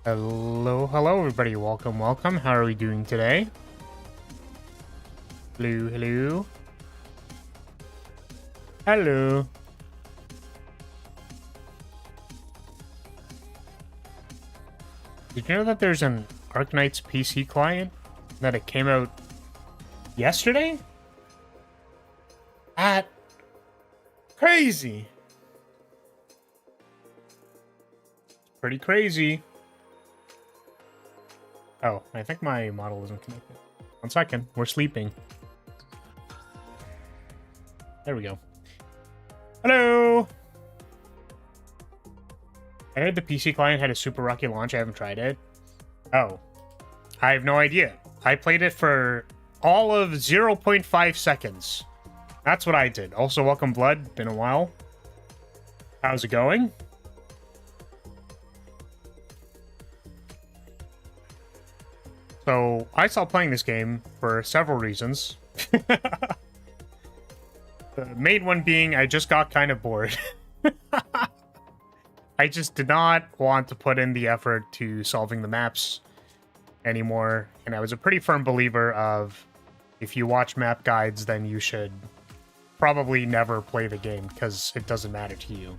Hello, hello everybody, welcome. How are we doing today? Hello. Hello. Did you know that there's an Arknights PC client? That it came out yesterday? Crazy. Pretty crazy. Oh, I think my model isn't connected. 1 second, we're sleeping. There we go. Hello! I heard the PC client had a super rocky launch. I haven't tried it. Oh. I have no idea. I played it for all of 0.5 seconds. That's what I did. Also, welcome Blood. Been a while. How's it going? So, I stopped playing this game for several reasons. The main one being I just got kind of bored. I just did not want to put in the effort to solving the maps anymore. And I was a pretty firm believer of if you watch map guides, then you should probably never play the game because it doesn't matter to you.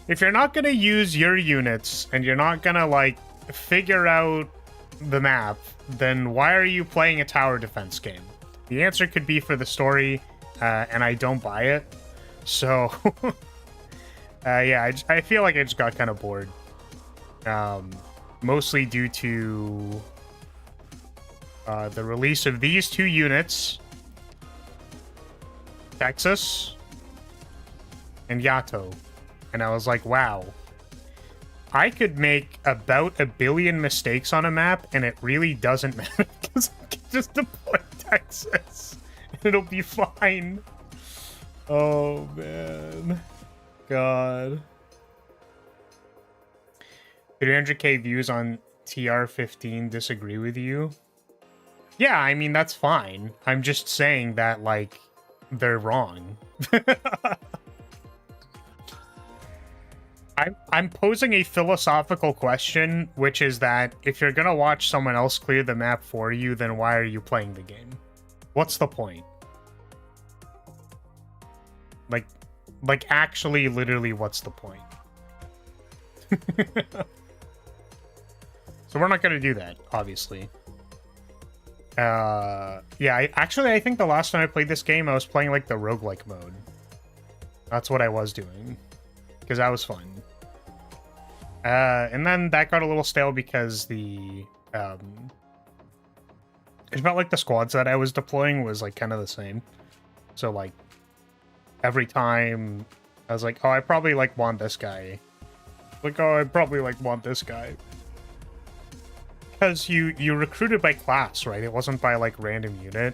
If you're not going to use your units and you're not going to, like, figure out the map, then why are you playing a tower defense game? The answer could be for the story, and I don't buy it. So, yeah, I feel like I just got kind of bored. Mostly due to the release of these two units, Texas and Yato. And I was like, wow, I could make about 1 billion mistakes on a map, and it really doesn't matter because I can just deploy Texas. It'll be fine. Oh, man. God. 300k views on TR15 disagree with you? Yeah, I mean, that's fine. I'm just saying that, like, they're wrong. I'm posing a philosophical question, which is that if you're gonna watch someone else clear the map for you, then why are you playing the game? What's the point? Like actually, literally, what's the point? So we're not gonna do that, obviously. Yeah, I think the last time I played this game, I was playing, like, the roguelike mode. That's what I was doing. Because that was fun. And then that got a little stale because it felt like the squads that I was deploying was, like, kind of the same. So, like, every time I was like, oh, I probably, like, want this guy. Like, oh, I probably, like, want this guy. Because you recruited by class, right? It wasn't by, like, random unit.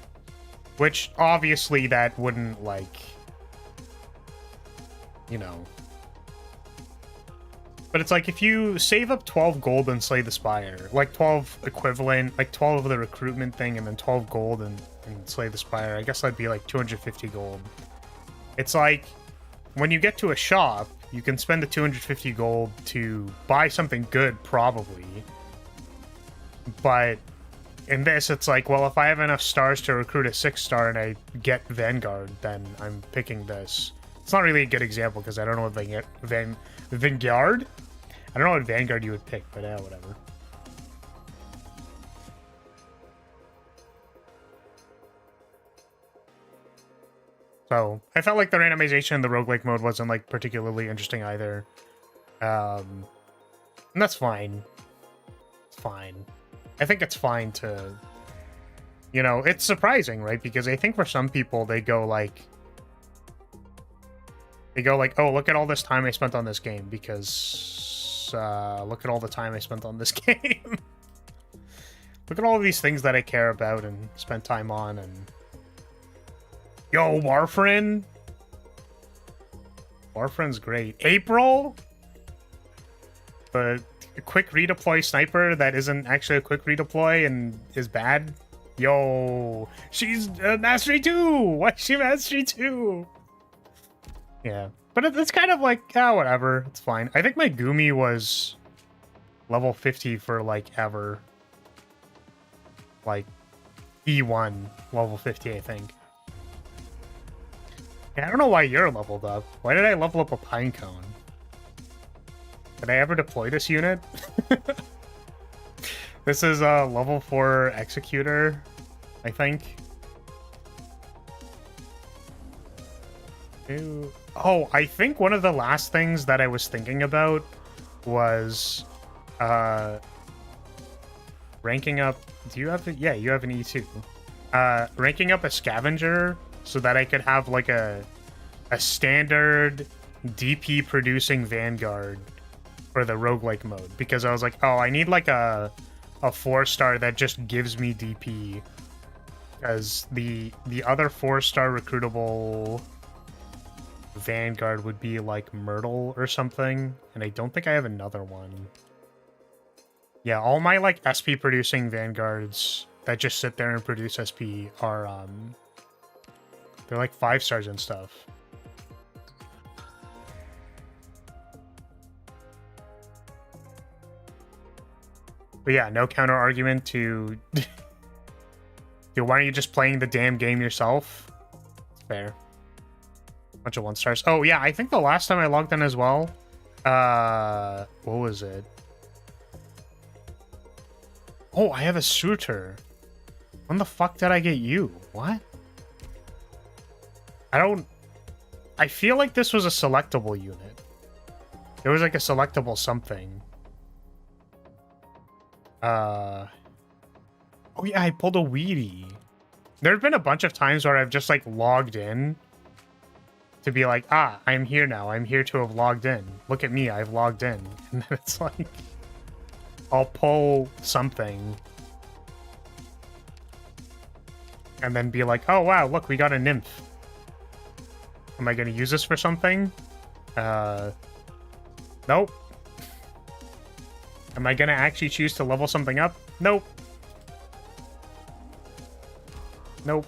Which, obviously, that wouldn't, like, you know. But it's like, if you save up 12 gold and slay the spire, like 12 equivalent, like 12 of the recruitment thing and then 12 gold and slay the spire, I guess that'd be like 250 gold. It's like, when you get to a shop, you can spend the 250 gold to buy something good, probably. But in this, it's like, well, if I have enough stars to recruit a 6-star and I get Vanguard, then I'm picking this. It's not really a good example because I don't know what Vanguard? I don't know what Vanguard you would pick, but yeah, whatever. So, I felt like the randomization in the roguelike mode wasn't, like, particularly interesting either. And that's fine. It's fine. I think it's fine to... You know, it's surprising, right? Because I think for some people, they go, like, oh, look at all this time I spent on this game, because, look at all the time I spent on this game. Look at all of these things that I care about and spent time on, and... Yo, Warfrin? Warfrin's great. April? But a quick redeploy sniper that isn't actually a quick redeploy and is bad? Yo, she's Mastery 2! Why is she Mastery 2? Yeah. But it's kind of like, whatever. It's fine. I think my Gumi was level 50 for, like, ever. Like, E1, level 50, I think. Yeah, I don't know why you're leveled up. Why did I level up a Pinecone? Did I ever deploy this unit? This is a level 4 Executor, I think. Ew. Oh, I think one of the last things that I was thinking about was ranking up... Do you have it? Yeah, you have an E2. Ranking up a Scavenger so that I could have like a standard DP producing Vanguard for the roguelike mode, because I was like, oh, I need like a 4-star that just gives me DP, because the other 4-star recruitable Vanguard would be like Myrtle or something, and I don't think I have another one. Yeah, all my like SP producing Vanguards that just sit there and produce SP are they're like 5-stars and stuff. But yeah, no counter argument to dude, why aren't you just playing the damn game yourself? Fair. Bunch of 1-stars. Oh yeah, I think the last time I logged in as well, what was it? Oh, I have a Suitor. When the fuck did I get you? What? I feel like this was a selectable unit. There was like a selectable something. Oh yeah, I pulled a Weedy. There have been a bunch of times where I've just like logged in to be like, ah, I'm here now. I'm here to have logged in. Look at me, I've logged in. And then it's like, I'll pull something and then be like, oh wow, look, we got a Nymph. Am I going to use this for something? Nope. Am I going to actually choose to level something up? Nope. Nope.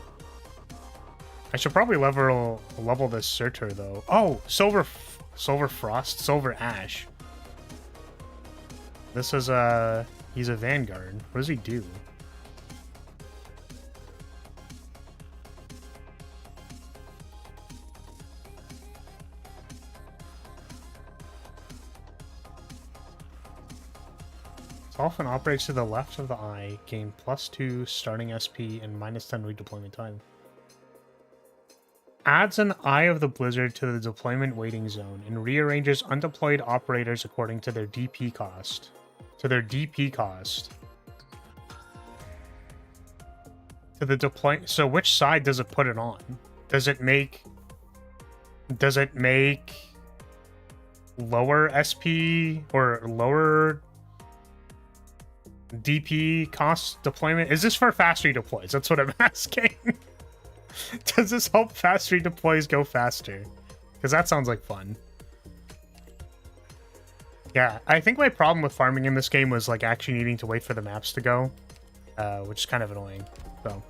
I should probably level this Surtur, though. Oh, Silver Frost, Silver Ash. This is, he's a Vanguard. What does he do? Often operates to the left of the eye, gain +2 starting SP and -10 redeployment time. Adds an Eye of the Blizzard to the deployment waiting zone and rearranges undeployed operators according to their DP cost. To the deploy. So which side does it put it on? Does it make lower SP or lower DP cost deployment? Is this for fast redeploys? That's what I'm asking. Does this help fast redeploys go faster? Because that sounds like fun. Yeah, I think my problem with farming in this game was like actually needing to wait for the maps to go, which is kind of annoying. So,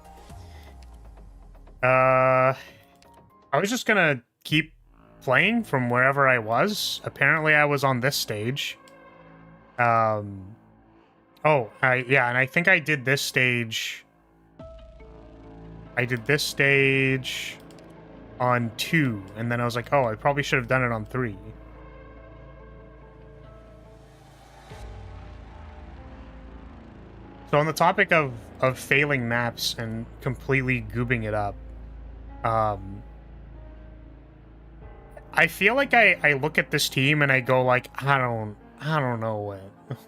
I was just gonna keep playing from wherever I was. Apparently, I was on this stage. Oh, yeah, and I think I did this stage. I did this stage on 2, and then I was like, oh, I probably should have done it on 3. So on the topic of failing maps and completely goobing it up, I feel like I look at this team and I go like, I don't know what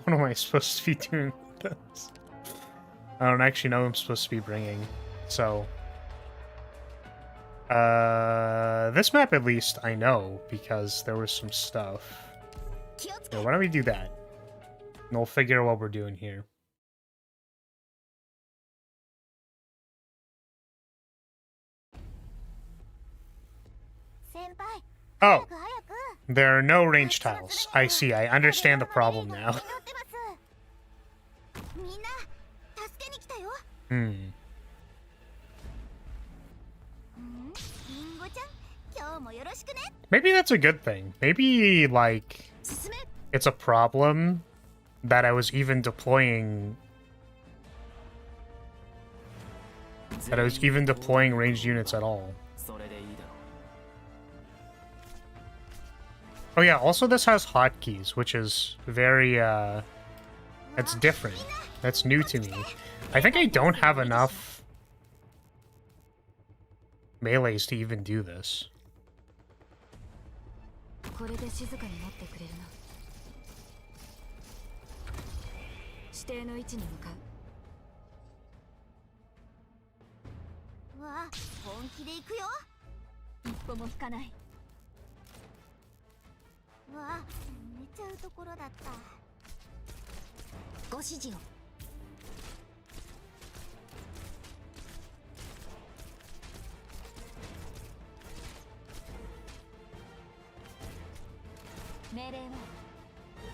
am I supposed to be doing with this? I don't actually know what I'm supposed to be bringing. So, this map at least I know because there was some stuff. Yeah, why don't we do that? And we'll figure out what we're doing here. Oh, there are no range tiles. I see, I understand the problem now. Maybe that's a good thing. Maybe, like, it's a problem that I was even deploying... that I was even deploying ranged units at all. Oh yeah, also this has hotkeys, which is very, that's different. That's new to me. I think I don't have enough melees to even do this.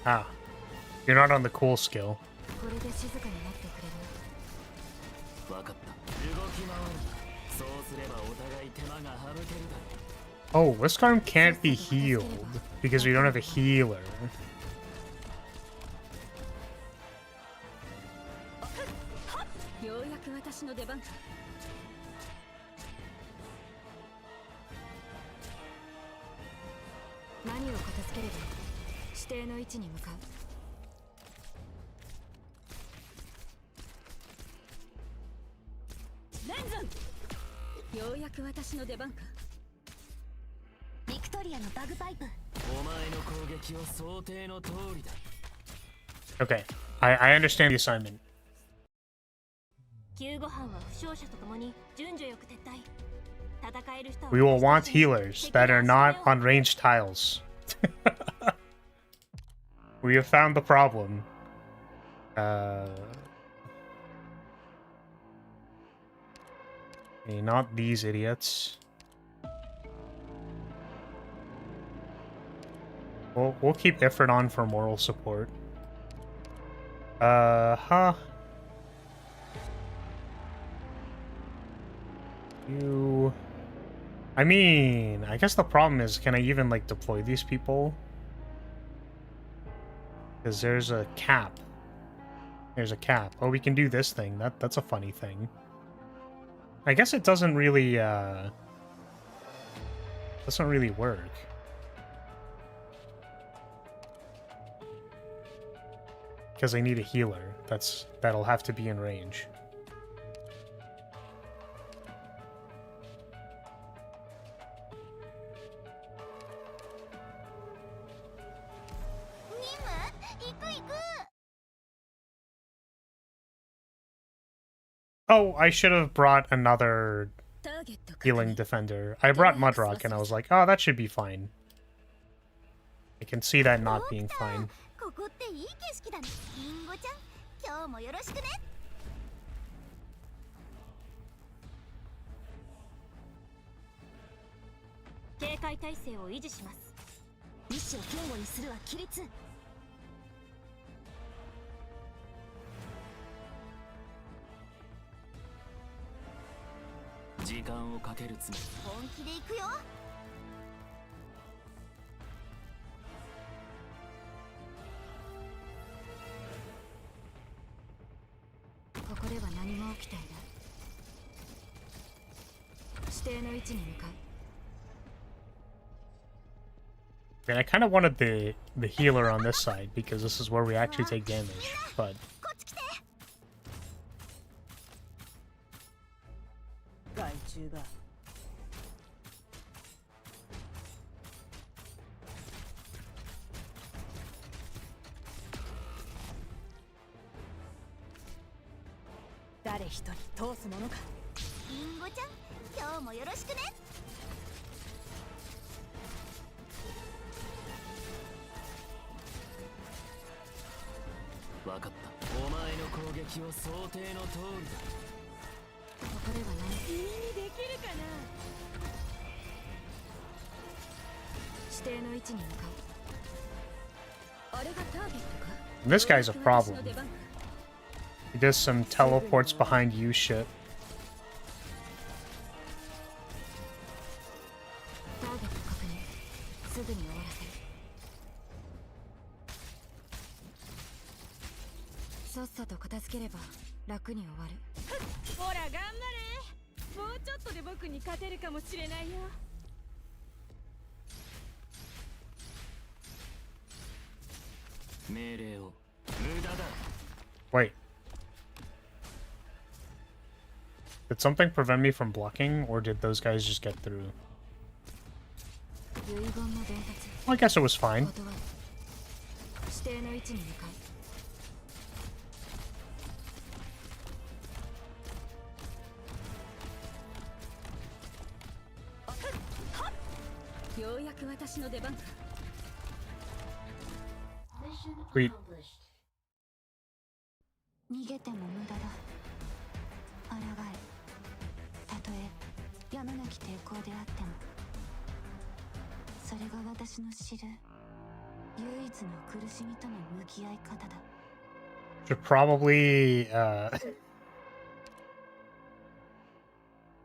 Ah, you're not on the cool skill. Oh, Wiskarm can't be healed because we don't have a healer. Okay, I understand the assignment. We will want healers that are not on ranged tiles. We have found the problem. Okay, not these idiots. We'll keep Ifrit on for moral support. Huh. You... I mean, I guess the problem is, can I even, like, deploy these people? Because there's a cap. There's a cap. Oh, we can do this thing. That's a funny thing. I guess it doesn't really, doesn't really work. Because I need a healer. That'll have to be in range. Oh, I should have brought another healing defender. I brought Mudrock and I was like, oh, that should be fine. I can see that not being fine. And I kind of wanted the healer on this side because this is where we actually take damage, but this guy's a problem. He does some teleports behind you shit. さっさと片付ければ楽に終わる。ほら頑張れ。もうちょっとで僕に勝てるかもしれないよ。命令を無駄だ。 Wait. Did something prevent me from blocking, or did those guys just get through? Well, I guess it was fine. 指定の位置に向かう。ようやく私の出番か。 Sweet. 逃げても無駄だ。抗え。たとえやむなき抵抗であっても、それが私の知る唯一の苦しみとの向き合い方だ。Should probably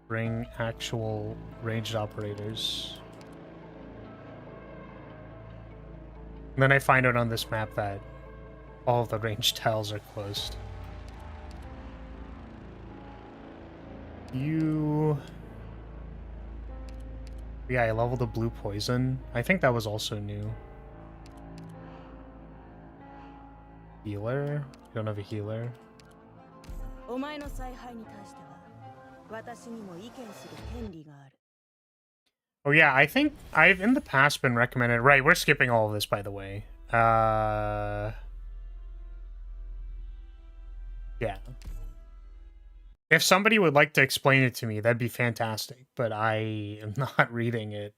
bring actual ranged operators. And then I find out on this map that all of the ranged tiles are closed. Yeah, I leveled the blue poison. I think that was also new. Healer? You don't have a healer? お前の采配に対しては私にも意見する権利がある。 Oh yeah, I think I've in the past been recommended. Right, we're skipping all of this, by the way. Yeah. If somebody would like to explain it to me, that'd be fantastic. But I am not reading it.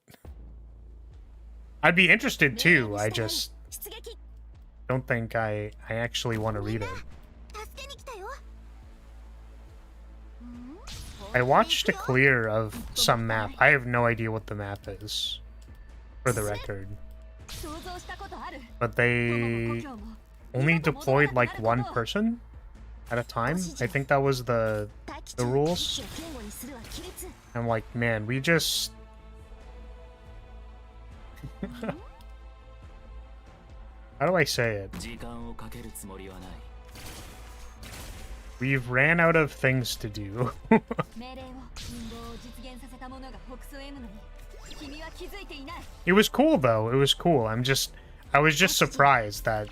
I'd be interested too. I just don't think I actually want to read it. I watched a clear of some map. I have no idea what the map is, for the record. But they only deployed like one person at a time. I think that was the rules. I'm like, man, we just... How do I say it? We've ran out of things to do. It was cool though. It was cool. I was just surprised that,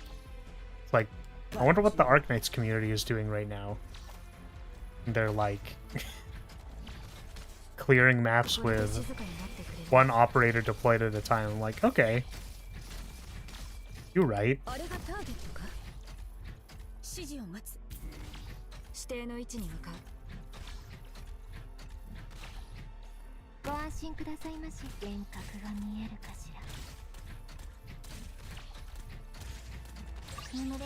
like, I wonder what the Arknights community is doing right now. They're like clearing maps with one operator deployed at a time. I'm like, okay, you're right. 指定の位置に向かう。ご安心くださいまし。幻覚が見えるかしら。眠れ、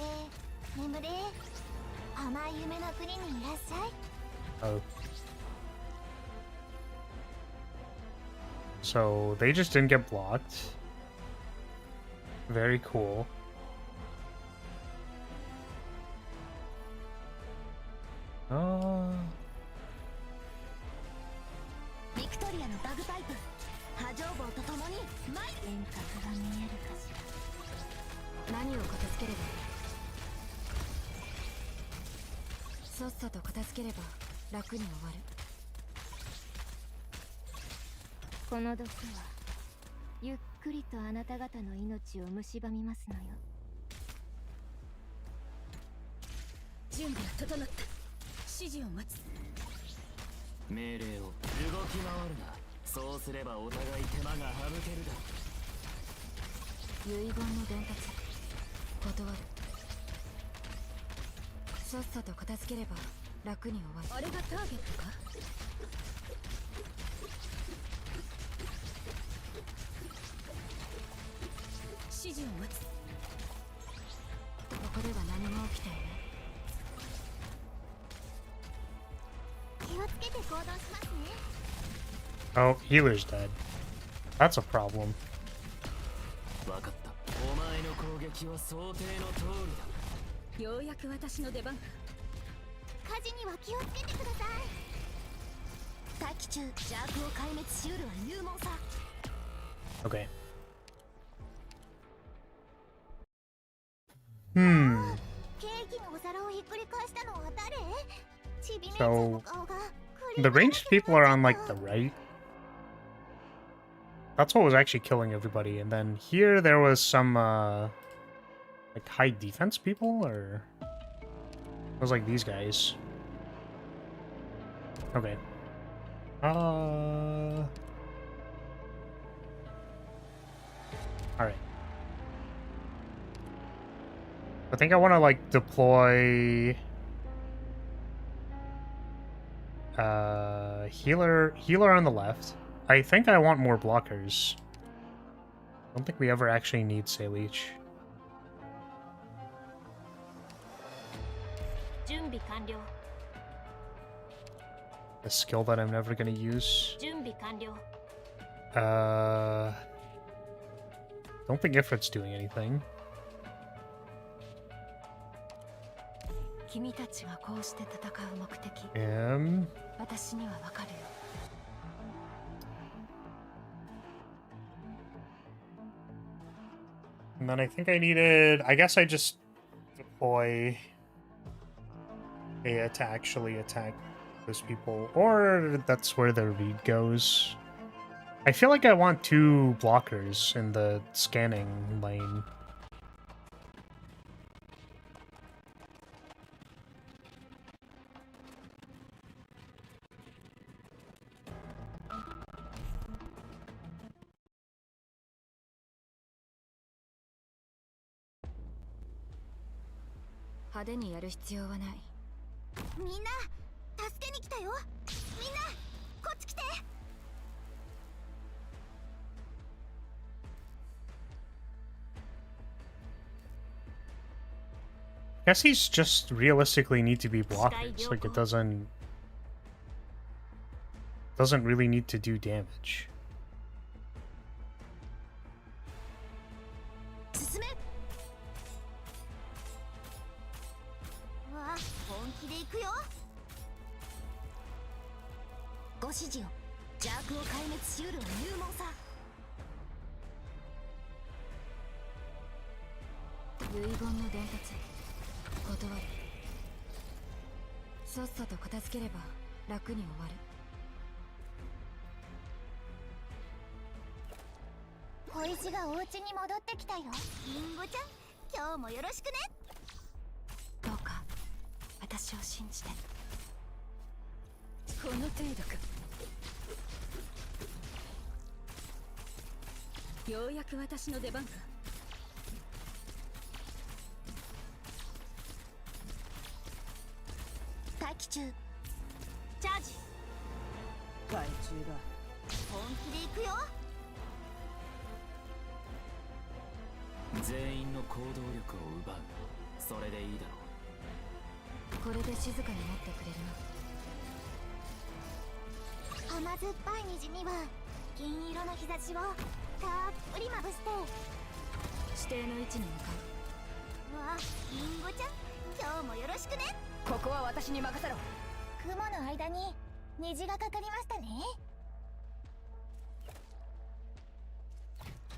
眠れ。甘い夢の国にいらっしゃい。Oh. So they just didn't get blocked. Very cool.ビクトリアのバグパイプ波状棒とともに幻覚が見えるかしら。何を片付ければいい？さっさと片付ければ楽に終わる。この毒はゆっくりとあなた方の命を蝕みますのよ。準備は整った。指示を待つ。命令を動き回るな。そうすればお互い手間が省けるだ。遺言の伝達断る。さっさと片付ければ楽に終わる。あれがターゲットか？指示を待つ。ここでは何も起きていない。気をつけて行動しますね。Oh, healer's dead. That's a problem. わかった。お前の攻撃は想定の通りだ。ようやく私の出番か。火事には気をつけてください。大気中邪悪を壊滅しうるは勇猛さ。Okay. So the ranged people are on like the right. That's what was actually killing everybody. And then here there was some like high defense people, or it was like these guys. Okay. All right. I think I want to like deploy healer on the left. I think I want more blockers. I don't think we ever actually need Leech. A skill that I'm never gonna use. Don't think Ifrit's doing anything. And then I think I needed... I guess I just deploy Aya to actually attack those people. Or that's where the read goes. I feel like I want 2 blockers in the scanning lane. I guess he's just realistically need to be blockers. Like, it doesn't really need to do damage.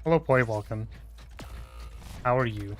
Hello, Boy Vulcan. How are you?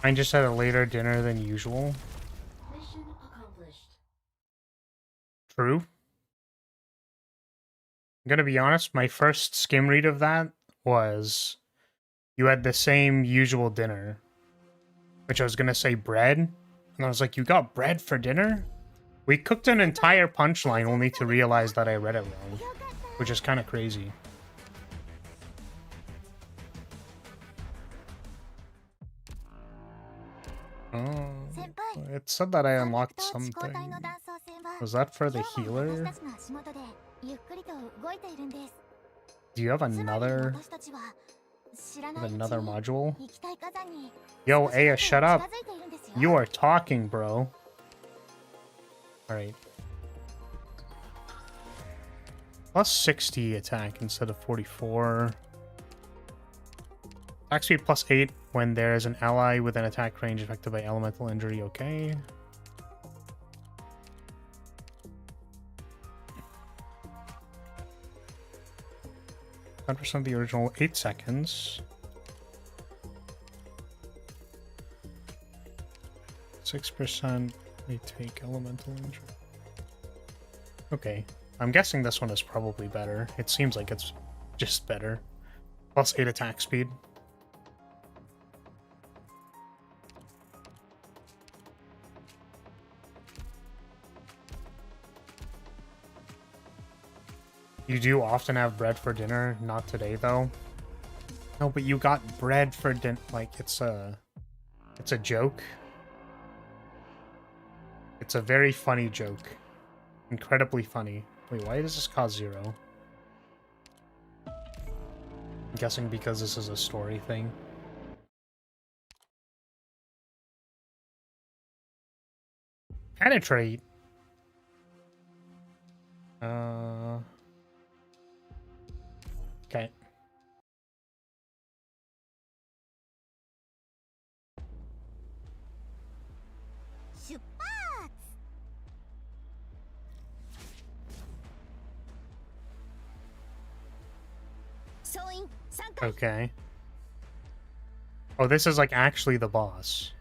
I just had a later dinner than usual. Mission accomplished. True. I'm gonna be honest, my first skim read of that was you had the same usual dinner. Which I was gonna say bread. And I was like, you got bread for dinner? We cooked an entire punchline only to realize that I read it wrong. Which is kind of crazy. Oh, it said that I unlocked something. Was that for the healer? Do you have another module? Yo, Aya, shut up. You are talking, bro. Alright. Plus 60 attack instead of 44. Attack speed plus 8 when there is an ally with an attack range affected by elemental injury. Okay. % the original 8 seconds. 6% they take elemental injury. Okay. I'm guessing this one is probably better. It seems like it's just better. Plus 8 attack speed. You do often have bread for dinner. Not today, though. No, but you got bread for dinner. Like, it's a joke. It's a very funny joke. Incredibly funny. Wait, why does this cost 0? I'm guessing because this is a story thing. Penetrate. Okay. Okay. Oh, this is like actually the boss.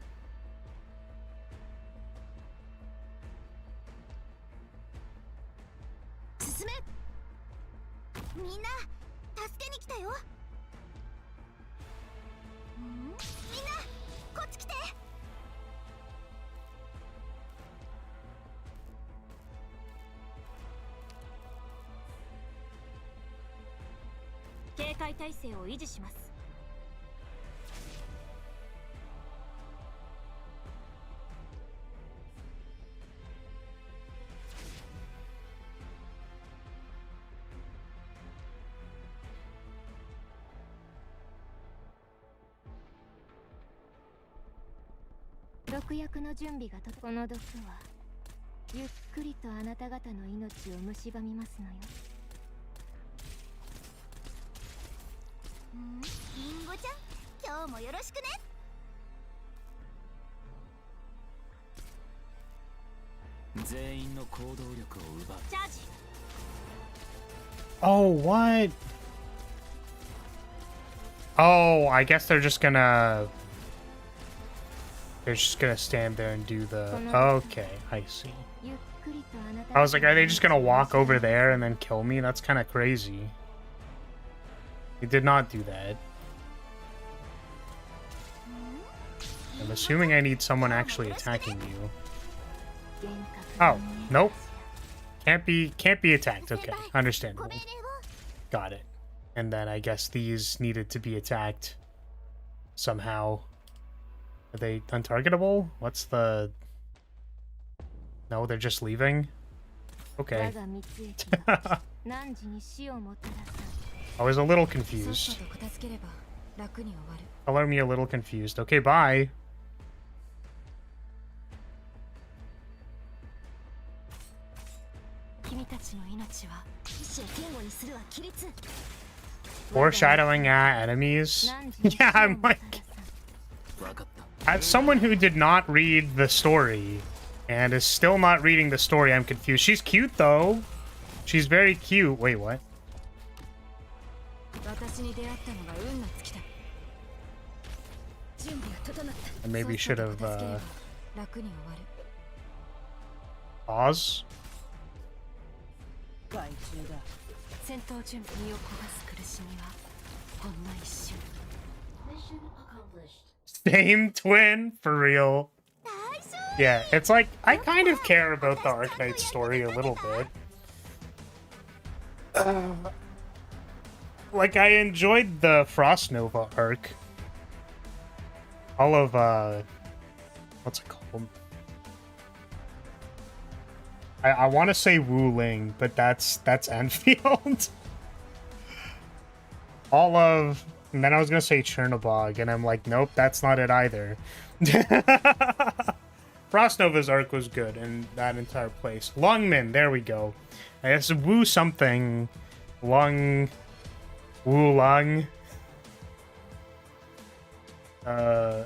Oh, what? Oh, I guess they're just gonna stand there and do the... Okay, I see. I was like, are they just gonna walk over there and then kill me? That's kind of crazy. He did not do that. I'm assuming I need someone actually attacking you. Oh, nope. Can't be attacked. Okay, understandable. Got it. And then I guess these needed to be attacked somehow. Are they untargetable? What's the... No, they're just leaving? Okay. I was a little confused. Color me a little confused. Okay, bye. Foreshadowing enemies? Yeah, I'm like... As someone who did not read the story and is still not reading the story, I'm confused. She's cute, though. She's very cute. Wait, what? I maybe should have pause. 害虫だ。戦闘準備身を焦がす苦しみはほんの一瞬。 Same twin for real. Yeah, it's like I kind of care about the Arknights story a little bit. Like I enjoyed the Frost Nova arc. All of what's it called? I want to say Wu Ling, but that's Enfield. All of, and then I was gonna say Chernobog, and I'm like, nope, that's not it either. Frost Nova's arc was good in that entire place. Lungmin, there we go. I guess Wu something, Wu Lung. Yeah,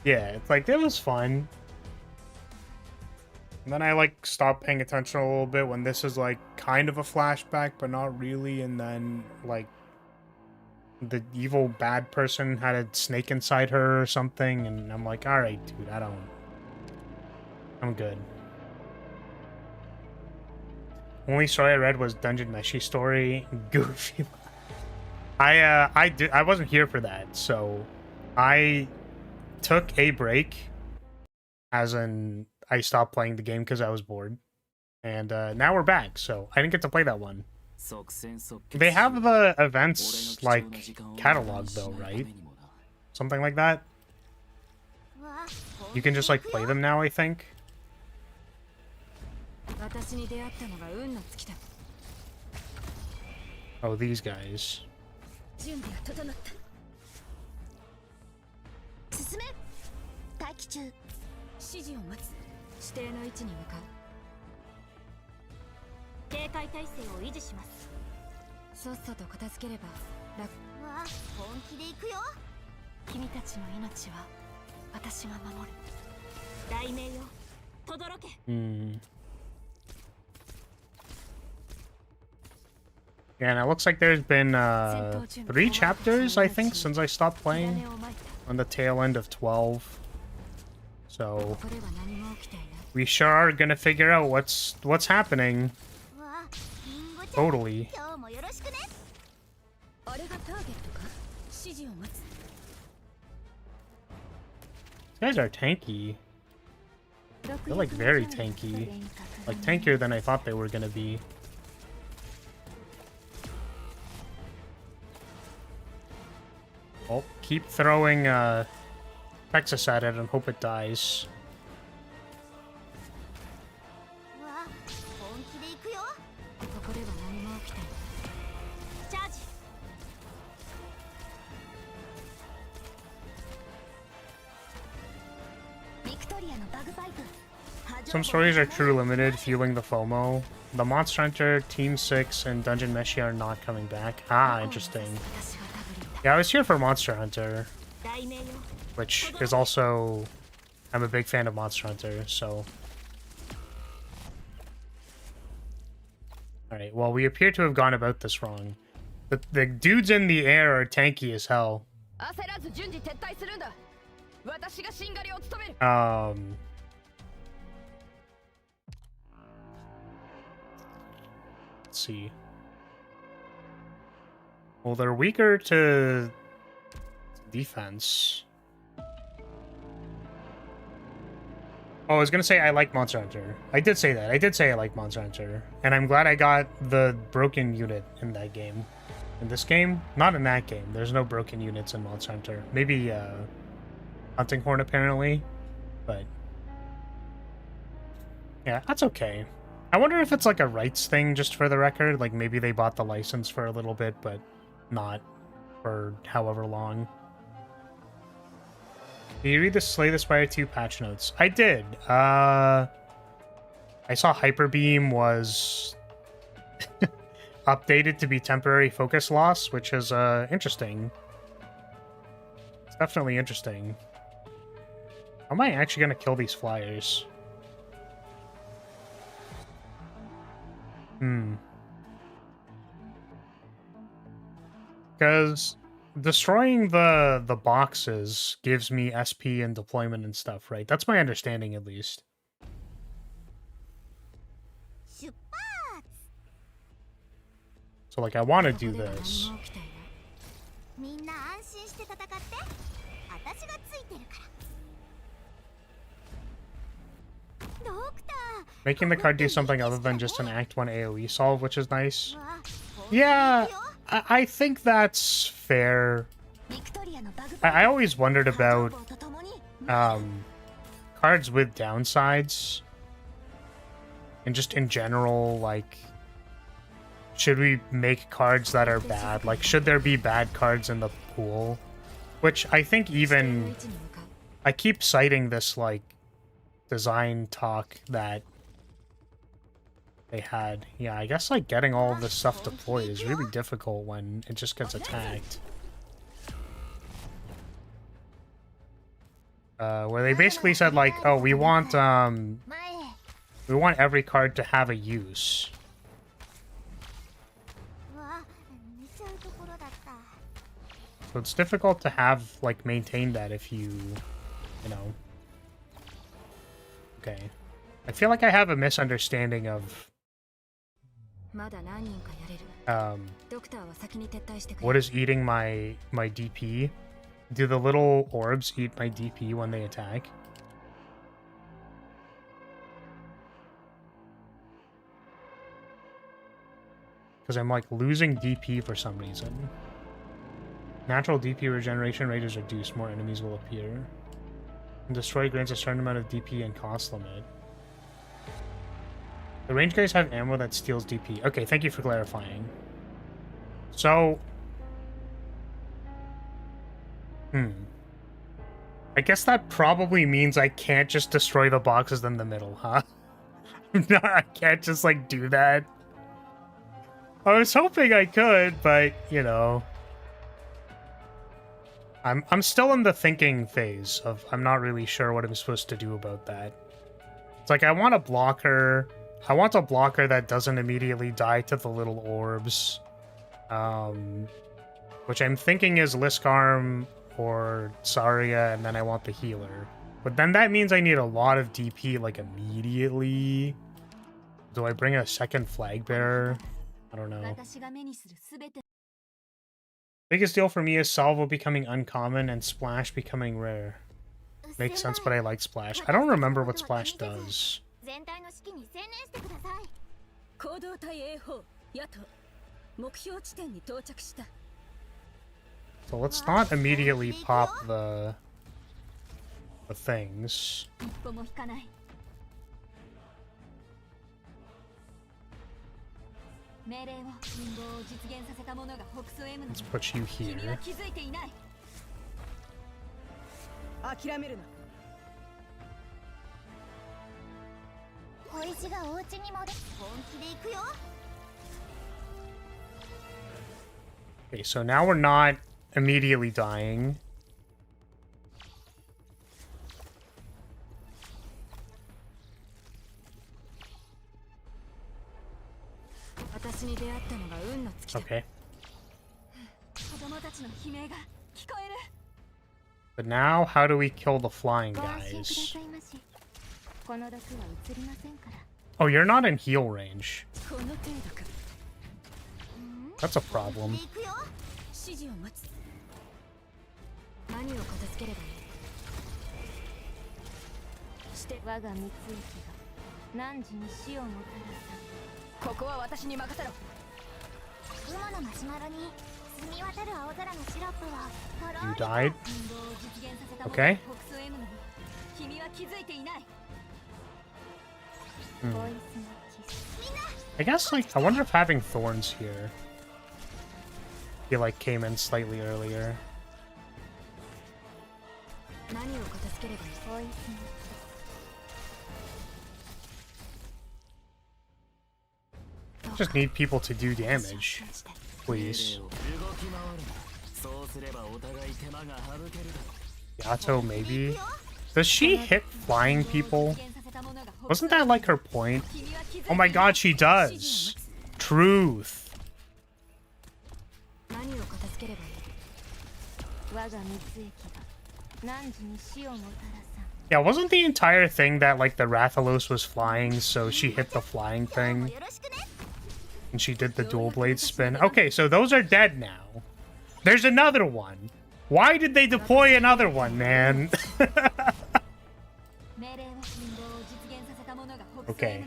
it's like it was fun. And then I like stopped paying attention a little bit when this is like kind of a flashback, but not really. And then like the evil bad person had a snake inside her or something, and I'm like, all right, dude, I'm good. Only story I read was Dungeon Meshi story. Goofy. I wasn't here for that, so I took a break, as in I stopped playing the game because I was bored, and now we're back. So I didn't get to play that one. They have the events like catalog though, right? Something like that. You can just like play them now, I think. Oh, these guys. 準備が整った。進め。待機中。指示を待つ。指定の位置に向かう。警戒態勢を維持します。さっさと片付ければ楽。わあ、本気で行くよ。君たちの命は私が守る。大名よ、轟け。Yeah, and it looks like there's been 3 chapters, I think, since I stopped playing on the tail end of 12. So we sure are gonna figure out what's happening. Totally. These guys are tanky. They're like very tanky. Like tankier than I thought they were gonna be. Oh, keep throwing Texas at it and hope it dies. Some stories are true limited, fueling the FOMO. The Monster Hunter, Team 6, and Dungeon Meshi are not coming back. Ah, interesting. Yeah, I was here for Monster Hunter, which is also... I'm a big fan of Monster Hunter, so... Alright, well, we appear to have gone about this wrong. The dudes in the air are tanky as hell. Let's see. Well, they're weaker to defense. Oh, I was gonna say I like Monster Hunter. I did say that. I did say I like Monster Hunter. And I'm glad I got the broken unit in that game. In this game? Not in that game. There's no broken units in Monster Hunter. Maybe, Hunting Horn, apparently. But... yeah, that's okay. I wonder if it's like a rights thing, just for the record. Like, maybe they bought the license for a little bit, but... not for however long. Did you read the Slay the Spire 2 patch notes? I did. I saw Hyper Beam was updated to be temporary focus loss, which is interesting. It's definitely interesting. How am I actually gonna kill these flyers? Because destroying the boxes gives me SP and deployment and stuff, right? That's my understanding, at least. 出発 So, like, I want to do this. みんな安心して戦って私がついてるからドクター Making the card do something other than just an Act 1 AoE solve, which is nice. Yeah, I think that's fair. I always wondered about cards with downsides. And just in general, like, should we make cards that are bad? Like, should there be bad cards in the pool? Which I think even... I keep citing this, like, design talk that they had. Yeah, I guess, like, getting all of this stuff deployed is really difficult when it just gets attacked. Where they basically said, like, oh, we want every card to have a use. So it's difficult to have, like, maintain that if you know. Okay. I feel like I have a misunderstanding of what is eating my DP. Do the little orbs eat my DP when they attack? Because I'm, like, losing DP for some reason. Natural DP regeneration rate is reduced. More enemies will appear. And destroy grants a certain amount of DP and cost limit. The range guys have ammo that steals DP. Okay, thank you for clarifying. So... I guess that probably means I can't just destroy the boxes in the middle, huh? No, I can't just, like, do that. I was hoping I could, but, you know... I'm still in the thinking phase of I'm not really sure what I'm supposed to do about that. It's like I want a blocker. I want a blocker that doesn't immediately die to the little orbs. Which I'm thinking is Liskarm or Saria, and then I want the healer. But then that means I need a lot of DP, like, immediately. Do I bring a second flag bearer? I don't know. Biggest deal for me is Salvo becoming uncommon and Splash becoming rare. Makes sense, but I like Splash. I don't remember what Splash does. So let's not immediately pop the things. Let's put you here. Okay, so now we're not immediately dying. Okay. But now, how do we kill the flying guys? Oh, you're not in heal range. That's a problem. You died? Okay. I guess, like, I wonder if having thorns here, he, like, came in slightly earlier. Just need people to do damage, please. Yato, maybe? Does she hit flying people? Wasn't that like her point? Oh my god, she does! Truth! Yeah, wasn't the entire thing that, like, the Rathalos was flying, so she hit the flying thing? And she did the dual blade spin? Okay, so those are dead now. There's another one. Why did they deploy another one, man? Okay.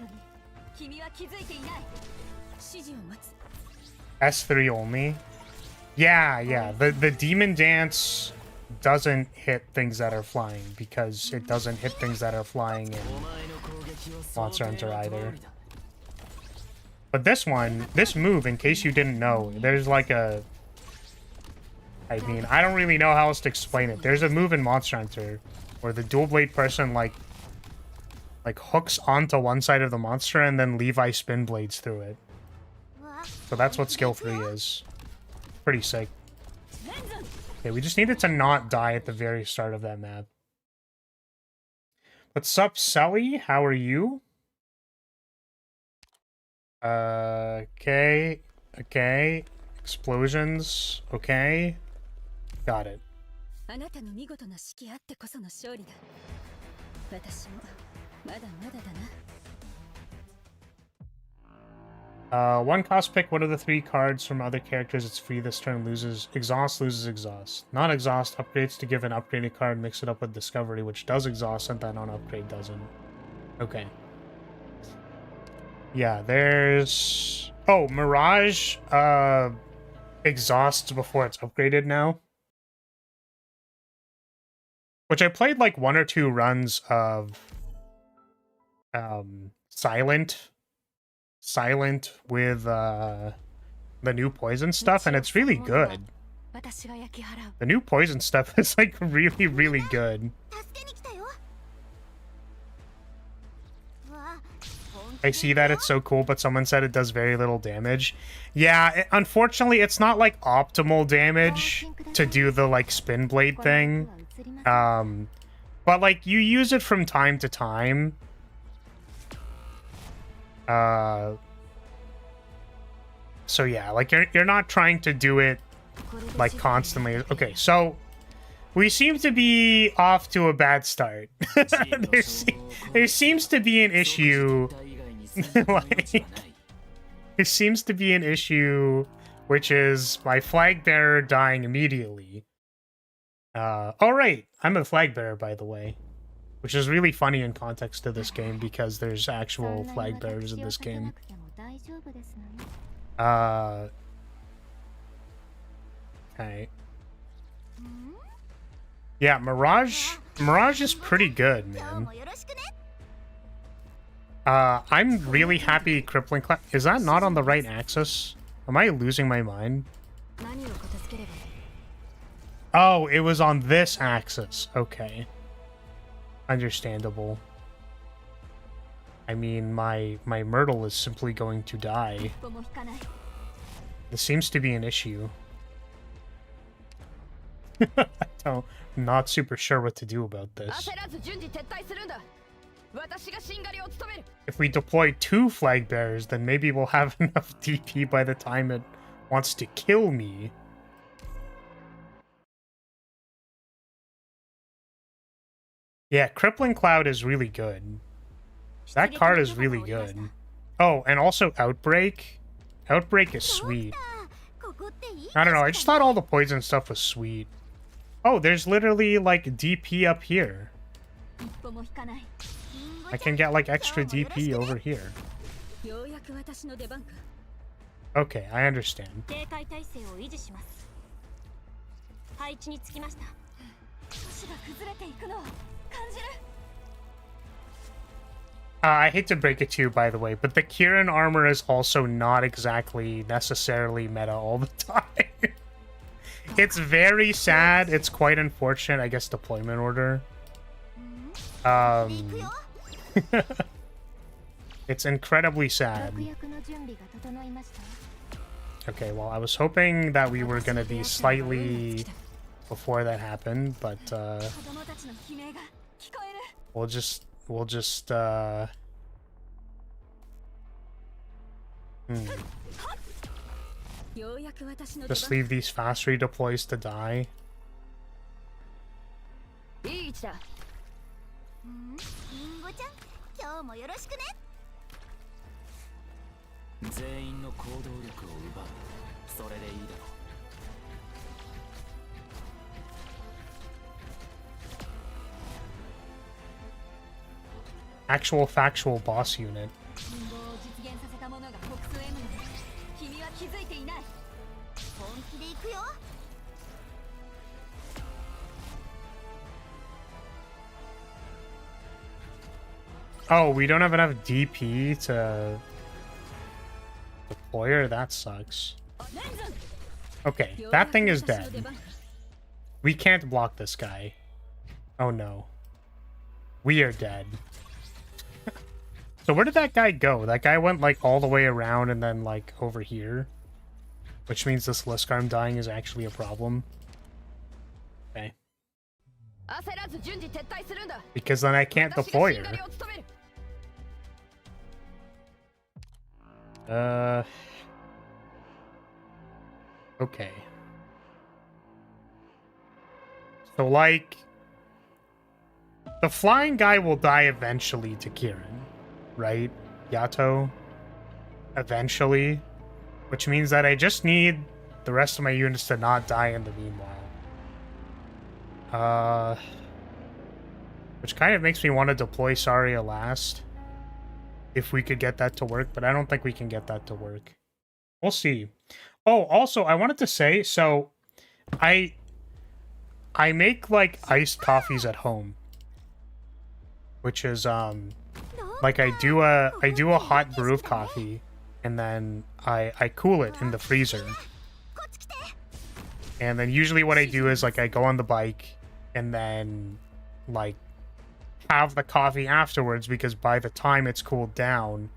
S3 only? Yeah. The demon dance doesn't hit things that are flying because it doesn't hit things that are flying in Monster Hunter either. But this one, this move, in case you didn't know, there's like a... I mean, I don't really know how else to explain it. There's a move in Monster Hunter where the dual blade person like hooks onto one side of the monster and then Levi spin blades through it. So that's what skill 3 is. Pretty sick. Okay, we just needed to not die at the very start of that map. What's up, Sully? How are you? Okay. Explosions. Okay. Got it. One cost pick one of the 3 cards from other characters. It's free this turn. Loses exhaust. Not exhaust. Upgrades to give an upgraded card. Mix it up with discovery, which does exhaust, and then on upgrade doesn't. Okay. Yeah, there's... Oh, Mirage exhausts before it's upgraded now. Which I played like 1 or 2 runs of Silent with the new poison stuff, and it's really good. The new poison stuff is like really good. I see that, it's so cool, but someone said it does very little damage. Yeah, unfortunately, it's not like optimal damage to do the like spin blade thing. But like you use it from time to time. So yeah, like you're not trying to do it like constantly. Okay, so we seem to be off to a bad start. there seems to be an issue. Like, it seems to be an issue, which is my flag bearer dying immediately. Oh right, I'm a flag bearer, by the way, which is really funny in context to this game because there's actual flag bearers in this game. Okay. Yeah, Mirage is pretty good, man. I'm really happy Crippling Clap. Is that not on the right axis? Am I losing my mind? Oh, it was on this axis. Okay. Understandable. I mean, my Myrtle is simply going to die. This seems to be an issue. I'm not super sure what to do about this. If we deploy 2 flag bearers, then maybe we'll have enough DP by the time it wants to kill me. Yeah, Crippling Cloud is really good. That card is really good. Oh, and also Outbreak. Outbreak is sweet. I don't know, I just thought all the poison stuff was sweet. Oh, there's literally, like, DP up here. I can get, like, extra DP over here. Okay, I understand. I hate to break it to you, by the way, but the Kieran armor is also not exactly necessarily meta all the time. It's very sad. It's quite unfortunate, I guess, deployment order. It's incredibly sad. Okay, well, I was hoping that we were gonna be slightly before that happened, but we'll just just leave these fast redeploys to die. 日だ。リンゴちゃん、今日もよろしくね。全員の行動力を奪う。それでいいだろう。 Actual factual boss unit. Oh, we don't have enough DP to deploy her? That sucks. Okay, that thing is dead. We can't block this guy. Oh no. We are dead. So where did that guy go? That guy went like all the way around and then like over here. Which means this Liskarm dying is actually a problem. Okay. Because then I can't deploy her. Okay. So like the flying guy will die eventually to Kieran, right? Yato? Eventually. Which means that I just need the rest of my units to not die in the meanwhile. Which kind of makes me want to deploy Saria last. If we could get that to work, but I don't think we can get that to work. We'll see. Oh, also, I wanted to say, so I make like iced coffees at home. Which is like I do a hot brew of coffee and then I cool it in the freezer. And then usually what I do is like I go on the bike and then like have the coffee afterwards, because by the time it's cooled down,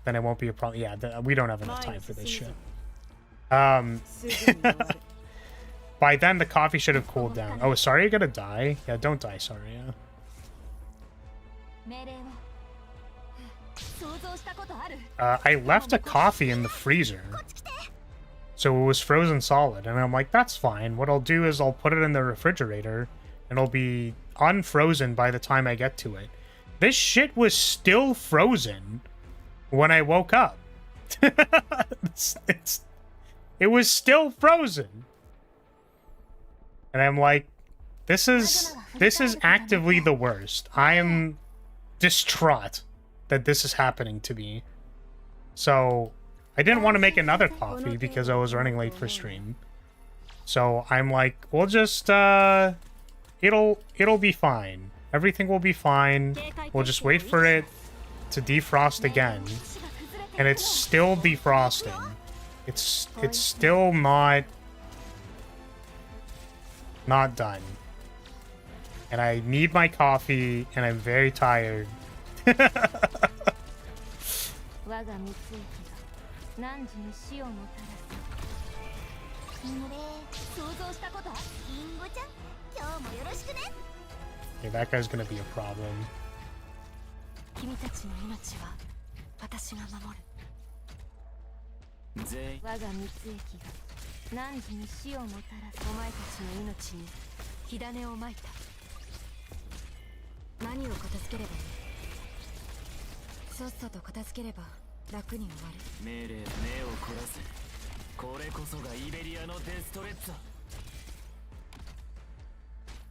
then it won't be a problem. Yeah, we don't have enough time for this shit. By then the coffee should have cooled down. Oh, sorry, you're gonna die? Yeah, don't die, sorry. I left a coffee in the freezer, so it was frozen solid, and I'm like, that's fine. What I'll do is I'll put it in the refrigerator, and it'll be unfrozen by the time I get to it. This shit was still frozen when I woke up. It was still frozen. And I'm like, this is actively the worst. I am distraught that this is happening to me. So I didn't want to make another coffee because I was running late for stream. So I'm like, we'll just it'll be fine. Everything will be fine. We'll just wait for it to defrost again. And it's still defrosting. It's still not done. And I need my coffee, and I'm very tired. Okay, that guy's gonna be a problem.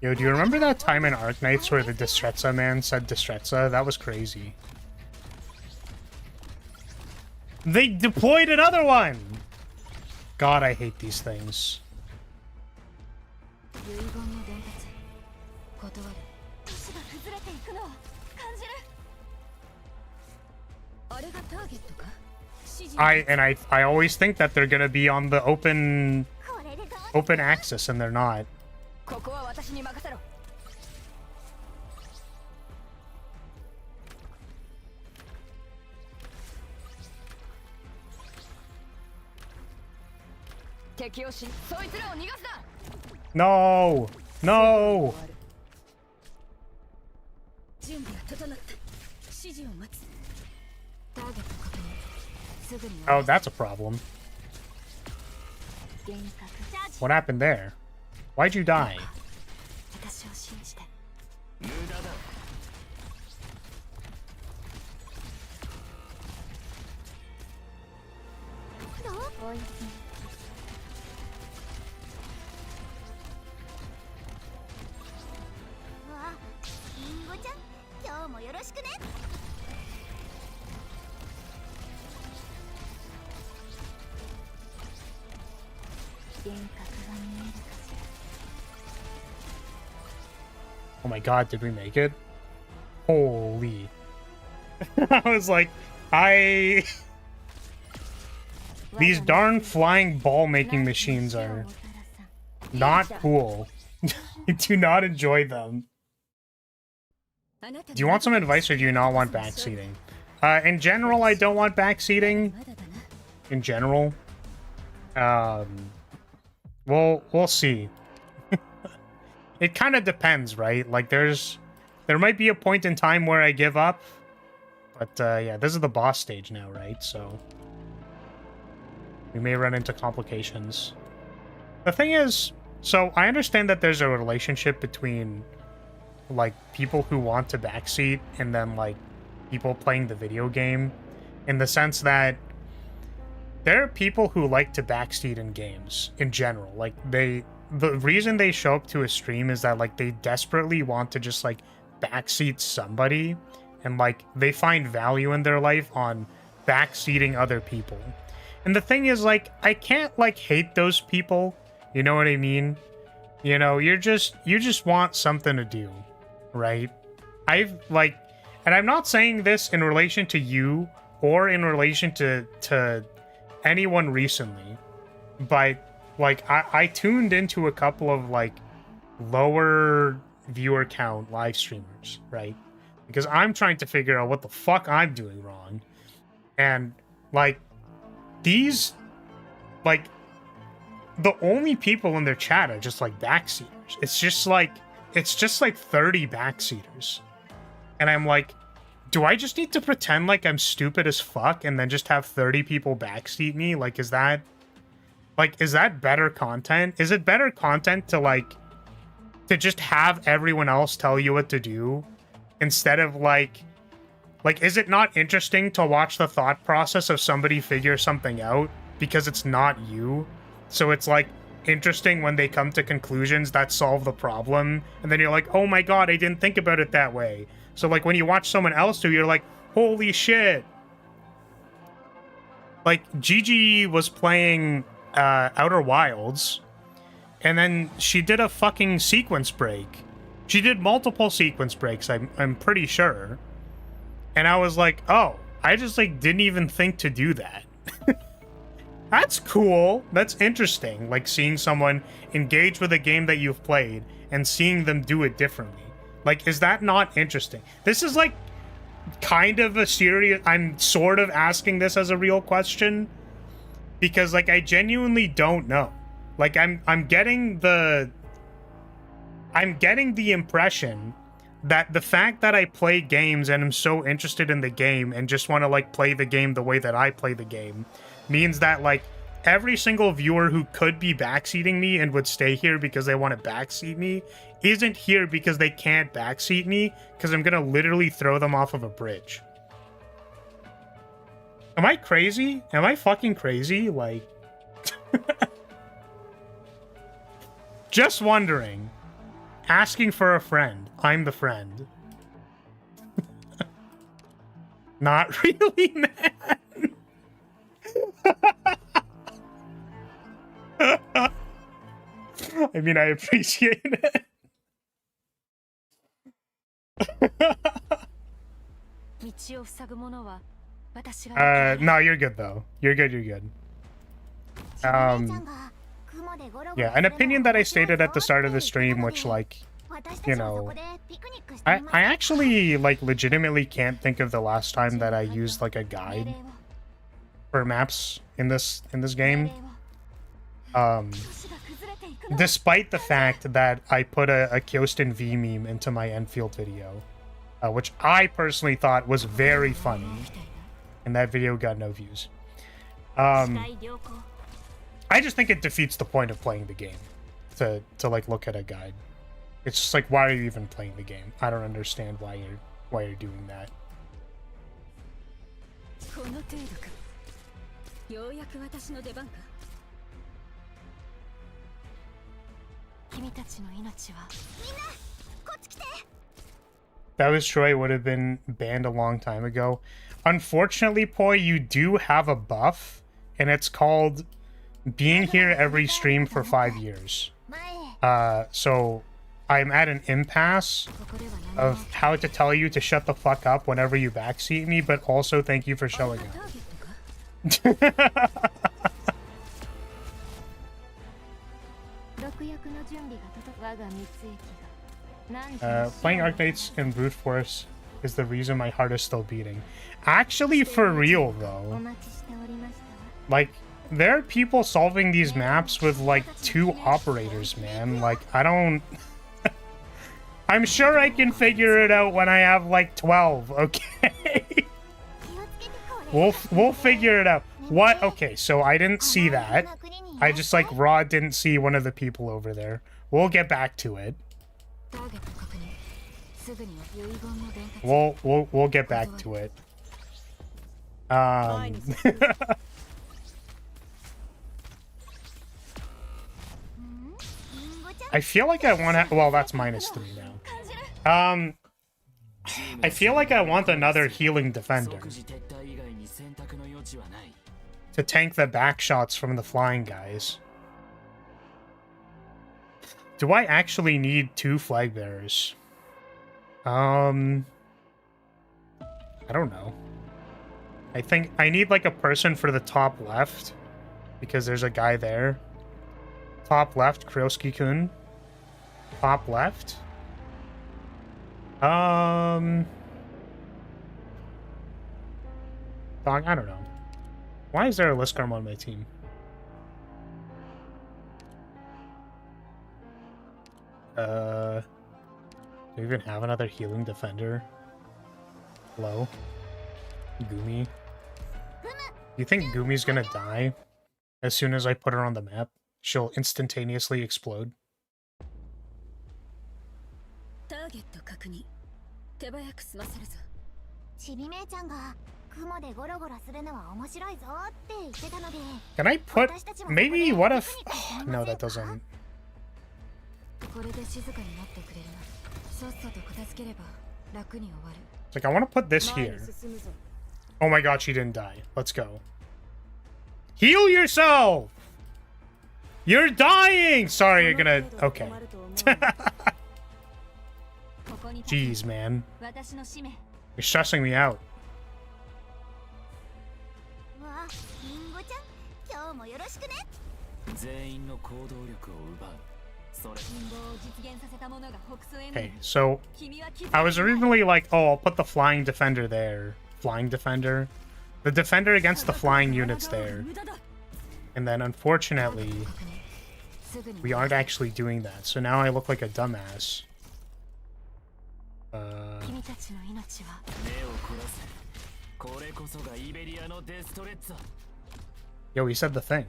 Yo, do you remember that time in Arknights where the Distrezza man said Distrezza? That was crazy. They deployed another one! God, I hate these things. I always think that they're gonna be on the open axis, and they're not. No! No! Oh, that's a problem. What happened there? Why'd you die? Oh my god, did we make it? Holy. I was like, these darn flying ball making machines are not cool. I do not enjoy them. Do you want some advice or do you not want backseating? In general, I don't want backseating. In general. We'll see. It kind of depends, right? Like, there might be a point in time where I give up. But, yeah, this is the boss stage now, right? So we may run into complications. The thing is, so I understand that there's a relationship between, like, people who want to backseat and then, like, people playing the video game, in the sense that there are people who like to backseat in games in general. Like, the reason they show up to a stream is that, like, they desperately want to just, like, backseat somebody, and, like, they find value in their life on backseating other people. And the thing is, like, I can't, like, hate those people. You know what I mean? You know, you just want something to do, right? And I'm not saying this in relation to you or in relation to anyone recently, but, like, I tuned into a couple of, like, lower viewer count live streamers, right? Because I'm trying to figure out what the fuck I'm doing wrong. And, like, these, like, the only people in their chat are just, like, backseaters. It's just like 30 backseaters. And I'm like, do I just need to pretend like I'm stupid as fuck and then just have 30 people backseat me? Like, is that better content? Is it better content to, like, to just have everyone else tell you what to do instead of, like, is it not interesting to watch the thought process of somebody figure something out because it's not you? So it's, like, interesting when they come to conclusions that solve the problem, and then you're like, oh my god, I didn't think about it that way. So, like, when you watch someone else do, you're like, holy shit. Like, Gigi was playing Outer Wilds, and then she did a fucking sequence break. She did multiple sequence breaks, I'm pretty sure. And I was like, oh, I just, like, didn't even think to do that. That's cool. That's interesting. Like, seeing someone engage with a game that you've played and seeing them do it differently. Like, is that not interesting? This is, like, kind of a serious... I'm sort of asking this as a real question. Because, like, I genuinely don't know. Like, I'm getting the impression that the fact that I play games and I'm so interested in the game and just want to, like, play the game the way that I play the game means that, like, every single viewer who could be backseating me and would stay here because they want to backseat me isn't here because they can't backseat me, because I'm gonna literally throw them off of a bridge. Am I crazy? Am I fucking crazy? Like... Just wondering. Asking for a friend. I'm the friend. Not really, man. I mean, I appreciate it. No, you're good though. You're good. Yeah, an opinion that I stated at the start of the stream, which, like, you know, I actually, like, legitimately can't think of the last time that I used, like, a guide for maps in this game. Despite the fact that I put a Kyostin V meme into my Enfield video, which I personally thought was very funny, and that video got no views. I just think it defeats the point of playing the game to like look at a guide. It's just like, why are you even playing the game? I don't understand why you're doing that. That was Troy, would have been banned a long time ago. Unfortunately, Poi, you do have a buff, and it's called being here every stream for 5 years. So I'm at an impasse of how to tell you to shut the fuck up whenever you backseat me, but also thank you for showing up. Playing Arknights and Brute Force is the reason my heart is still beating. Actually, for real though, like, there are people solving these maps with like 2 operators, man. Like, I don't... I'm sure I can figure it out when I have like 12, okay? We'll figure it out. What? Okay, so I didn't see that. I just like raw didn't see one of the people over there. We'll get back to it. We'll get back to it. I feel like I want to... Well, that's -3 now. I feel like I want another healing defender to tank the back shots from the flying guys. Do I actually need 2 flag bearers? I don't know. I think I need like a person for the top left because there's a guy there. Top left, Kryoski-kun. Top left. Dog, I don't know. Why is there a Liskarm on my team? Do we even have another healing defender? Hello? Gumi? You think Gumi's gonna die as soon as I put her on the map? She'll instantaneously explode. Can I put... Maybe, what if... Oh, no, that doesn't... Like, I want to put this here. Oh my god, she didn't die. Let's go. Heal yourself! You're dying! Sorry, you're gonna... Okay. Jeez, man. You're stressing me out. Okay, so I was originally like, oh, I'll put the flying defender there. Flying defender. The defender against the flying units there. And then unfortunately, we aren't actually doing that. So now I look like a dumbass. Yo, he said the thing.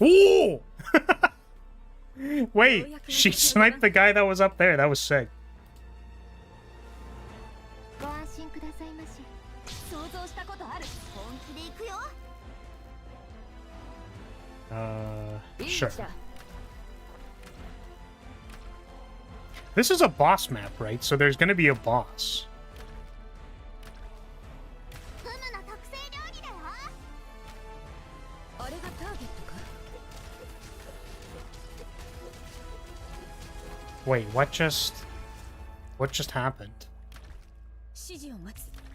Ooh! Wait, she sniped the guy that was up there. That was sick. Sure. This is a boss map, right? So there's gonna be a boss. Wait, what just happened?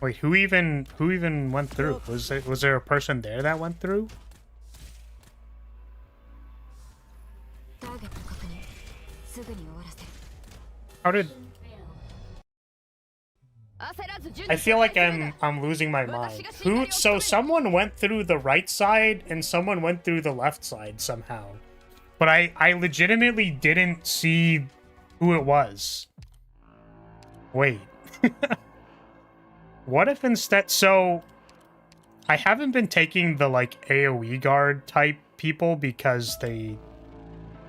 Wait, who even went through? Was there a person there that went through? How did... I feel like I'm losing my mind. So someone went through the right side and someone went through the left side somehow. But I legitimately didn't see who it was. Wait. What if instead... So, I haven't been taking the, like, AoE guard type people because they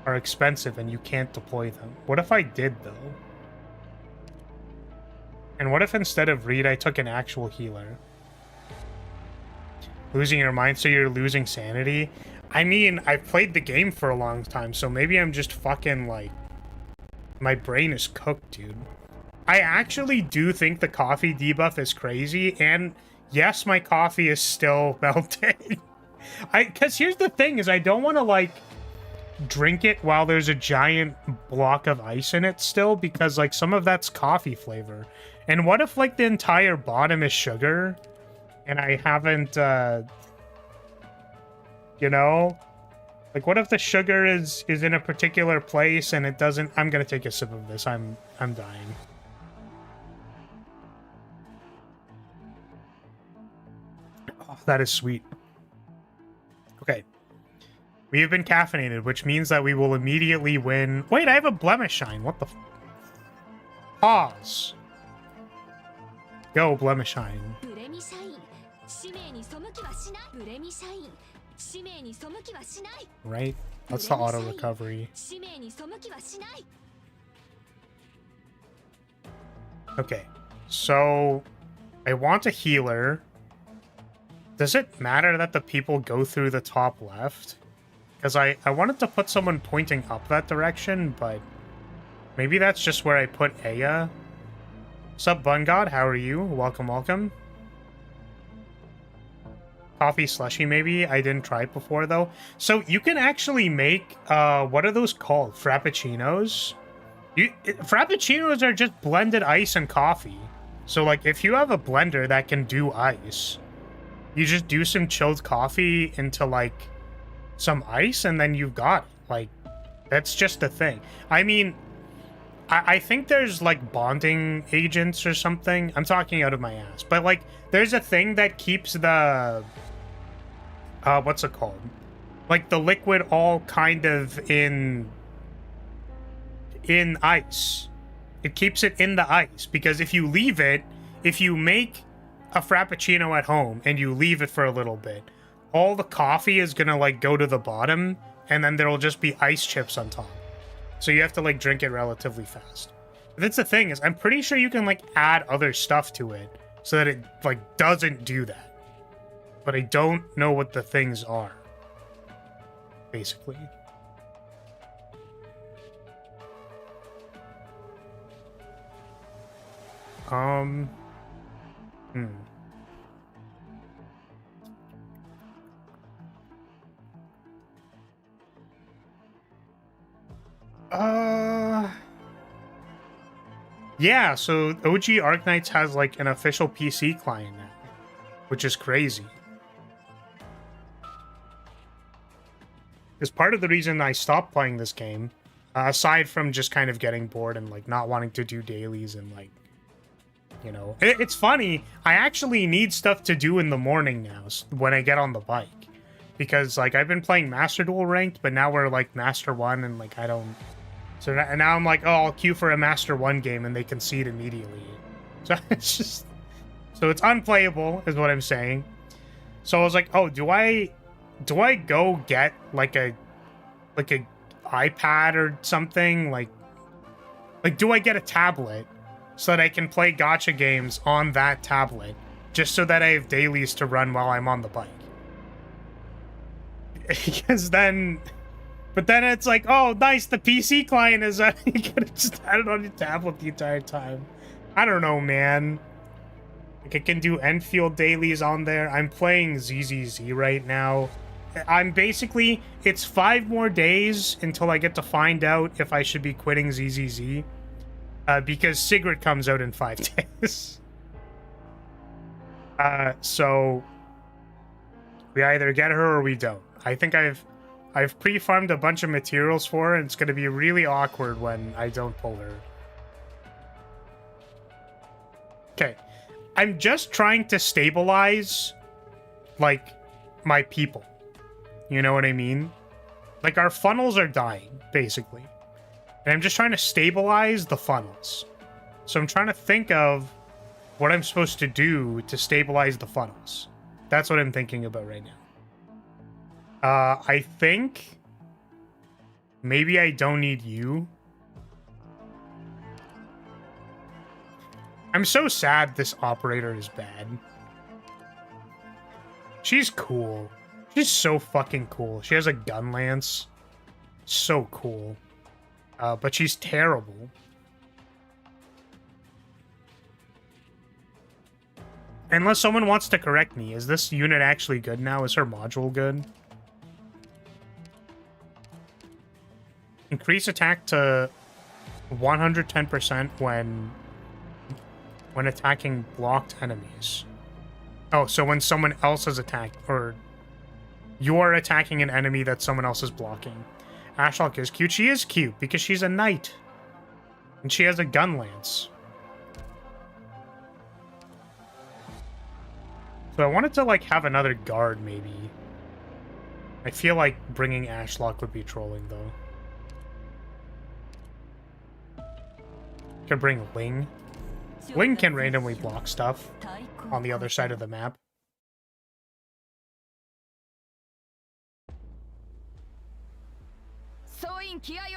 are expensive and you can't deploy them. What if I did, though? And what if instead of Reed, I took an actual healer? Losing your mind, so you're losing sanity? I mean, I've played the game for a long time, so maybe I'm just fucking, like, My brain is cooked, dude. I actually do think the coffee debuff is crazy, and yes, my coffee is still melting. Because here's the thing, is I don't want to, like, drink it while there's a giant block of ice in it still, because, like, some of that's coffee flavor. And what if, like, the entire bottom is sugar, and I haven't, you know? Like, what if the sugar is in a particular place and it doesn't... I'm gonna take a sip of this. I'm dying. Oh, that is sweet. Okay. We have been caffeinated, which means that we will immediately win... Wait, I have a blemish shine. What the... Pause. Go, blemish shine. Right? That's the auto recovery. Okay. So, I want a healer. Does it matter that the people go through the top left? Because I wanted to put someone pointing up that direction, but maybe that's just where I put Aya. Sup, Bun God? How are you? Welcome, welcome. Coffee slushy, maybe? I didn't try it before, though. So you can actually make, what are those called? Frappuccinos? Frappuccinos are just blended ice and coffee. So, like, if you have a blender that can do ice, you just do some chilled coffee into, like, some ice, and then you've got it. Like, that's just a thing. I mean, I think there's, like, bonding agents or something. I'm talking out of my ass. But, like, there's a thing that keeps the... what's it called? Like, the liquid all kind of in ice. It keeps it in the ice. Because if you leave it... If you make a Frappuccino at home and you leave it for a little bit, all the coffee is gonna, like, go to the bottom, and then there'll just be ice chips on top. So you have to, like, drink it relatively fast. But that's the thing, is I'm pretty sure you can, like, add other stuff to it so that it, like, doesn't do that. But I don't know what the things are, basically. Yeah, so OG Arknights has, like, an official PC client now, which is crazy. Because part of the reason I stopped playing this game, aside from just kind of getting bored and, like, not wanting to do dailies and, like, you know... It's funny, I actually need stuff to do in the morning now when I get on the bike. Because, like, I've been playing Master Duel Ranked, but now we're, like, Master 1, and, like, I don't... So now I'm like, oh, I'll queue for a Master 1 game, and they concede immediately. So it's just... So it's unplayable, is what I'm saying. So I was like, oh, do I go get, like a iPad or something? Like, do I get a tablet so that I can play gacha games on that tablet, just so that I have dailies to run while I'm on the bike? Because then... But then it's like, oh, nice, the PC client is... You could have just had it on your tablet the entire time. I don't know, man. Like, it can do Enfield dailies on there. I'm playing ZZZ right now. I'm basically... It's 5 more days until I get to find out if I should be quitting ZZZ. Because Sigrid comes out in 5 days. So... We either get her or we don't. I think I've pre-farmed a bunch of materials for her, and it's going to be really awkward when I don't pull her. Okay. I'm just trying to stabilize, like, my people. You know what I mean? Like, our funnels are dying, basically. And I'm just trying to stabilize the funnels. So I'm trying to think of what I'm supposed to do to stabilize the funnels. That's what I'm thinking about right now. I think maybe I don't need you. I'm so sad this operator is bad. She's cool. She's so fucking cool. She has a gun lance. So cool. But she's terrible. Unless someone wants to correct me, is this unit actually good now? Is her module good? Increase attack to 110% when attacking blocked enemies. Oh, so when someone else is attacked, or you're attacking an enemy that someone else is blocking. Ashlock is cute. She is cute because she's a knight. And she has a gun lance. So I wanted to, like, have another guard, maybe. I feel like bringing Ashlock would be trolling, though. Could bring Ling. Ling can randomly block stuff on the other side of the map.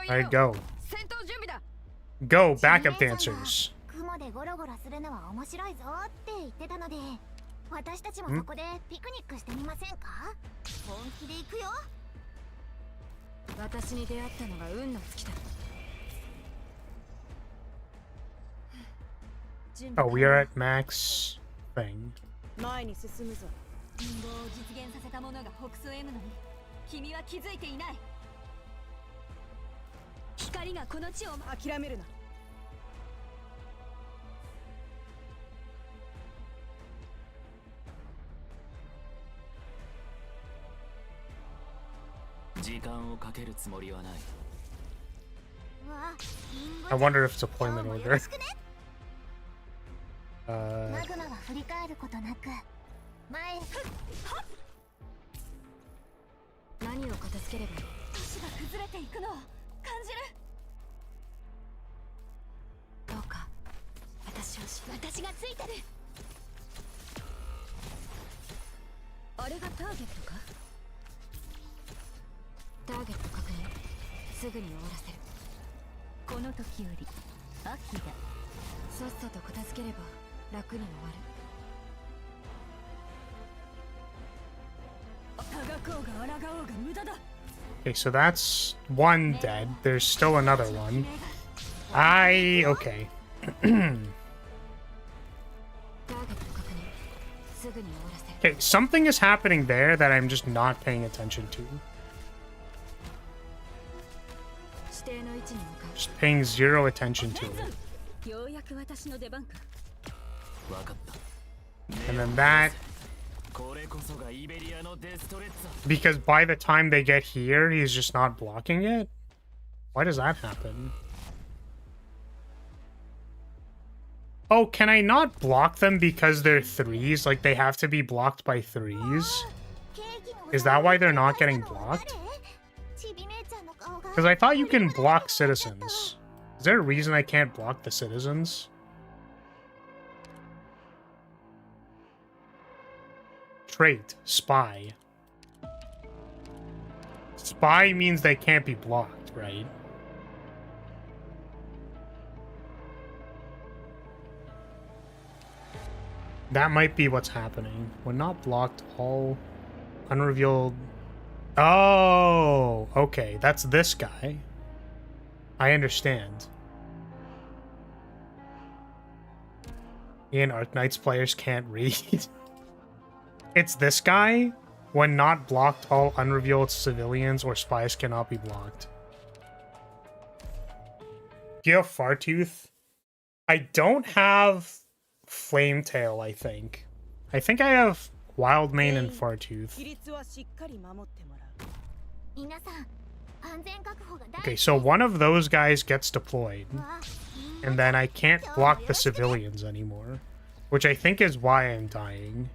Alright, go. Go, backup dancers. 私たちもそこでピクニックしてみませんか？本気で行くよ。私に出会ったのが運の尽きだ。Oh, we are at max thing. 前に進むぞ。陰謀を実現させた者が北総 M のに、君は気づいていない。光がこの地を諦めるな。I wonder if deployment order. マグマは振り返ることなく前何を片付ければいい？都市が崩れていくのを感じる。どうか私がついてる。あれがターゲットか？ターゲット確認。すぐに終わらせる。この時より秋だ。さっさと片付ければ楽に終わる。あがこうが抗おうが無駄だ。 Okay, so that's one dead. There's still another one. Okay. Okay, something is happening there that I'm just not paying attention to. Just paying zero attention to it. And then that... Because by the time they get here, he's just not blocking it? Why does that happen? Oh, can I not block them because they're threes? Like, they have to be blocked by threes? Is that why they're not getting blocked? Because I thought you can block citizens. Is there a reason I can't block the citizens? Trait, spy. Spy means they can't be blocked, right? That might be what's happening. When not blocked, all unrevealed... Oh, okay. That's this guy. I understand. And Arknights players can't read. It's this guy. When not blocked, all unrevealed civilians or spies cannot be blocked. Do you have Fartooth? I don't have Flametail, I think. I think I have Wildmane and Fartooth. Okay, so one of those guys gets deployed. And then I can't block the civilians anymore. Which I think is why I'm dying.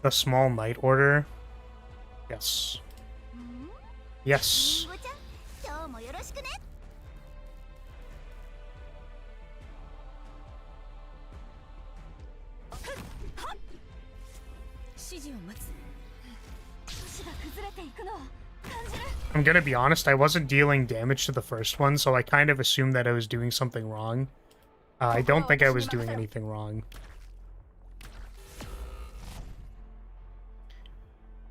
The small knight order? Yes. Yes. I'm gonna be honest, I wasn't dealing damage to the first one, so I kind of assumed that I was doing something wrong. I don't think I was doing anything wrong.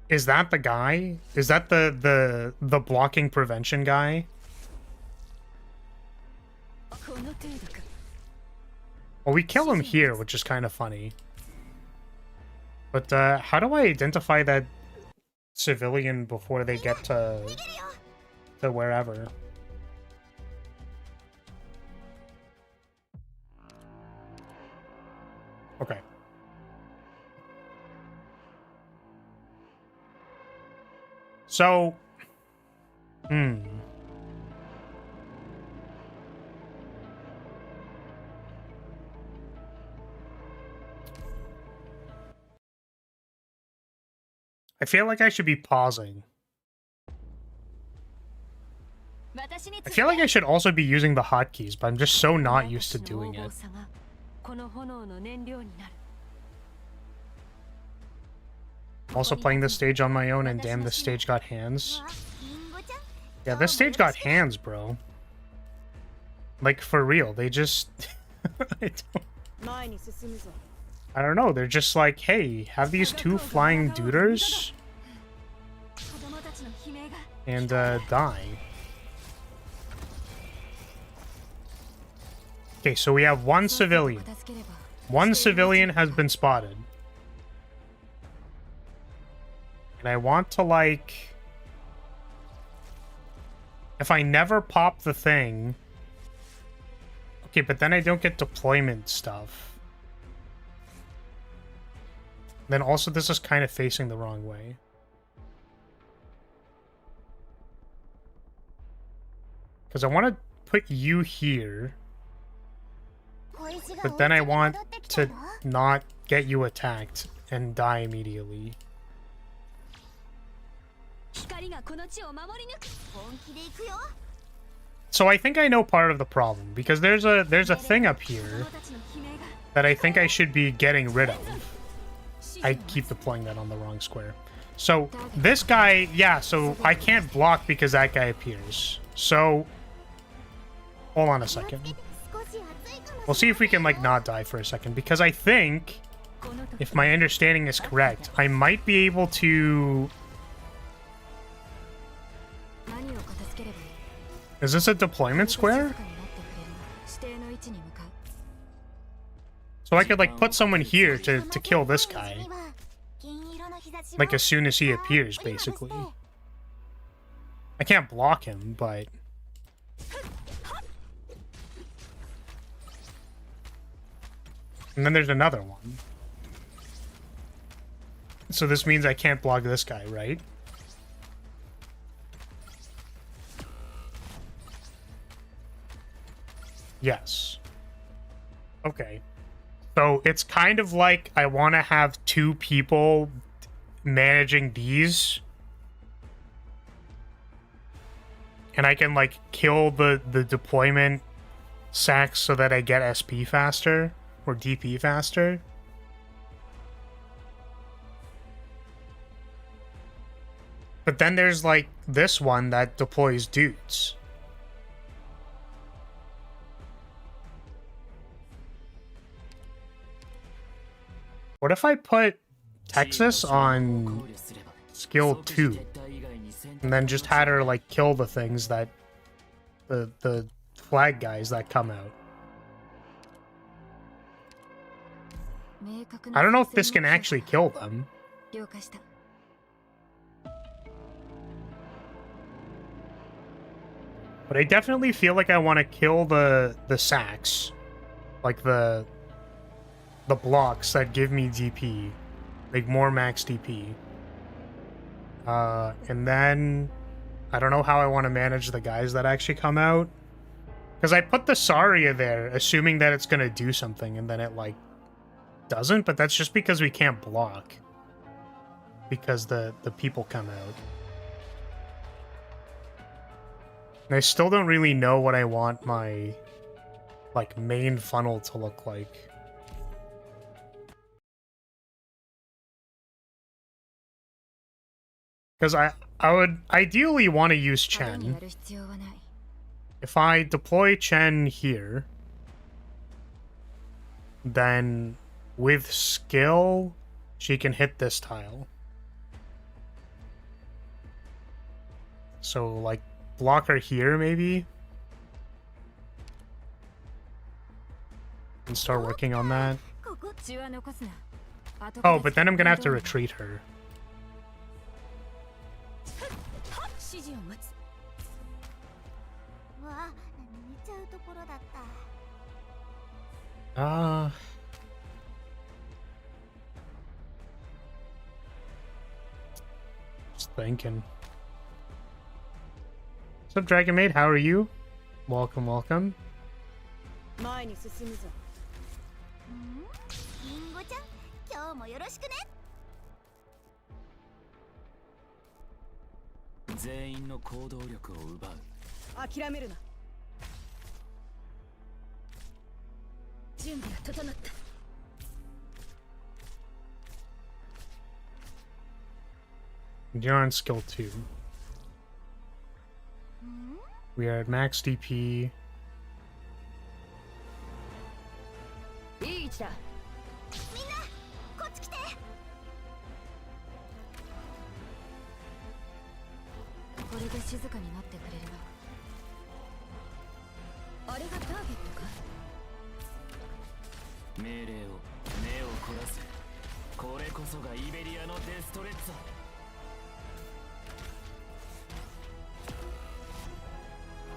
Is that the guy? Is that the blocking prevention guy? Well, we kill him here, which is kind of funny. But how do I identify that civilian before they get to wherever? Okay. So, I feel like I should be pausing. I feel like I should also be using the hotkeys, but I'm just so not used to doing it. Also playing this stage on my own, and damn, this stage got hands. Yeah, this stage got hands, bro. Like, for real, they just... I don't know, they're just like, hey, have these two flying duders and die. Okay, so we have one civilian. One civilian has been spotted. And I want to, like... If I never pop the thing... Okay, but then I don't get deployment stuff. Then also this is kind of facing the wrong way. Because I want to put you here. But then I want to not get you attacked and die immediately. So I think I know part of the problem, because there's a thing up here that I think I should be getting rid of. I keep deploying that on the wrong square. So this guy, yeah, so I can't block because that guy appears. So hold on a second. We'll see if we can, like, not die for a second, because I think, if my understanding is correct, I might be able to... Is this a deployment square? So I could, like, put someone here to kill this guy. Like, as soon as he appears, basically. I can't block him, but... And then there's another one. So this means I can't block this guy, right? Yes. Okay. So it's kind of like I want to have two people managing these. And I can, like, kill the deployment sacks so that I get SP faster. Or DP faster. But then there's, like, this one that deploys dudes. What if I put Texas on skill 2? And then just had her, like, kill the things that... The flag guys that come out. I don't know if this can actually kill them. But I definitely feel like I want to kill the sacks. Like the blocks that give me DP. Like more max DP. And then I don't know how I want to manage the guys that actually come out. Because I put the Saria there, assuming that it's going to do something, and then it, like, doesn't, but that's just because we can't block. Because the people come out. And I still don't really know what I want my, like, main funnel to look like. Because I would ideally want to use 派手に Chen. やる必要はない。 If I deploy Chen here, then with skill, she can hit this tile. So, like, block her here, maybe? And start working on that. ここ血は残すな。後 Oh, 片 but then I'm gonna have to 付け retreat her. 指示を待つ。わあ、寝ちゃうところだった。 Just thinking. What's up, Dragon Maid? How are you? Welcome, welcome. 前に進むぞ。リンゴちゃん、今日もよろしくね。全員の行動力を奪う。諦めるな。準備は整った。 You're on skill 2. We are at max DP. いい位置だ。みんな、こっち来て。これで静かになってくれれば。あれがターゲットか。命令を目を凝らせ。これこそがイベリアのデストレッツァ。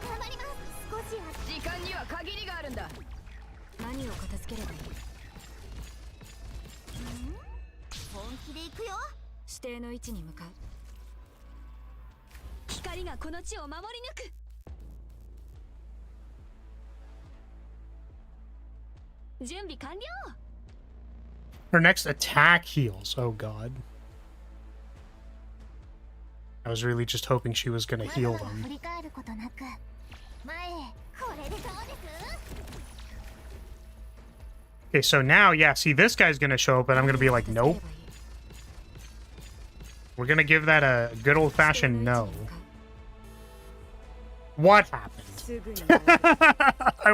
頑張ります。少し時間には限りがあるんだ。何を片付ければいい？本気で行くよ。指定の位置に向かう。光がこの地を守り抜く。準備完了。 Her next attack heals. Oh god. I was really just hoping she was gonna heal 振 them. り返ることなく前へ。これでどうです？ Okay, so now, yeah, see, this guy's gonna show up and I'm gonna be like, nope. We're gonna give that a good old-fashioned no. What happened? すぐに。I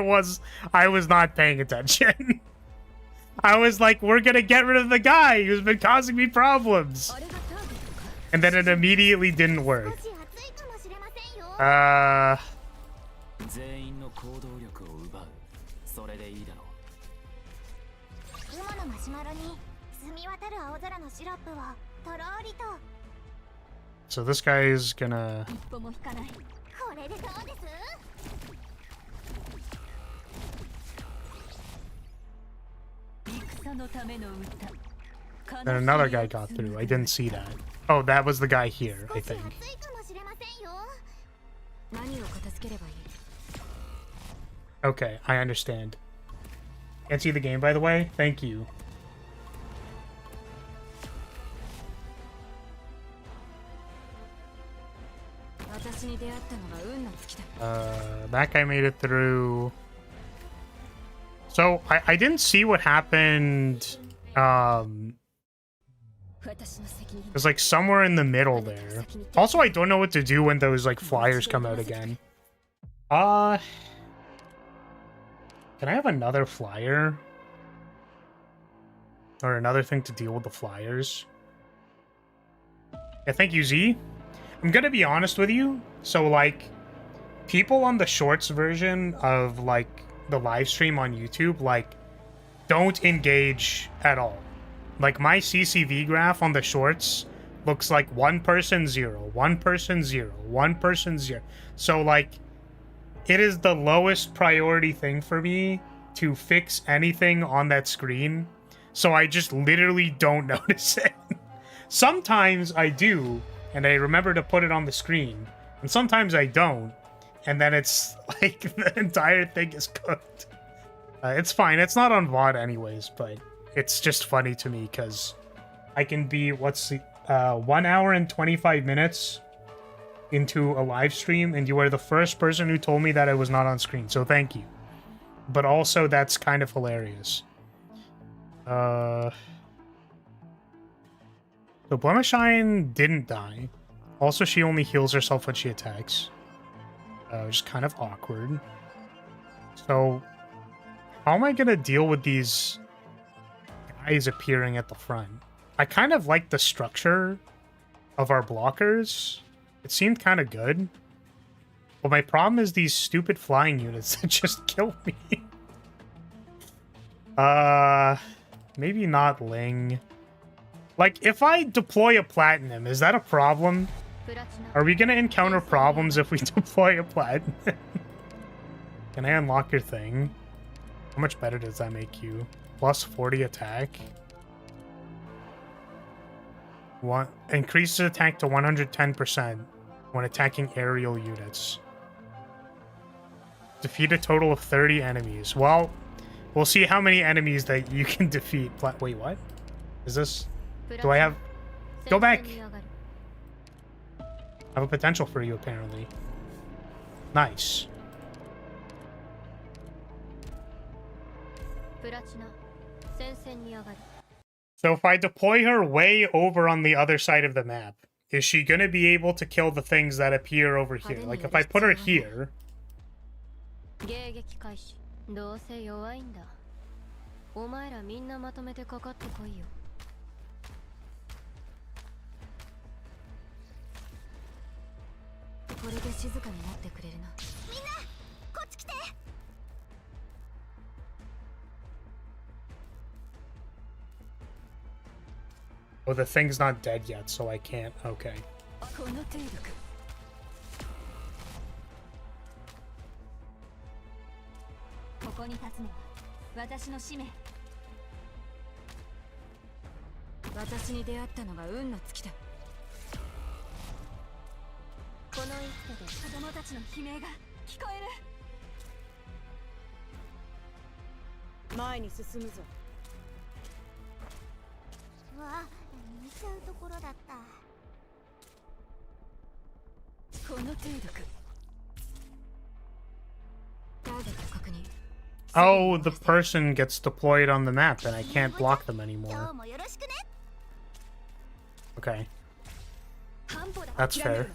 was not paying attention. I was like, we're gonna get rid of the guy who's been causing me problems. あれがターゲットか。 And then it immediately didn't work. 少し暑いかもしれませんよ。全員の行動力を奪う。それでいいだろう。雲のマシュマロに澄み渡る青空のシロップをとろーりと。 So this guy is gonna... 一歩も引かない。これでどうです？ 戦のための歌。 Then another guy got through. I didn't see that. Oh, that was the guy here, I 少し think. 暑いかもしれませんよ。何を片付ければいい？ Okay, I understand. Can't see the game, by the way? Thank you. 私に出会ったのが運の尽きだ。 That guy made it through. So, I didn't see what happened. 私の責任。 There's like somewhere in the middle there. Also, I don't know what to do when those like flyers come out again. Can I have another flyer? Or another thing to deal with the flyers? Yeah, thank you, Z. I'm gonna be honest with you. So, like, people on the shorts version of, like, the live stream on YouTube, like, don't engage at all. Like, my CCV graph on the shorts looks like 1 person 0, 1 person 0, 1 person 0. So, like, it is the lowest priority thing for me to fix anything on that screen. So I just literally don't notice it. Sometimes I do, and I remember to put it on the screen. And sometimes I don't. And then it's like the entire thing is cooked. It's fine. It's not on VOD anyways, but it's just funny to me because I can be, 1 hour and 25 minutes into a live stream, and you are the first person who told me that I was not on screen, so thank you. But also, that's kind of hilarious. So Blemishine didn't die. Also, she only heals herself when she attacks. Which is kind of awkward. So, how am I gonna deal with these guys appearing at the front? I kind of like the structure of our blockers. It seemed kind of good. But my problem is these stupid flying units that just kill me. Maybe not Ling. Like, if I deploy a platinum, is that a problem? Are we gonna encounter problems if we deploy a platinum? Can I unlock your thing? How much better does that make you? Plus 40 attack. Increases attack to 110% when attacking aerial units. Defeat a total of 30 enemies. Well, we'll see how many enemies that you can defeat. Wait, what? Is this... Do I have... Go back! I have a potential for you, apparently. Nice. So if I deploy her way over on the other side of the map, is she going to be able to kill the things that appear over here? Like, if I put her here... Oh, the thing's not dead yet, so I can't. Okay. ここに立つのは私の使命。私に出会ったのが運の尽きだ。この一手で子供たちの悲鳴が聞こえる。前に進むぞ。わあ、見ちゃうところだった。この程度か。ターゲット確認。 Oh, the person gets deployed on the map and I can't block them anymore. Okay. That's fair.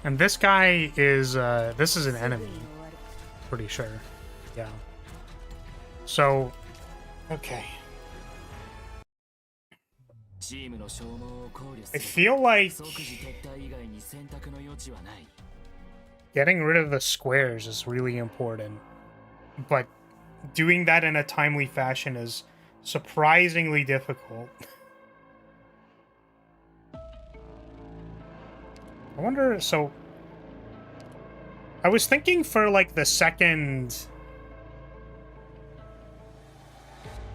And this guy is, this is an enemy. Pretty sure. Yeah. So, okay. I feel like getting rid of the squares is really important. But doing that in a timely fashion is surprisingly difficult. I wonder, so... I was thinking for, like, the second...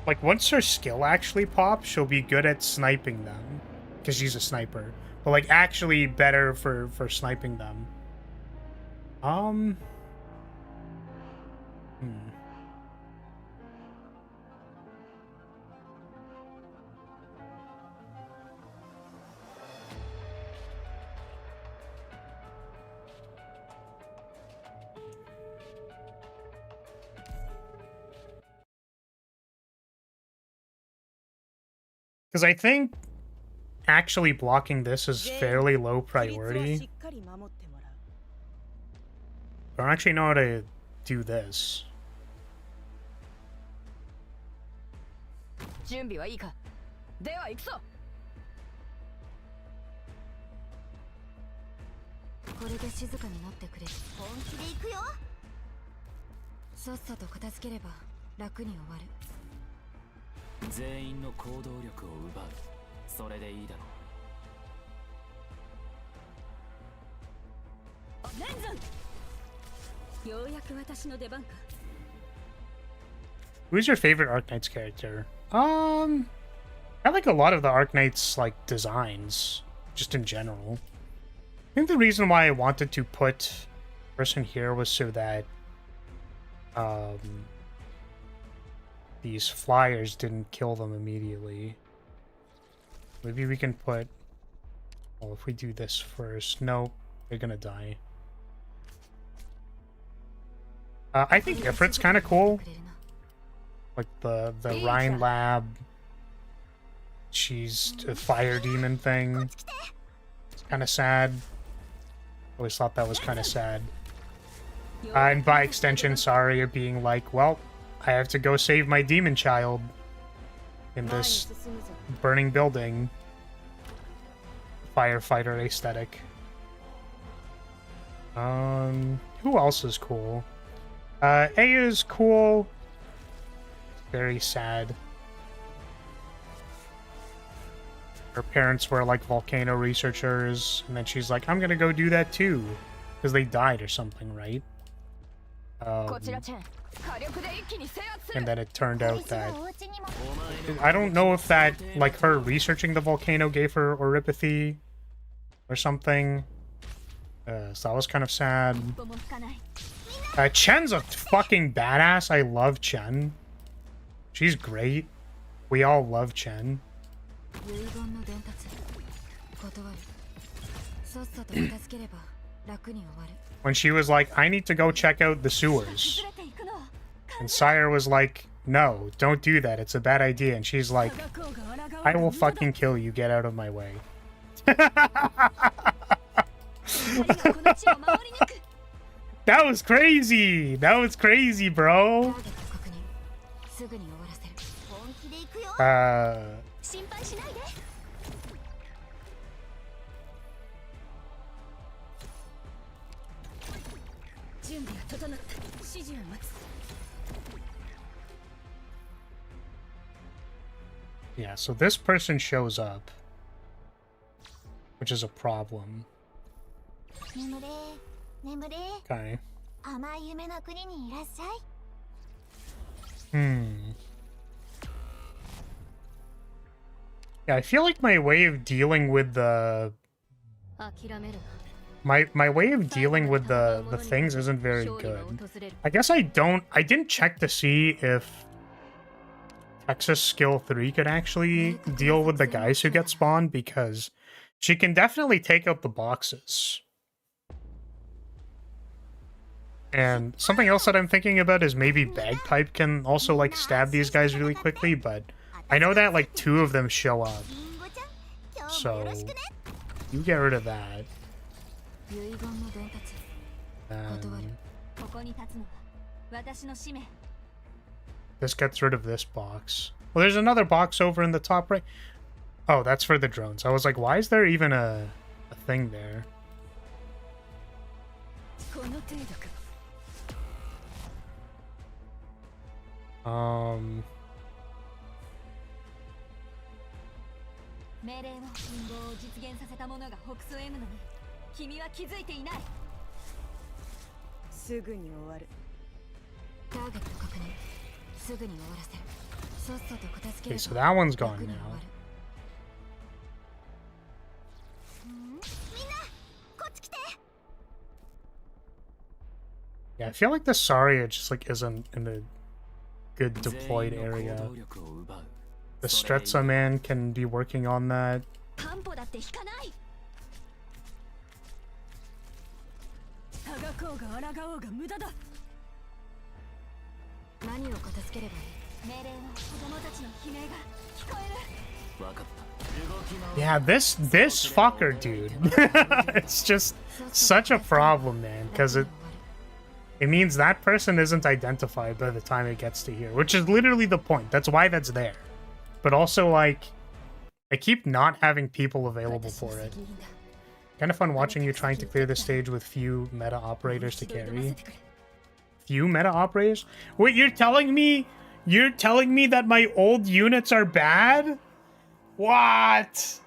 Like, once her skill actually pops, she'll be good at sniping them. Because she's a sniper. But, like, actually better for sniping them. Because I think actually blocking this is fairly low priority. I don't actually know how to do this. Who's your favorite Arknights character? I like a lot of the Arknights, like, designs, just in general. I think the reason why I wanted to put person here was so that these flyers didn't kill them immediately. Maybe we can put... Well, if we do this first... Nope, they're gonna die. I think Ifrit's kind of cool. Like the Rhine Lab. She's a fire demon thing. It's kind of sad. Always thought that was kind of sad. And by extension, Saria being like, well, I have to go save my demon child in this burning building. Firefighter aesthetic. Who else is cool? Aya's cool. Very sad. Her parents were like volcano researchers, and then she's like, I'm gonna go do that too. Because they died or something, right? And then it turned out that... I don't know if that, like, her researching the volcano gave her oripathy or something. So that was kind of sad. Chen's a fucking badass. I love Chen. She's great. We all love Chen. When she was like, I need to go check out the sewers. And Sire was like, no, don't do that. It's a bad idea. And she's like, I will fucking kill you. Get out of my way. That was crazy. That was crazy, bro. Yeah, so this person shows up, which is a problem. Okay. Yeah, I feel like my way of dealing with the... My way of dealing with the things isn't very good. I guess I didn't check to see if Texas Skill 3 could actually deal with the guys who get spawned, because she can definitely take out the boxes. And something else that I'm thinking about is maybe Bagpipe can also, like, stab these guys really quickly, but I know that, like, 2 of them show up. So, you get rid of that. This gets rid of this box. Well, there's another box over in the top right. Oh, that's for the drones. I was like, why is there even a thing there? Okay, so that one's gone now. Yeah, I feel like the Saria just, like, isn't in a good deployed area. The Stretza man can be working on that. Yeah, this fucker, dude. It's just such a problem, man, because it means that person isn't identified by the time it gets to here, which is literally the point. That's why that's there. But also, like, I keep not having people available for it. Kind of fun watching you trying to clear the stage with few meta operators to carry. Few meta operators? Wait, you're telling me that my old units are bad? What?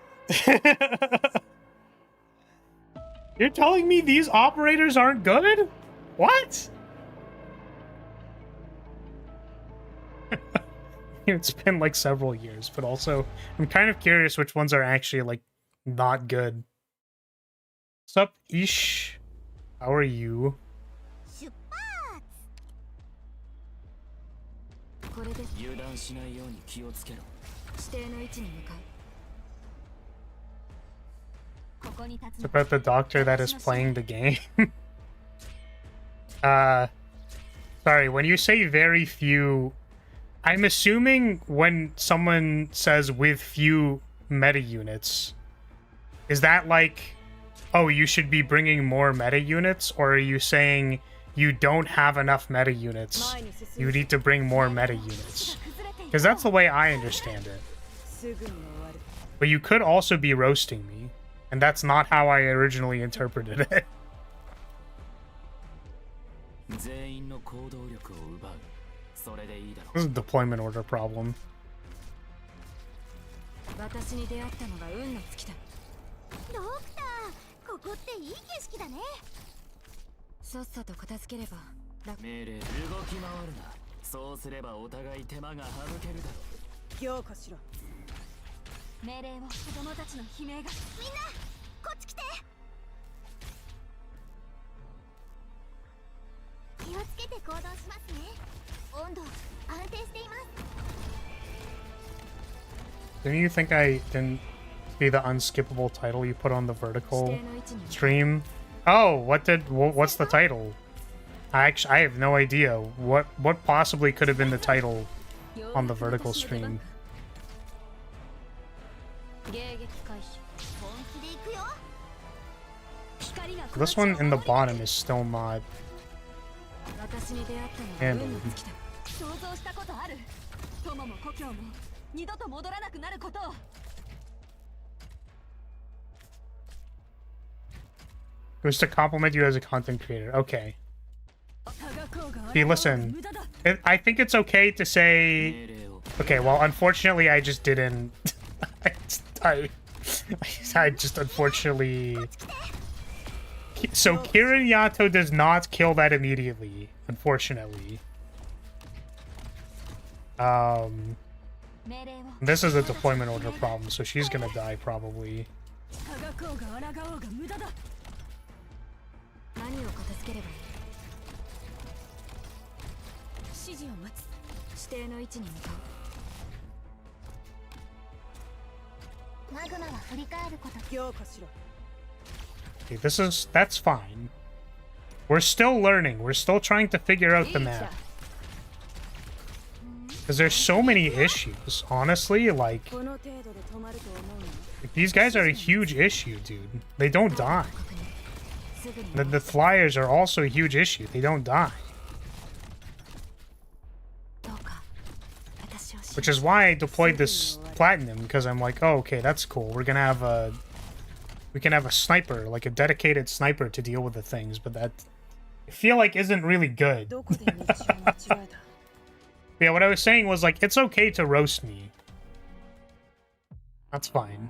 You're telling me these operators aren't good? What? It's been like several years, but also I'm kind of curious which ones are actually like not good. What's up, Ish? How are you? これで油断しないように気をつけろ。指定の位置に向かう。ここに立つ It's about the doctor that is playing the game. Sorry, when you say very few, I'm assuming when someone says with few meta units, is that like, oh, you should be bringing more meta units, or are you saying you don't have enough meta units, you need to bring more meta units? Because that's the way I understand it. But you could also be roasting me, and that's not how I originally interpreted it. 全員の行動力を奪う。それでいいだろう。 This is a deployment order problem. 私に出会ったのが運の尽きだ。ドクター、ここっていい景色だね。さっさと片付ければ楽。命令動き回るな。そうすればお互い手間が省けるだろう。強化しろ。命令を子供たちの悲鳴が。みんな、こっち来て。気をつけて行動しますね。温度安定しています。 Didn't you think I didn't see the unskippable title you put on the vertical stream? Oh, what's the title? I have no idea. What possibly could have been the title on the vertical stream? 迎撃開始。本気で行くよ。光が This one in the bottom is still not 私に出会ったのが handled. 運の尽きだ。想像したことある。友も故郷も二度と戻らなくなることを。 It was to compliment you as a content creator. Okay. Hey, listen. I think it's okay to say... 命令を Okay, well, unfortunately, I just didn't... I just unfortunately... So, Kirin Yato does not kill that immediately, unfortunately. 命令を This is a deployment order problem, so she's gonna die, probably. 科学王が抗おうが無駄だ。何を片付ければいい？指示を待つ。指定の位置に向かう。マグマは振り返ること。強化しろ。 Okay, that's fine. We're still learning. We're still trying to figure out the map. Because there's so many issues, honestly, like この程度で止まると思うの？ these guys are a huge issue, dude. They don't die. すぐに The flyers are also a huge issue. They don't die. どうか私を信じ Which is why I deployed this platinum, because I'm like, oh, okay, that's cool. We can have a sniper, like a dedicated sniper to deal with the things, but that I feel like isn't really good. どこで道を間違えた？ Yeah, what I was saying was like, it's okay to roast me. That's fine.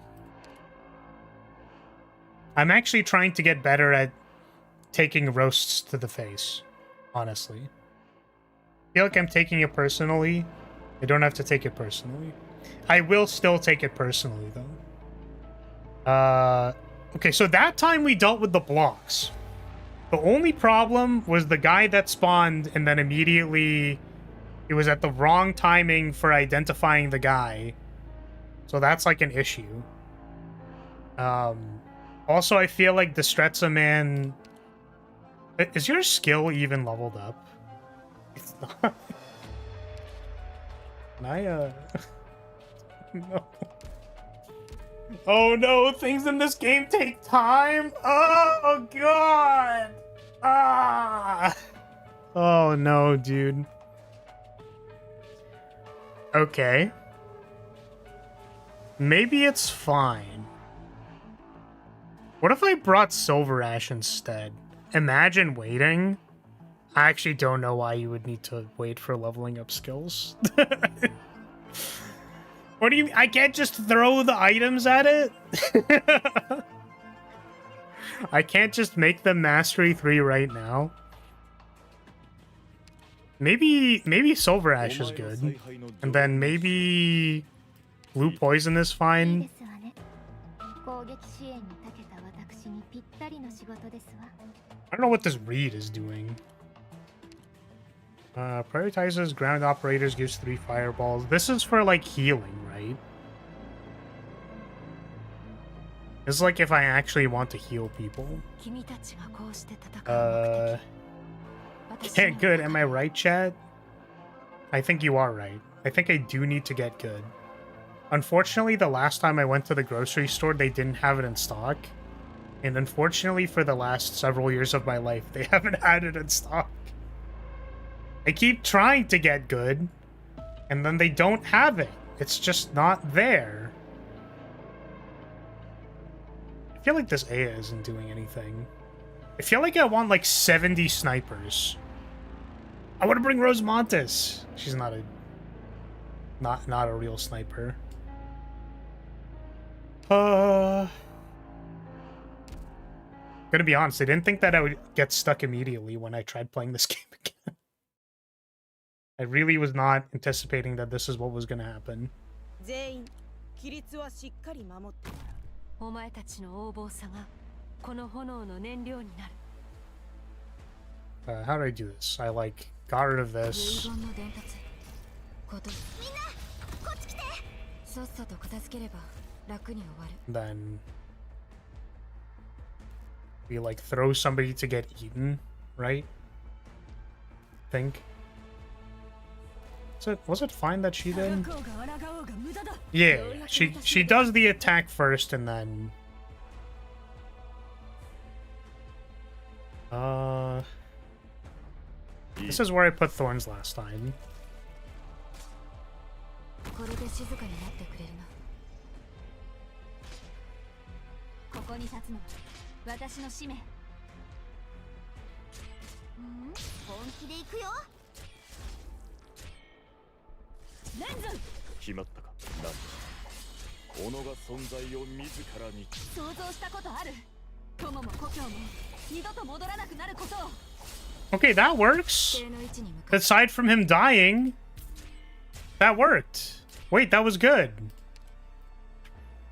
I'm actually trying to get better at taking roasts to the face, honestly. I feel like I'm taking it personally. I don't have to take it personally. I will still take it personally, though. Okay, so that time we dealt with the blocks. The only problem was the guy that spawned and then immediately... It was at the wrong timing for identifying the guy. So that's like an issue. Also, I feel like the Stretza man... Is your skill even leveled up? It's not. Can I, No. Oh no, things in this game take time! Oh god! Ah! Oh no, dude. Okay. Maybe it's fine. What if I brought Silver Ash instead? Imagine waiting. I actually don't know why you would need to wait for leveling up skills. What do you mean? I can't just throw the items at it? I can't just make them Mastery 3 right now. Maybe Silver Ash is good. And then maybe Blue Poison is いい fine. ですわね。攻撃支援に長けた私にぴったりの仕事ですわ。 I don't know what this reed is doing. Prioritizes ground operators, gives 3 fireballs. This is for like healing, right? This is like if I actually want to heal people. Get good, am I right, chat? I think you are right. I think I do need to get good. Unfortunately, the last time I went to the grocery store, they didn't have it in stock. And unfortunately, for the last several years of my life, they haven't had it in stock. I keep trying to get good, and then they don't have it. It's just not there. I feel like this Aya isn't doing anything. I feel like I want like 70 snipers. I want to bring Rose Montes. She's not a real sniper. Gonna be honest, I didn't think that I would get stuck immediately when I tried playing this game again. I really was not anticipating that this is what was gonna happen. How do I do this? I like got rid of this. Then we like throw somebody to get eaten, right? Think. Was it fine that she did? Yeah, she does the attack first and then this is where I put thorns last time. Okay, that works. Aside from him dying, that worked. Wait, that was good.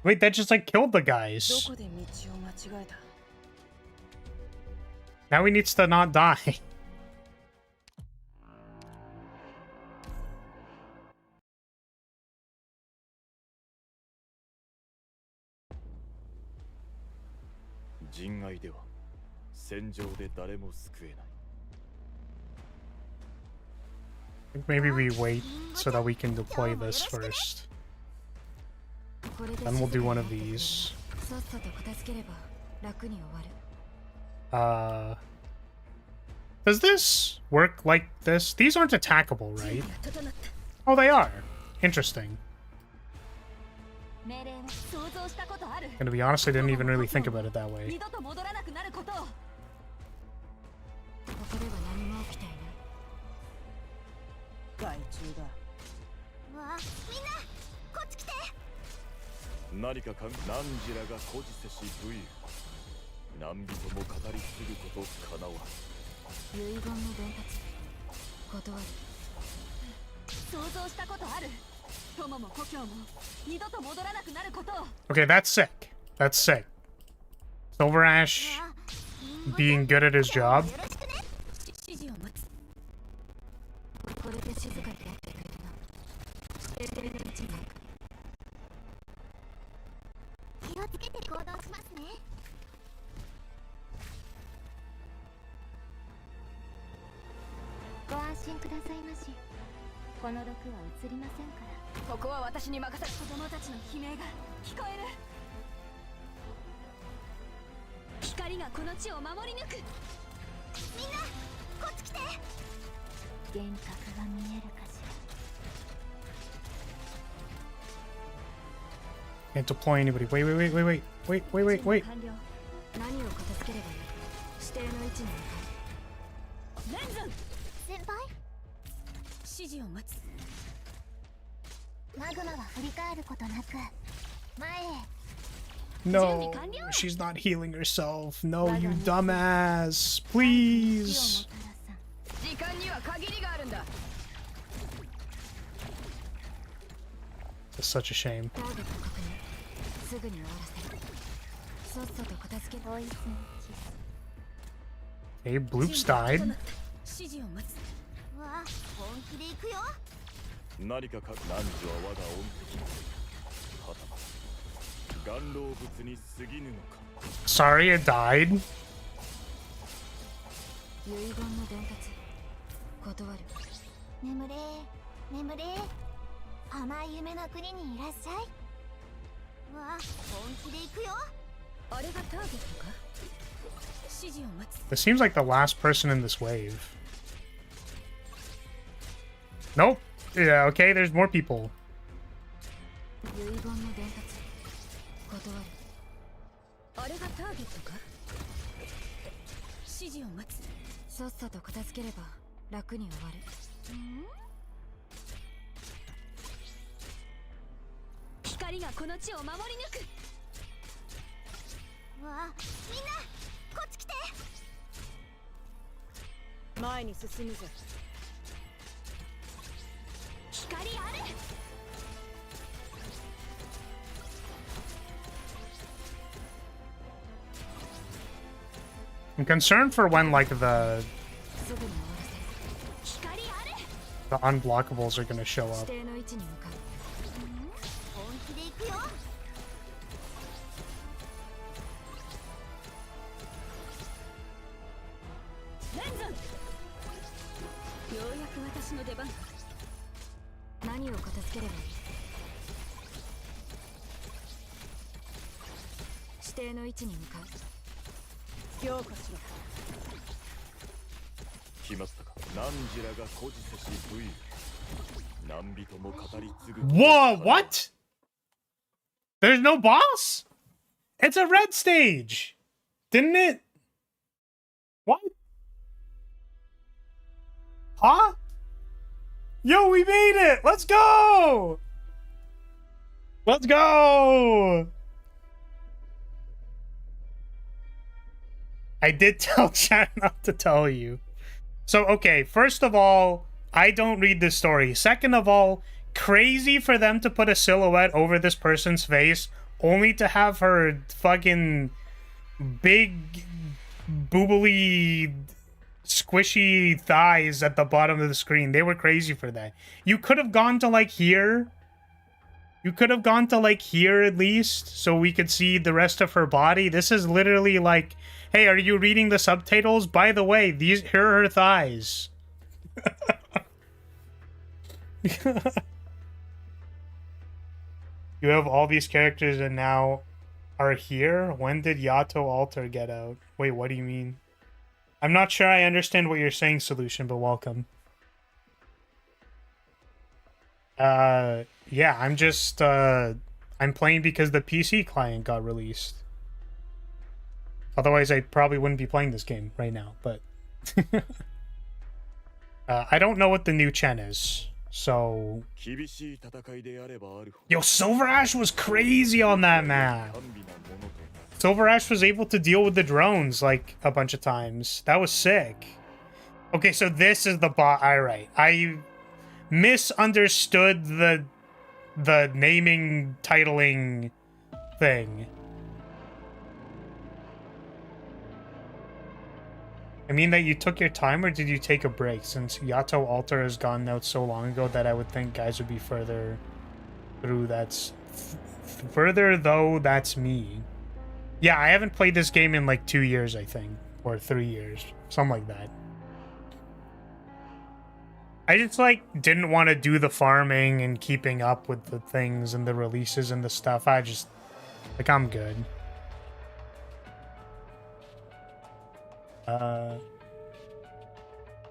Wait, that just like killed the guys. Now he needs to not die. I think maybe we wait so that we can deploy this first. Then we'll do one of these. Does this work like this? These aren't attackable, right? Oh, they are. Interesting. Gonna be honest, I didn't even really think about it that way. Okay, that's sick. That's sick. Silver Ash being good at his job. Can't deploy anybody. Wait. No, she's not healing herself. No, you dumbass. Please. It's such a shame. Hey, Bloops died. 本気で行くよ。何かか汝は我が恩敵はたまた元老物に過ぎぬのか。 Sorry it died. 遺言の伝達断る。眠れ眠れ、甘い夢の国にいらっしゃい。わあ、本気で行くよ。あれがターゲットか。指示を待つ。 This seems like the last person in this wave. Nope. Yeah, okay, there's more people. 遺言の伝達断る。あれがターゲットか。指示を待つ。さっさと片付ければ楽に終わる。光がこの地を守り抜く。わあ、みんなこっち来て。前に進むぜ。光ある。 I'm concerned for when, like, the すぐに終わらせる。光ある。 unblockables are gonna show 指 up. 定の位置に向かう。本気で行くよ。レンズン。ようやく私の出番か。何を片付ければいい。指定の位置に向かう。強化しろ。来ましたか。汝らが孤児せし武勇。何人も語り継ぐ。 Whoa, what? There's no boss? It's a red stage. Didn't it? What? Huh? Yo, we made it! Let's go! Let's go! I did tell chat not to tell you. So, okay, first of all, I don't read this story. Second of all, crazy for them to put a silhouette over this person's face only to have her fucking big, boobily, squishy thighs at the bottom of the screen. They were crazy for that. You could have gone to, like, here. You could have gone to, like, here at least, so we could see the rest of her body. This is literally like, hey, are you reading the subtitles? By the way, here are her thighs. You have all these characters and now are here? When did Yato Alter get out? Wait, what do you mean? I'm not sure I understand what you're saying, Solution, but welcome. Yeah, I'm just, I'm playing because the PC client got released. Otherwise, I probably wouldn't be playing this game right now, but... I don't know what the new Chen is, so... Yo, Silver Ash was crazy on that map! Silver Ash was able to deal with the drones, like, a bunch of times. That was sick. Okay, so this is the bot. Alright, I misunderstood the naming, titling thing. I mean that you took your time, or did you take a break? Since Yato Alter has gone out so long ago that I would think guys would be further through. That's further though. That's me. Yeah, I haven't played this game in like 2 years, I think, or 3 years, something like that. I just like didn't want to do the farming and keeping up with the things and the releases and the stuff. I just like I'm good.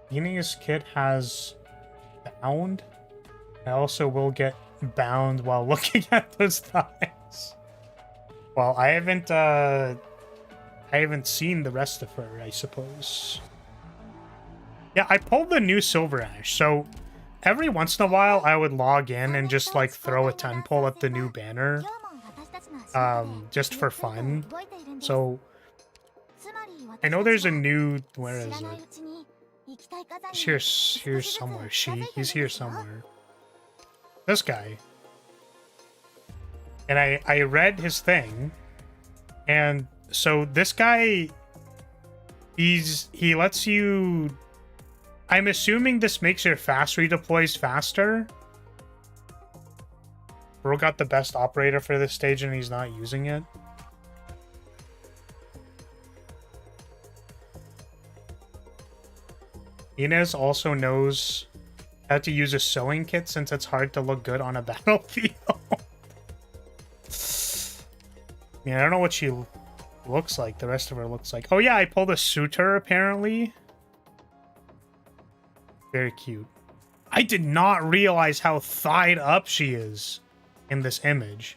Beginning's kit has bound. I also will get bound while looking at those thighs. Well, I haven't seen the rest of her, I suppose. Yeah, I pulled the new Silver Ash, so every once in a while I would log in and just like throw a 10 pull at the new banner. Just for fun. So I know there's a new, where is it? Here's somewhere. He's here somewhere. This guy. And I read his thing. And so this guy, he lets you I'm assuming this makes your fast redeploys faster. Bro got the best operator for this stage and he's not using it. Inez also knows how to use a sewing kit since it's hard to look good on a battlefield. Yeah, I don't know what she looks like. The rest of her looks like... Oh yeah, I pulled a suitor apparently. Very cute. I did not realize how thied up she is in this image.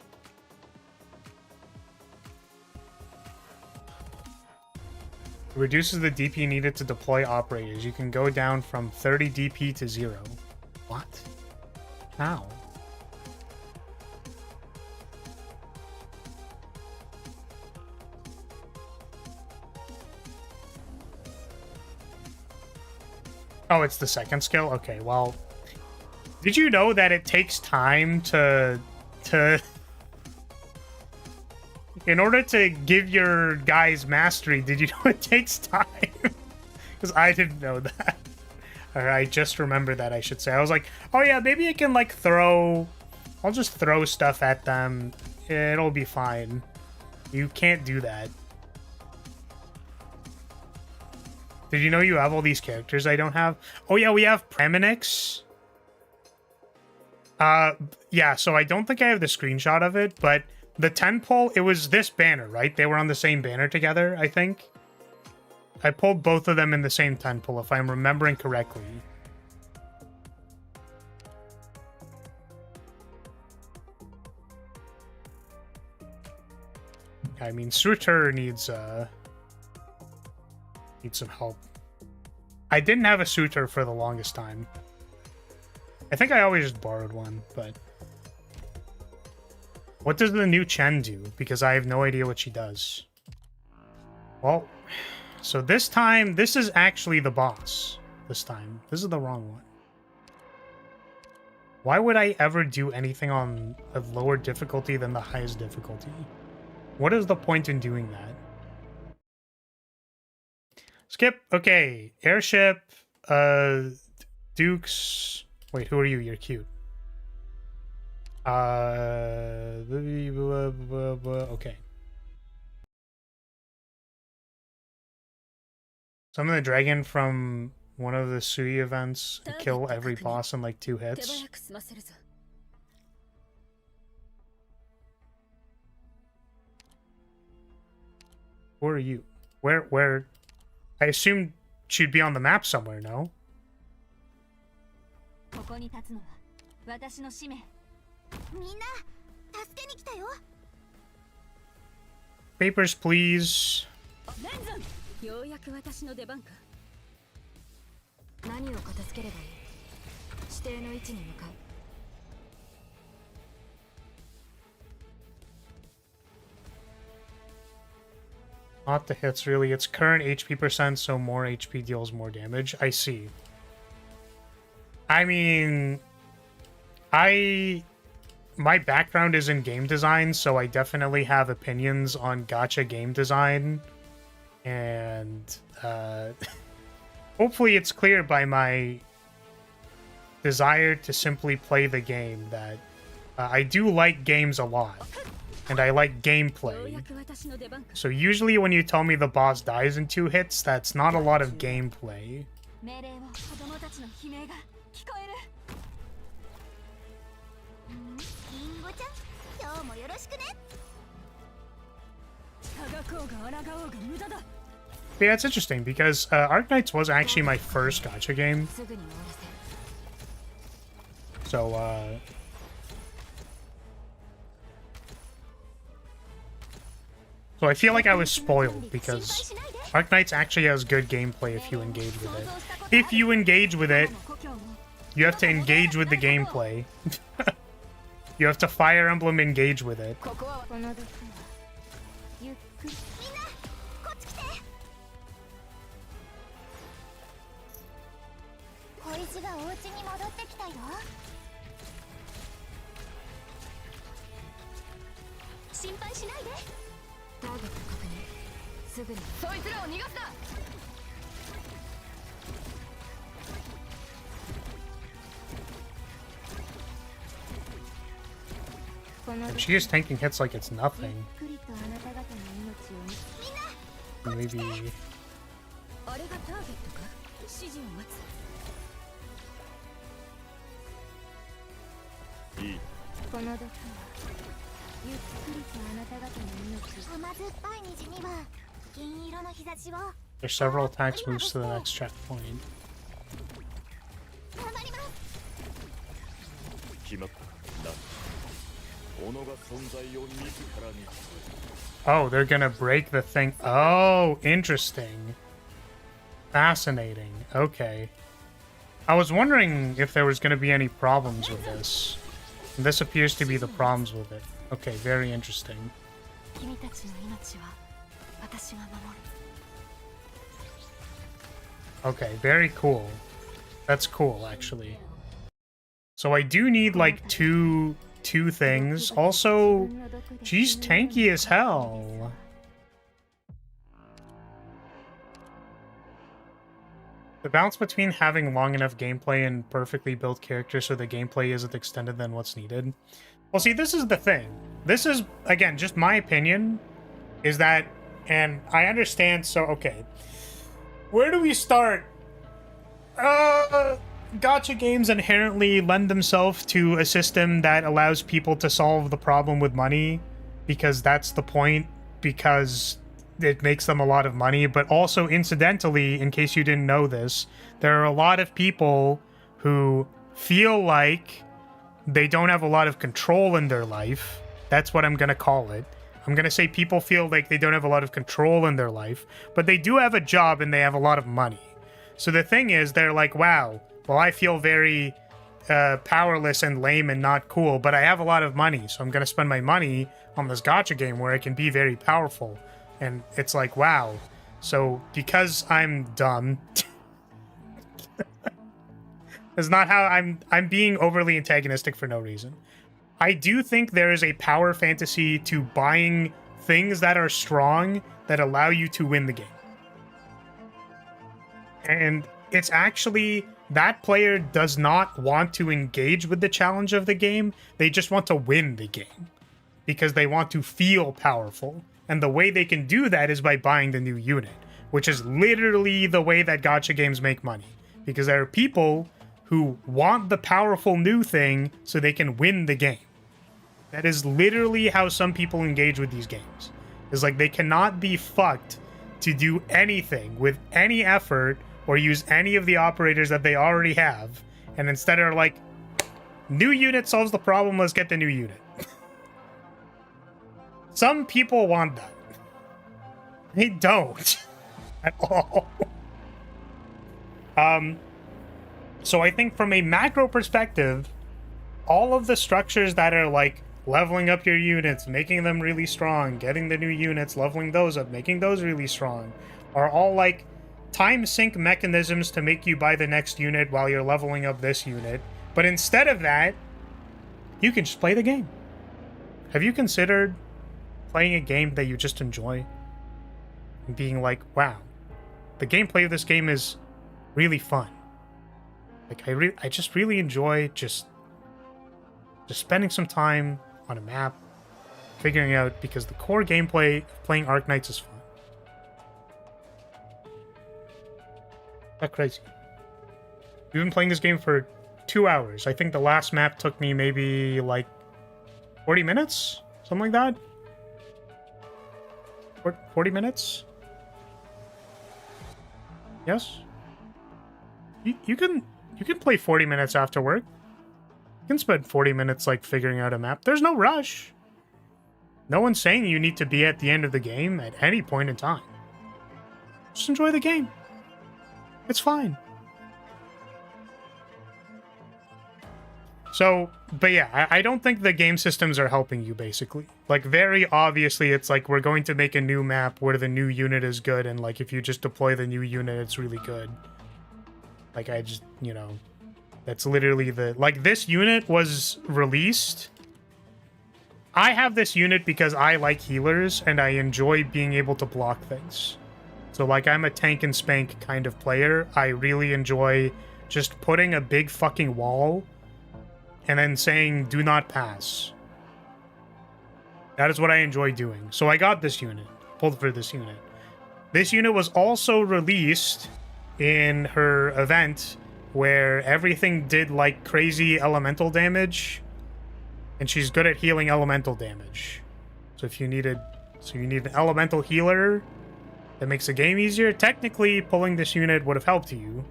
It reduces the DP needed to deploy operators. You can go down from 30 DP to 0. What? How? Oh, it's the second skill? Okay, well... Did you know that it takes time to... In order to give your guys mastery, did you know it takes time? Because I didn't know that. Or I just remembered that, I should say. I was like, oh yeah, maybe I can, like, throw... I'll just throw stuff at them. It'll be fine. You can't do that. Did you know you have all these characters I don't have? Oh yeah, we have Premonix. Yeah, so I don't think I have the screenshot of it, but the 10 pull, it was this banner, right? They were on the same banner together, I think. I pulled both of them in the same 10 pull, if I'm remembering correctly. I mean, Suitor needs some help. I didn't have a suitor for the longest time. I think I always just borrowed one, but... What does the new Chen do? Because I have no idea what she does. Well, so this time, this is actually the boss. This time. This is the wrong one. Why would I ever do anything on a lower difficulty than the highest difficulty? What is the point in doing that? Skip. Okay. Airship. Dukes. Wait, who are you? You're cute. Okay. Summon the dragon from one of the Sui events and kill every boss in like 2 hits. Who are you? Where? I assumed she'd be on the map somewhere, no? Papers, please. Not the hits, really. It's current HP percent, so more HP deals more damage. I see. I mean... My background is in game design, so I definitely have opinions on gacha game design. And, hopefully it's clear by my desire to simply play the game that I do like games a lot. And I like gameplay. So usually when you tell me the boss dies in 2 hits, that's not a lot of gameplay. Yeah, it's interesting because Arknights was actually my first gacha game. So, So I feel like I was spoiled because Arknights actually has good gameplay if you engage with it. If you engage with it, you have to engage with the gameplay. You have to Fire Emblem engage with it. And she is tanking hits like it's nothing. Maybe... あれがターゲットか？指示を待つ。いい。この毒はゆっくりとあなた方の命を。甘酸っぱい虹には銀色の日差しを。 There's several attacks moves to the next checkpoint. 頑張ります。決まったな。己が存在を自らに。 Oh, they're gonna break the thing. Oh, interesting. Fascinating. Okay. I was wondering if there was gonna be any problems with this. This appears to be the problems with it. Okay, very interesting. 君たちの命は私が守る。 Okay, very cool. That's cool, actually. So I do need like two things. Also, she's tanky as hell. The balance between having long enough gameplay and perfectly built characters so the gameplay isn't extended than what's needed. Well, see, this is the thing. This is, again, just my opinion, is that, and I understand, so, okay. Where do we start? Gacha games inherently lend themselves to a system that allows people to solve the problem with money, because that's the point, because it makes them a lot of money. But also, incidentally, in case you didn't know this, there are a lot of people who feel like they don't have a lot of control in their life. That's what I'm gonna call it. I'm gonna say people feel like they don't have a lot of control in their life, but they do have a job and they have a lot of money. So the thing is, they're like, wow, well, I feel very powerless and lame and not cool, but I have a lot of money, so I'm gonna spend my money on this gacha game where I can be very powerful. And it's like, wow. So because I'm dumb, it's not how I'm being overly antagonistic for no reason. I do think there is a power fantasy to buying things that are strong that allow you to win the game. And it's actually, that player does not want to engage with the challenge of the game. They just want to win the game because they want to feel powerful. And the way they can do that is by buying the new unit, which is literally the way that gacha games make money. Because there are people who want the powerful new thing so they can win the game. That is literally how some people engage with these games. It's like they cannot be fucked to do anything with any effort or use any of the operators that they already have. And instead are like, new unit solves the problem, let's get the new unit. Some people want that. They don't. At all. So I think from a macro perspective, all of the structures that are like leveling up your units, making them really strong, getting the new units, leveling those up, making those really strong, are all like time sync mechanisms to make you buy the next unit while you're leveling up this unit. But instead of that, you can just play the game. Have you considered playing a game that you just enjoy and being like, wow, the gameplay of this game is really fun. Like I just really enjoy just spending some time on a map, figuring out, because the core gameplay of playing Arknights is fun. Not crazy. We've been playing this game for 2 hours. I think the last map took me maybe like 40 minutes, something like that. 40 minutes? Yes? You can play 40 minutes after work. You can spend 40 minutes like figuring out a map. There's no rush. No one's saying you need to be at the end of the game at any point in time. Just enjoy the game. It's fine. So, but yeah, I don't think the game systems are helping you, basically. Like, very obviously, it's like, we're going to make a new map where the new unit is good, and, like, if you just deploy the new unit, it's really good. Like, I just, you know, that's literally the... Like, this unit was released. I have this unit because I like healers, and I enjoy being able to block things. So, like, I'm a tank and spank kind of player. I really enjoy just putting a big fucking wall and then saying, do not pass. That is what I enjoy doing. So I got this unit, pulled for this unit. This unit was also released in her event where everything did like crazy elemental damage, and she's good at healing elemental damage. So if you needed, you need an elemental healer that makes the game easier. Technically, pulling this unit would have helped you,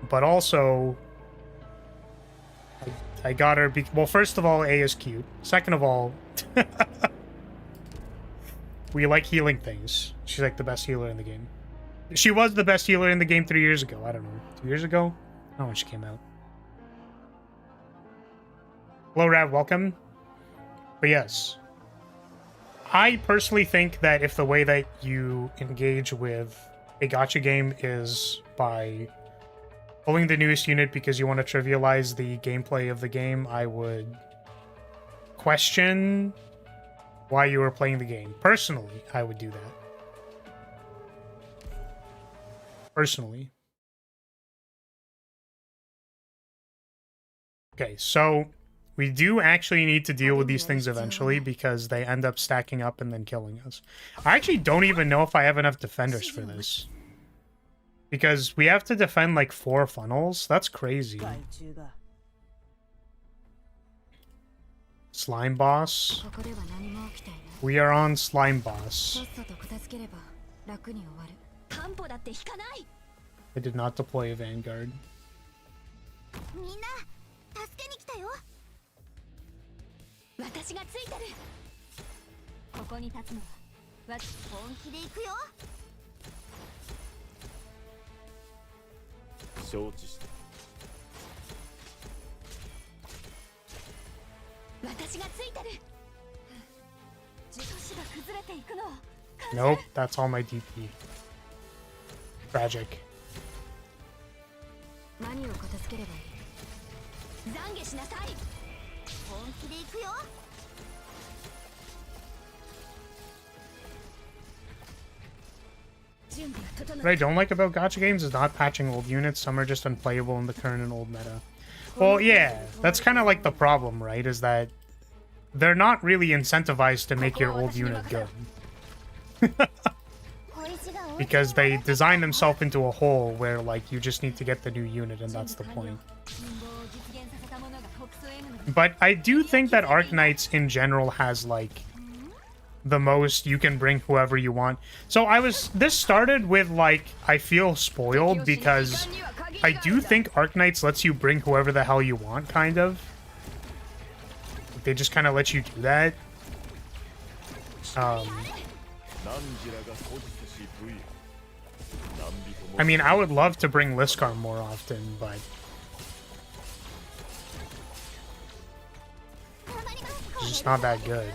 but also I got her. Well, first of all, A is cute. Second of all, we like healing things. She's like the best healer in the game. She was the best healer in the game 3 years ago. I don't know. 2 years ago? I don't know when she came out. Hello, Rav. Welcome. But yes. I personally think that if the way that you engage with a gacha game is by pulling the newest unit because you want to trivialize the gameplay of the game, I would question why you were playing the game. Personally, I would do that. Personally. Okay, so we do actually need to deal with these things eventually because they end up stacking up and then killing us. I actually don't even know if I have enough defenders for this. Because we have to defend like 4 funnels. That's crazy. Slime boss. We are on slime boss. I did not deploy a vanguard. Nope, that's all my DP. Tragic. What I don't like about gacha games is not patching old units. Some are just unplayable in the current and old meta. Well, yeah, that's kind of like the problem, right? Is that they're not really incentivized to make your old unit good. Because they design themselves into a hole where, like, you just need to get the new unit, and that's the point. But I do think that Arknights in general has, like, the most you can bring whoever you want. So this started with, like, I feel spoiled because I do think Arknights lets you bring whoever the hell you want, kind of. They just kind of let you do that. I mean, I would love to bring Liskar more often, but it's just not that good.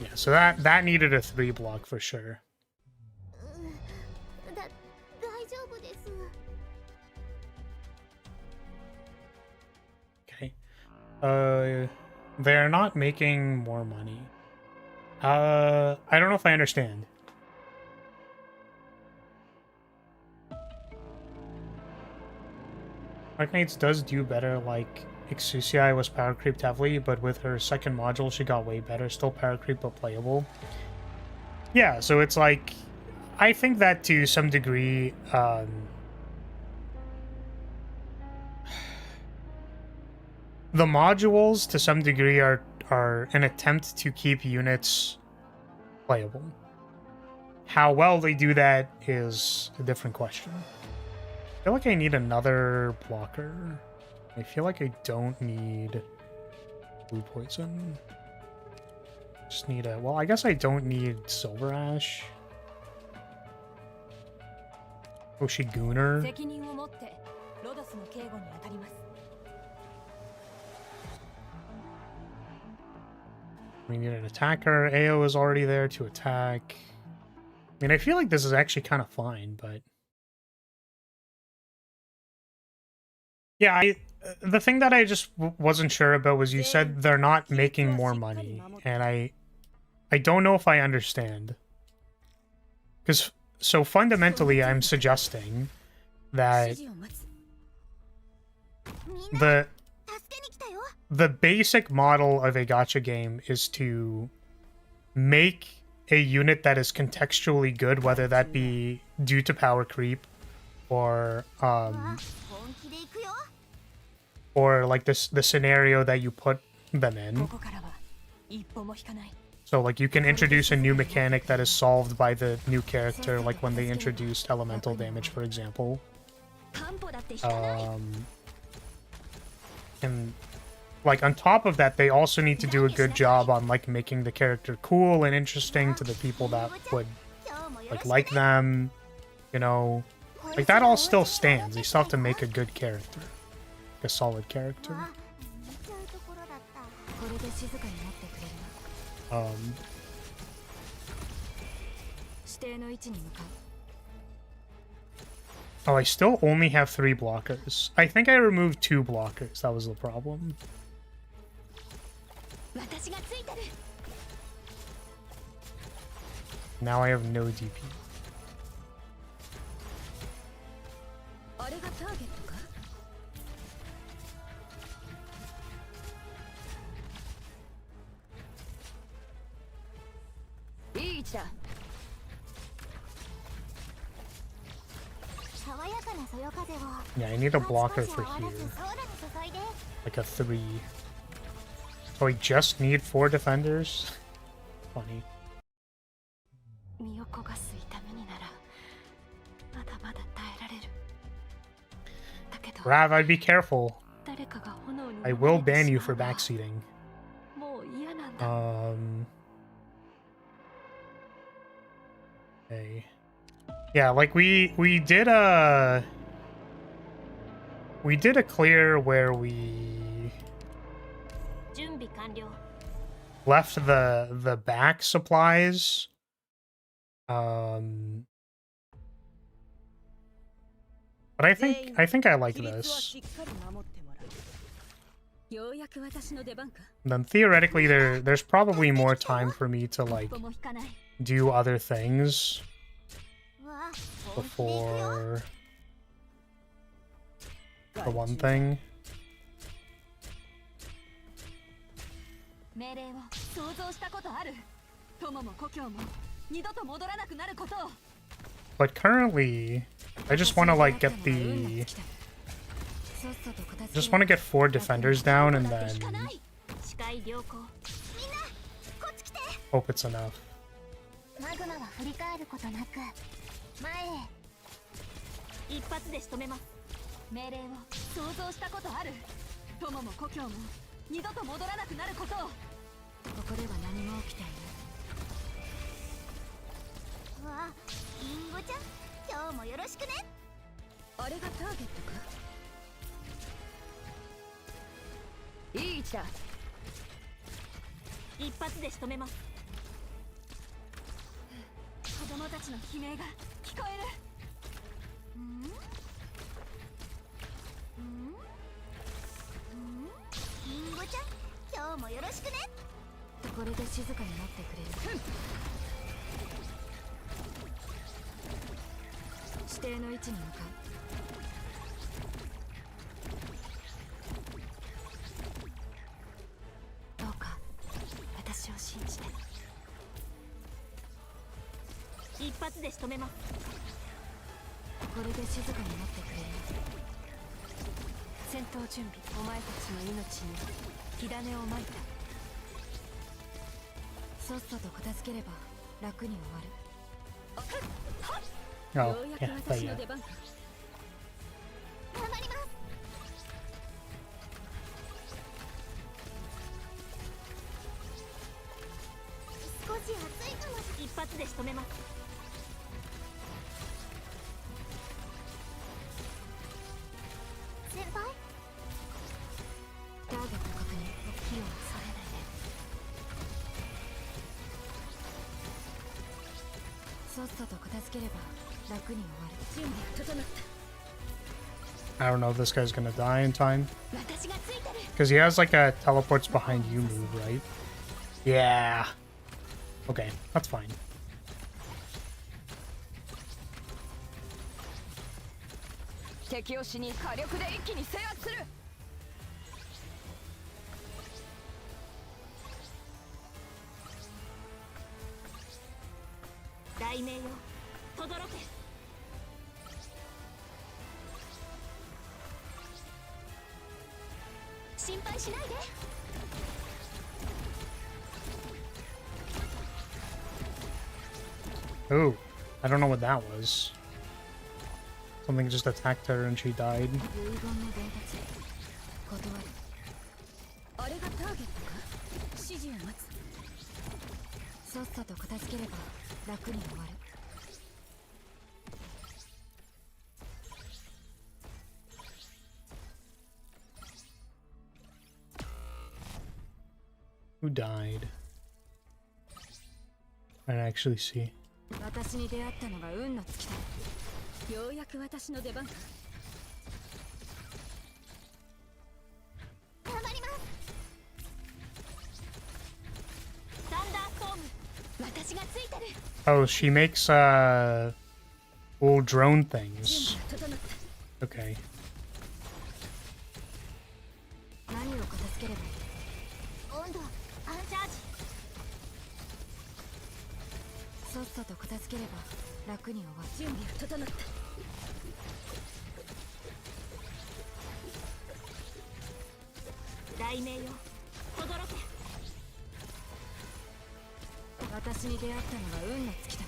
Yeah, so that needed a 3 block for sure. Okay. They're not making more money. I don't know if I understand. Arknights does do better, like Exusiai was power creeped heavily, but with her second module she got way better. Still power creep but playable. Yeah, so it's like, I think that to some degree, the modules to some degree are an attempt to keep units playable. How well they do that is a different question. I feel like I need another blocker. I feel like I don't need blue poison. Just need a... Well, I guess I don't need Silver Ash. Oshiguner. We need an attacker. AO is already there to attack. I mean, I feel like this is actually kind of fine, but... Yeah, The thing that I just wasn't sure about was you said they're not making more money, and I don't know if I understand. Because, so fundamentally, I'm suggesting that the basic model of a gacha game is to make a unit that is contextually good, whether that be due to power creep or like the scenario that you put them in. So like you can introduce a new mechanic that is solved by the new character, like when they introduced elemental damage, for example. And like on top of that, they also need to do a good job on like making the character cool and interesting to the people that would like them, you know. Like that all still stands. They still have to make a good character. A solid character. Oh, I still only have 3 blockers. I think I removed 2 blockers. That was the problem. Now I have no DP. Yeah, I need a blocker for here. Like a 3. So I just need 4 defenders? Funny. Rav, I'd be careful. I will ban you for backseating. Okay. Yeah, like we did a clear where we left the back supplies. But I think I like this. Then theoretically there's probably more time for me to like do other things before the one thing. But currently, I just want to like get the... just want to get 4 defenders down and then hope it's enough. Oh, yeah, but yeah. I don't know if this guy's gonna die in time. Because he has like a teleports behind you move, right? Yeah. Okay, that's fine. Oh, I don't know what that was. Something just attacked her and she died. Who died? I didn't actually see. 私に出会ったのが運の尽きた。ようやく私の出番か。頑張ります。サンダーストーム。私がついてる。Oh, she makes little drone things. Okay. 何を片付ければいい？温度、アンチャージ。さっさと片付ければ楽に終わる。準備は整った。雷鳴よ、轟け。私に出会ったのが運の尽きた。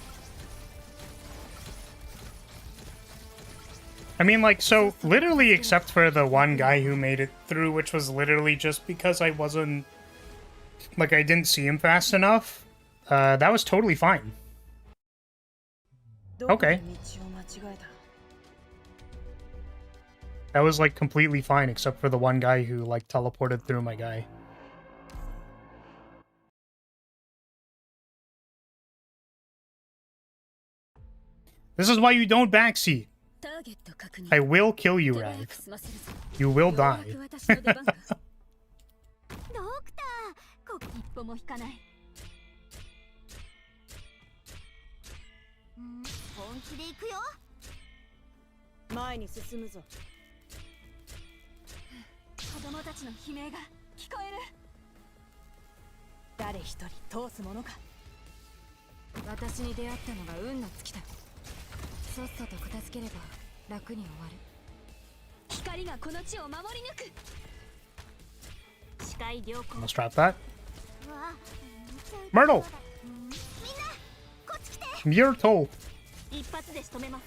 I mean, like, so literally, except for the one guy who made it through, which was literally just because I wasn't, like, I didn't see him fast enough. That was totally fine. Okay. That was, like, completely fine, except for the one guy who, like, teleported through my guy. This is why you don't backseat. I will kill you, Rav. You will die. ドクター、こ一歩も引かない。本気で行くよ。前に進むぞ。子供たちの悲鳴が聞こえる。誰一人通すものか。私に出会ったのが運の尽きた。さっさと片付ければ楽に終わる。光がこの地を守り抜く。視界良好。 Let's drop that. Myrtle! みんな、こっち来て。 Myrtle! 一発で仕留めます。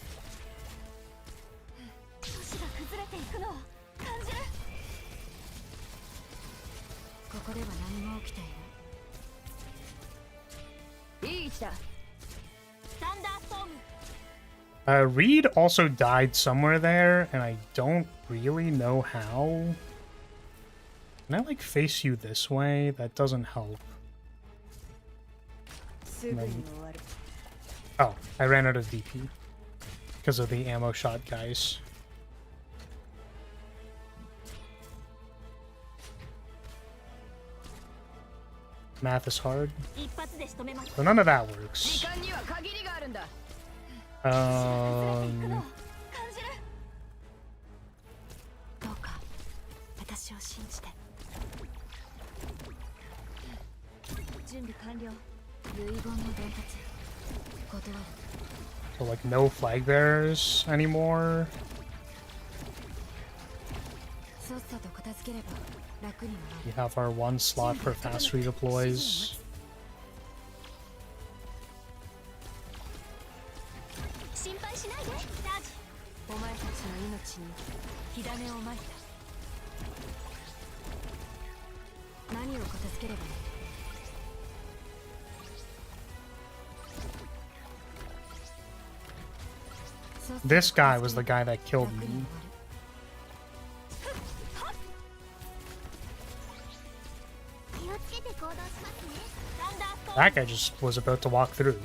都市が崩れていくのを感じる。ここでは何も起きていない。いい位置だ。サンダーストーム。Reed also died somewhere there, and I don't really know how. Can I, like, face you this way? That doesn't help. Oh, I ran out of DP. Because of the ammo shot guys. Math is hard. So none of that works. So like no flag bearers anymore. We have our one slot for fast redeploys. This guy was the guy that killed me. That guy just was about to walk through.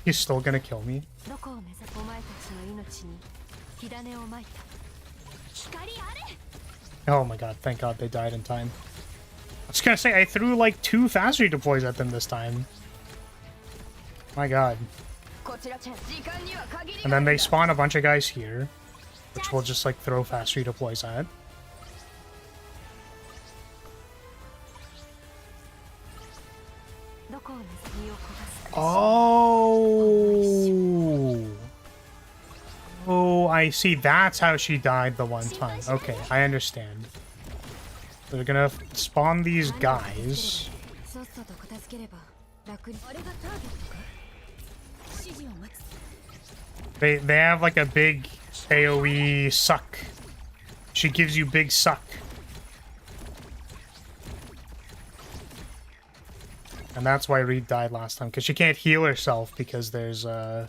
He's still gonna kill me. Oh my god, thank god they died in time. I was gonna say, I threw like 2 fast redeploys at them this time. My god. And then they spawn a bunch of guys here, which we'll just like throw fast redeploys at. Oh. Oh, I see. That's how she died the one time. Okay, I understand. So they're gonna spawn these guys. They have like a big AoE suck. She gives you big suck. And that's why Reed died last time, because she can't heal herself because there's Oh,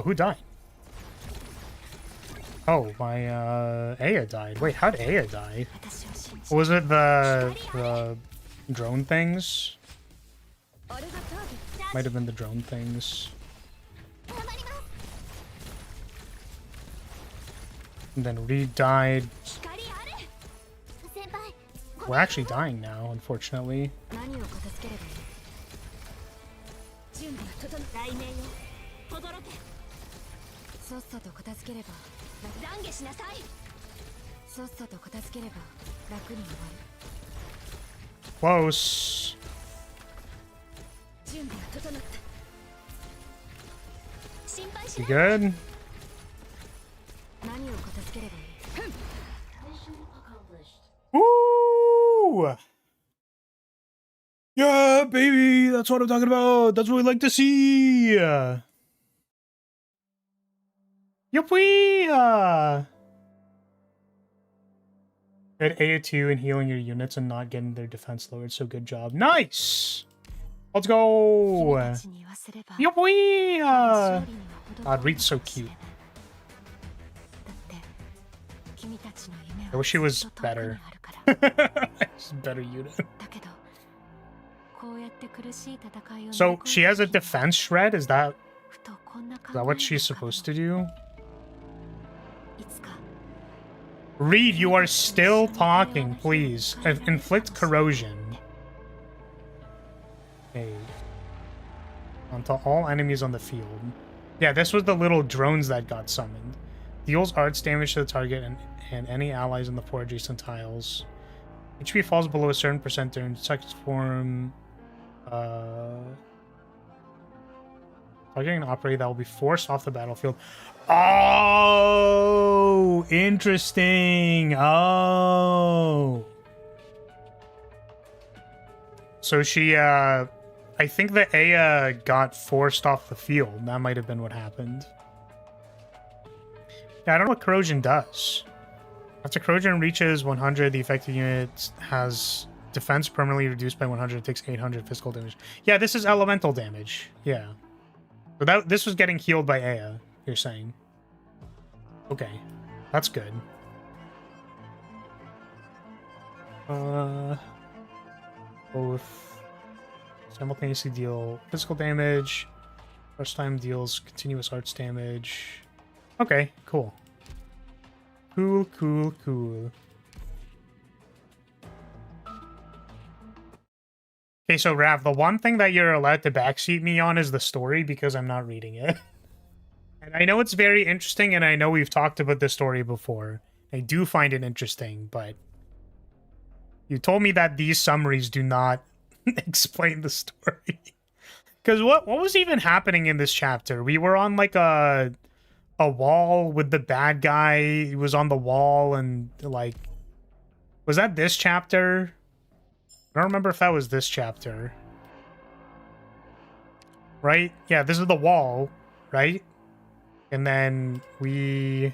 who died? Oh, my Aya died. Wait, how'd Aya die? Was it the drone things? Might have been the drone things. And then Reed died. We're actually dying now, unfortunately. Close. You good? Woo! Yeah, baby, that's what I'm talking about. That's what we like to see. Yuppie! Good AO2 and healing your units and not getting their defense lowered, so good job. Nice! Let's go! Yuppie! God, Reed's so cute. I wish she was better. She's a better unit. So, she has a defense shred? Is that what she's supposed to do? Reed, you are still talking, please. Inflict corrosion. Okay. Onto all enemies on the field. Yeah, this was the little drones that got summoned. Deals arts damage to the target and any allies in the 4 adjacent tiles. HP falls below a certain percent during sex form. Targeting an operator that will be forced off the battlefield. Oh, interesting. Oh. So she, I think that Aya got forced off the field. That might have been what happened. Yeah, I don't know what corrosion does. After corrosion reaches 100, the affected unit has defense permanently reduced by 100. Takes 800 physical damage. Yeah, this is elemental damage. Yeah. So this was getting healed by Aya, you're saying. Okay. That's good. Both simultaneously deal physical damage. First time deals continuous arts damage. Okay, cool. Cool, cool, cool. Okay, so Rav, the one thing that you're allowed to backseat me on is the story because I'm not reading it. And I know it's very interesting, and I know we've talked about this story before. I do find it interesting, but you told me that these summaries do not explain the story. Because what was even happening in this chapter? We were on like a wall with the bad guy. He was on the wall and like... Was that this chapter? I don't remember if that was this chapter. Right? Yeah, this is the wall, right? And then we...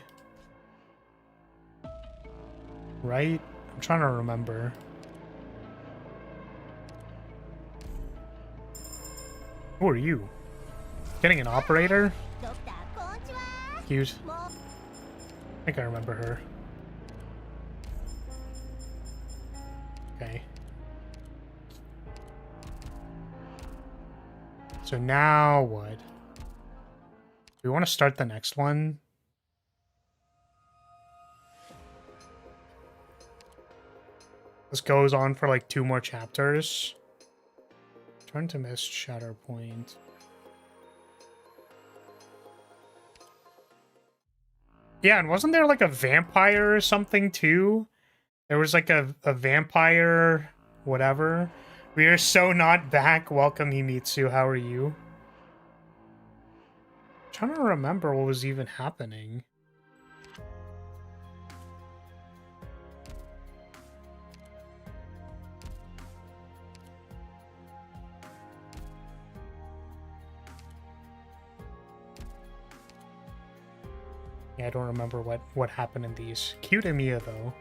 Right? I'm trying to remember. Who are you? Getting an operator? cute. I think I remember her. Okay. So now what? We want to start the next one. This goes on for like 2 more chapters. Turn to mist, shatter point. Yeah, and wasn't there like a vampire or something too? There was like a vampire, whatever. We are so not back. Welcome, Himitsu. How are you? I'm trying to remember what was even happening. Yeah, I don't remember what happened in these. Cute Emiya, though.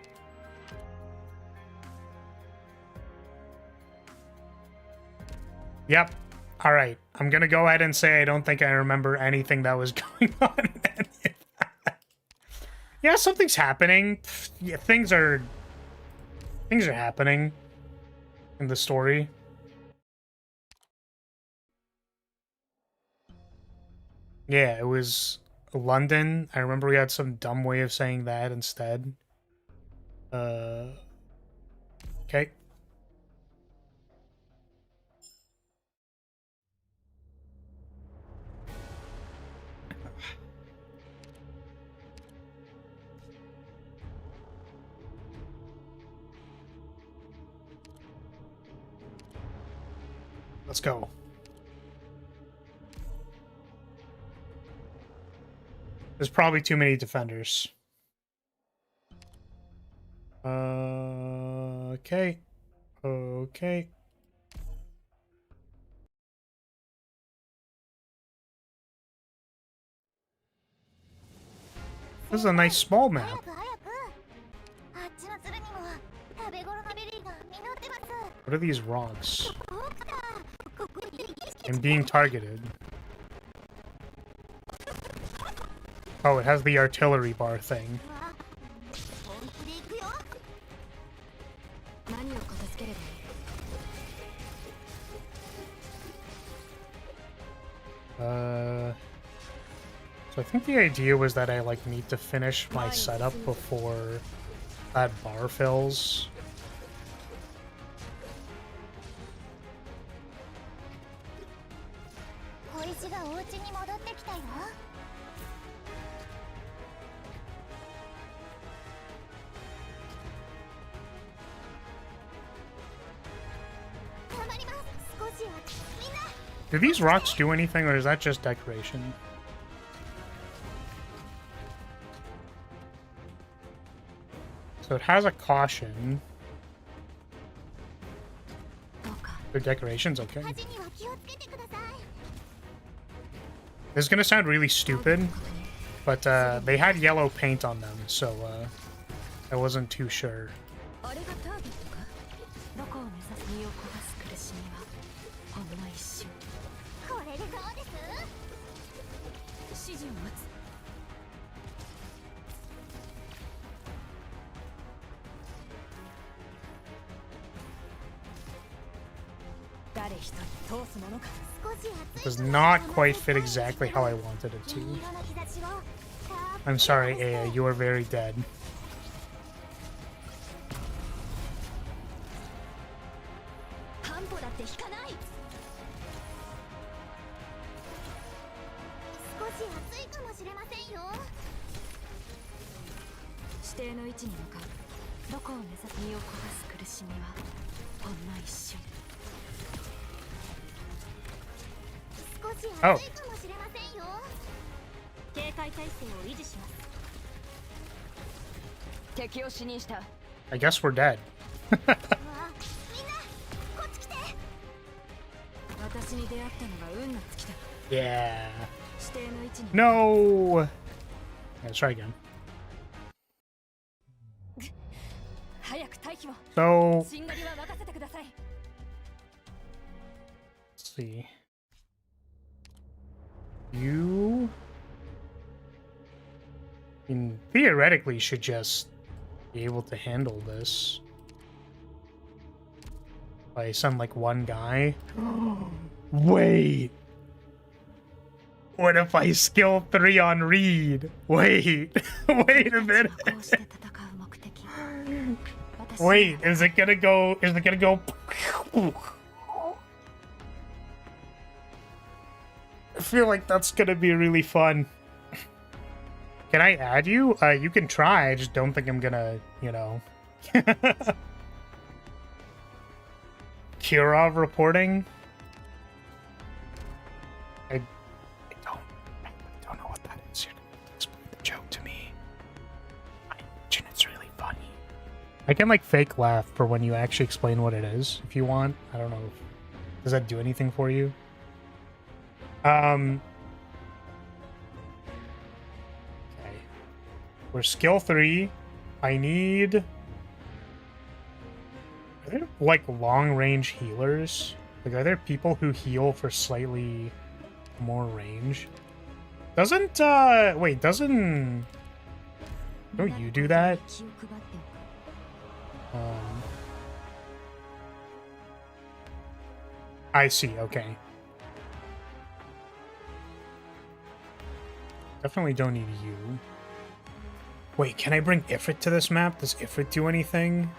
Yep. All right. I'm going to go ahead and say I don't think I remember anything that was going on in any of that. Yeah, something's happening. Yeah, things are happening in the story. Yeah, it was London. I remember we had some dumb way of saying that instead. Okay. Let's go. There's probably too many defenders. Okay. Okay. This is a nice small map. What are these rocks? I'm being targeted. Oh, it has the artillery bar thing. So I think the idea was that I like need to finish my setup before that bar fills. Do these rocks do anything, or is that just decoration? So it has a caution. The decoration's okay. This is gonna sound really stupid, but they had yellow paint on them, so I wasn't too sure. It does not quite fit exactly how I wanted it to. I'm sorry, Aya, you are very dead. Oh. I guess we're dead. Yeah. No. Let's try again. So, let's see. You I mean, theoretically should just be able to handle this. If I send like one guy. Wait. What if I skill 3 on Reed? Wait. Wait a minute. Wait, is it gonna go? I feel like that's gonna be really fun. Can I add you? You can try, I just don't think I'm gonna, you know. Kirov reporting? I don't know what that is. You're gonna have to explain the joke to me. I imagine it's really funny. I can like fake laugh for when you actually explain what it is, if you want. I don't know. Does that do anything for you? Okay. We're skill 3. I need... Are there like long range healers? Like, are there people who heal for slightly more range? Doesn't, wait, don't you do that? I see, okay. Definitely don't need you. Wait, can I bring Ifrit to this map? Does Ifrit do anything?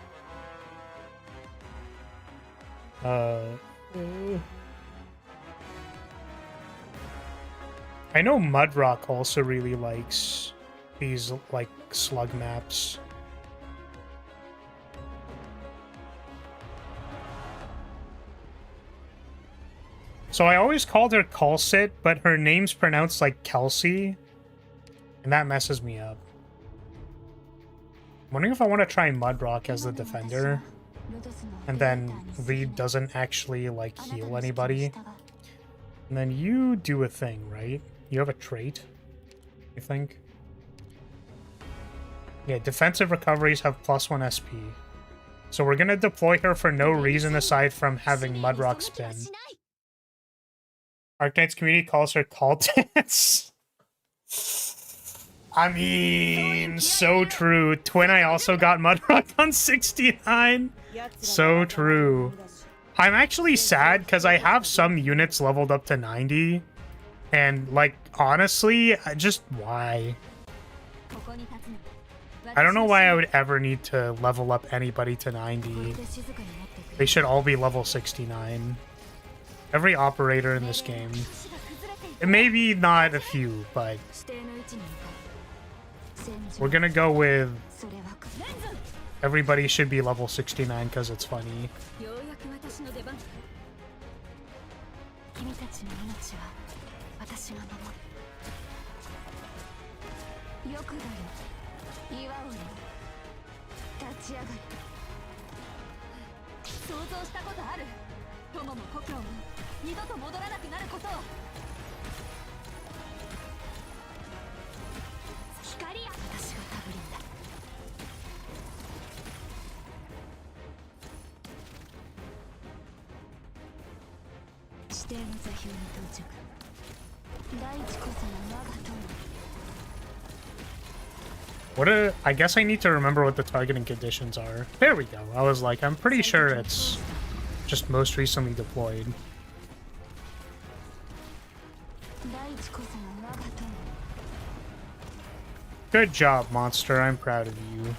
I know Mudrock also really likes these, like, slug maps. So I always called her Calcit, but her name's pronounced like Kelsey, and that messes me up. I'm wondering if I want to try Mudrock as the defender, and then Reed doesn't actually, like, heal anybody. And then you do a thing, right? You have a trait, I think. Yeah, defensive recoveries have +1 SP. So we're gonna deploy her for no reason aside from having Mudrock spin. Arknights community calls her Caltance. I mean, so true. Twin, I also got Mudrock on 69. So true. I'm actually sad because I have some units leveled up to 90. And, like, honestly, just why? I don't know why I would ever need to level up anybody to 90. They should all be level 69. Every operator in this game. Maybe not a few, but we're gonna go with everybody should be level 69 because it's funny. I guess I need to remember what the targeting conditions are. There we go. I was like, I'm pretty sure it's just most recently deployed. Good job, Monster. I'm proud of you.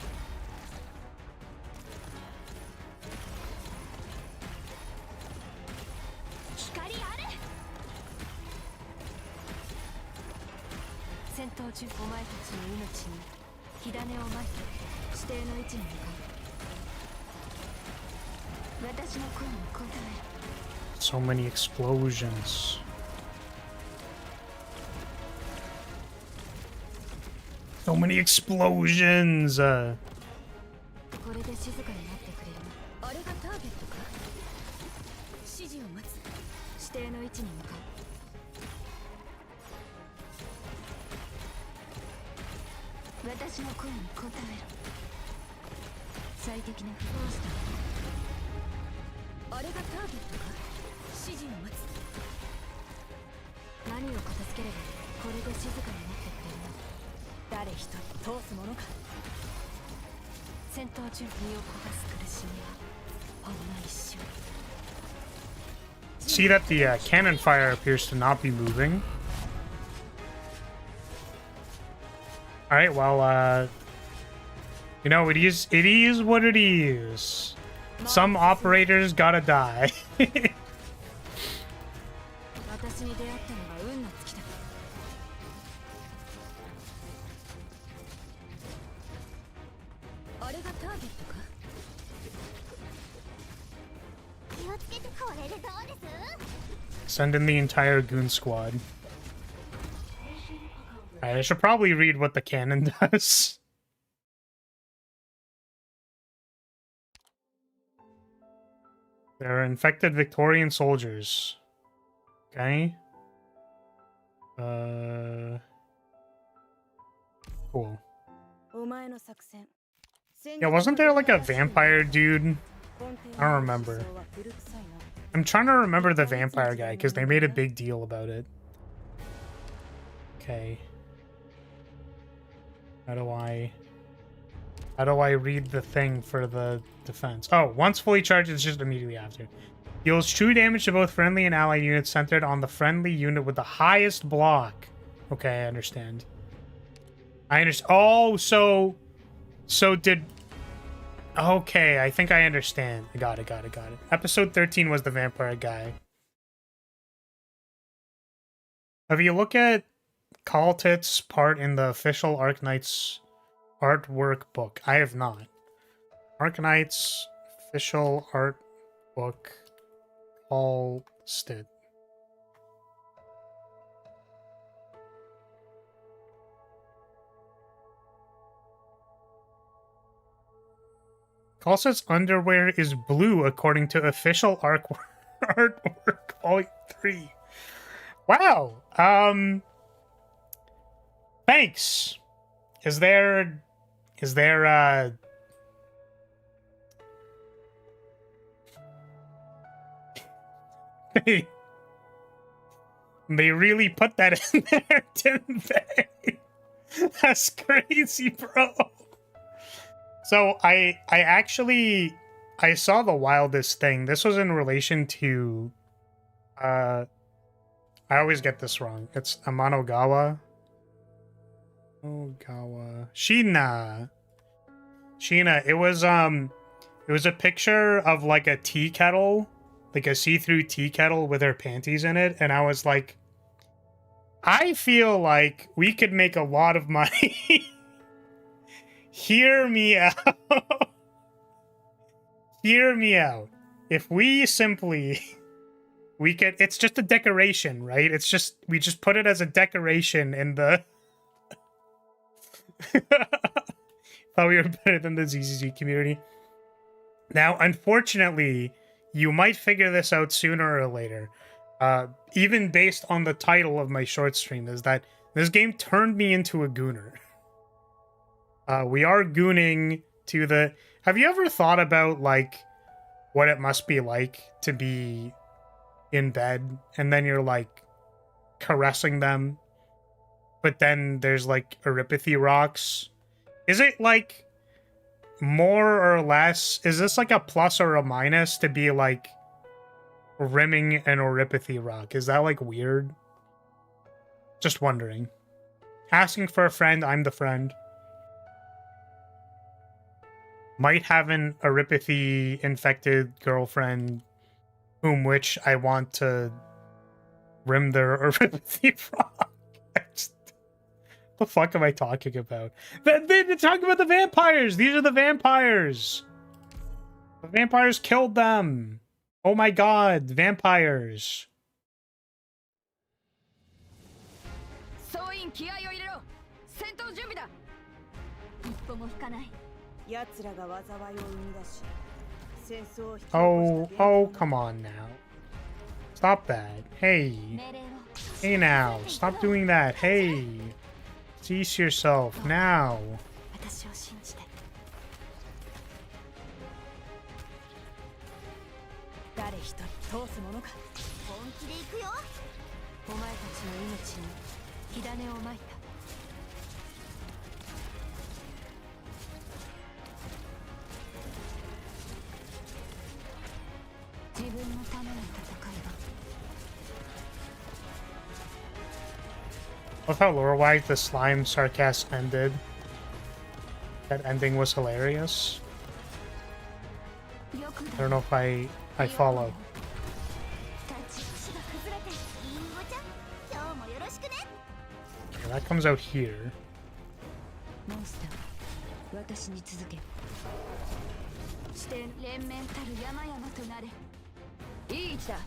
So many explosions. So many explosions! 誰一人通すものか。戦闘中身を焦がす苦しみはほんの一瞬。 See that the cannon fire appears to not be moving. Alright, well, you know, it is what it is. Some operators gotta die. 私に出会ったのが運の尽きだ。あれがターゲットか。気をつけてこれでどうです？ Send in the entire goon squad. Alright, I should probably read what the cannon does. They're infected Victorian soldiers. Okay. Cool. Yeah, wasn't there like a vampire dude? I don't remember. I'm trying to remember the vampire guy because they made a big deal about it. Okay. How do I read the thing for the defense? Oh, once fully charged, it's just immediately after. Deals true damage to both friendly and allied units centered on the friendly unit with the highest block. Okay, I understand. I understand. Oh, so did... Okay, I think I understand. I got it. Episode 13 was the vampire guy. Have you looked at Kaltit's part in the official Arknights artwork book? I have not. Arknights official art book. Kaltit. Kaltit's underwear is blue according to official artwork volume 3. Wow. Thanks. Is there they really put that in there, didn't they? That's crazy, bro. So I saw the wildest thing. This was in relation to I always get this wrong. It's Amanogawa. Sheena. It was a picture of like a tea kettle, like a see-through tea kettle with her panties in it, and I was like, I feel like we could make a lot of money. Hear me out. Hear me out. If we simply it's just a decoration, right? It's just we just put it as a decoration in the thought we were better than the ZZZ community. Now, unfortunately, you might figure this out sooner or later. Even based on the title of my short stream, is that this game turned me into a gooner. We are gooning to the... Have you ever thought about, like, what it must be like to be in bed, and then you're, like, caressing them, but then there's, like, Oripathy rocks? Is it, like, more or less... Is this, like, a plus or a minus to be, like, rimming an Oripathy rock? Is that, like, weird? Just wondering. Asking for a friend, I'm the friend. Might have an Oripathy infected girlfriend whom which I want to rim their Oripathy rock. The fuck am I talking about? They're talking about the vampires! These are the vampires! The vampires killed them! Oh my god, vampires! Oh, come on now. Stop that. Hey. Hey now, stop doing that. Hey. Cease yourself, now. Love how lore-wise the slime sarcasm ended. That ending was hilarious. I don't know if I follow. 足が崩れてリンゴちゃん今日もよろしくね Okay, that comes out here. モンスター私に続け視点連綿たる山々となれいい位置だ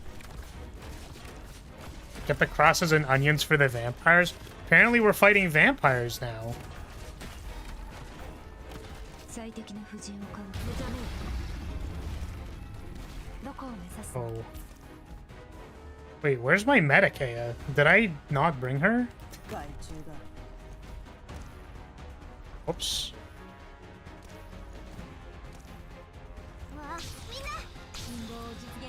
Get the crosses and onions for the vampires. Apparently we're fighting vampires now. 最適な布陣を買う目覚めよどこを目指す Oh. Wait, where's my Medicea? Did I not bring her? 害虫だ Oops. わあみんな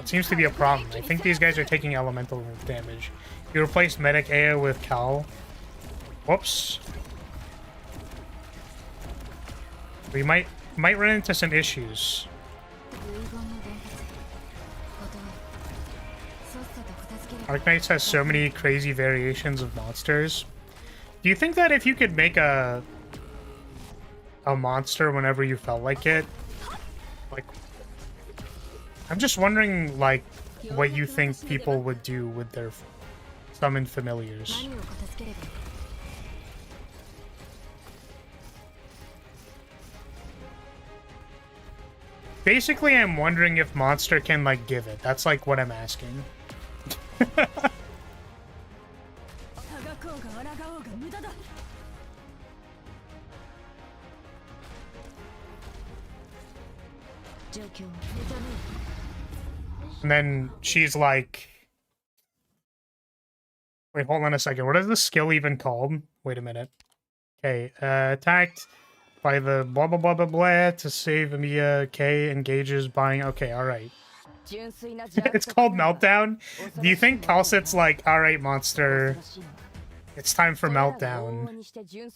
It seems to be a problem. I think these guys are taking elemental damage. You replaced Medicea with Cal. Whoops. We might run into some issues. 遺言の伝説断るさっさと片付ければ Arknights has so many crazy variations of monsters. Do you think that if you could make a monster whenever you felt like it, like, I'm just wondering, like, what you think people would do with their summoned familiars. 何を片付ければいい Basically, I'm wondering if monster can, like, give it. That's, like, what I'm asking. あがこうが抗おうが無駄だ状況を目覚めよ And then she's like... Wait, hold on a second. What is the skill even called? Wait a minute. Okay, attacked by the blah blah blah blah blah to save Amiya. K engages buying. Okay, alright. 純粋な邪悪 It's called Meltdown. Do you think Calcit's like, alright, monster, it's time for Meltdown?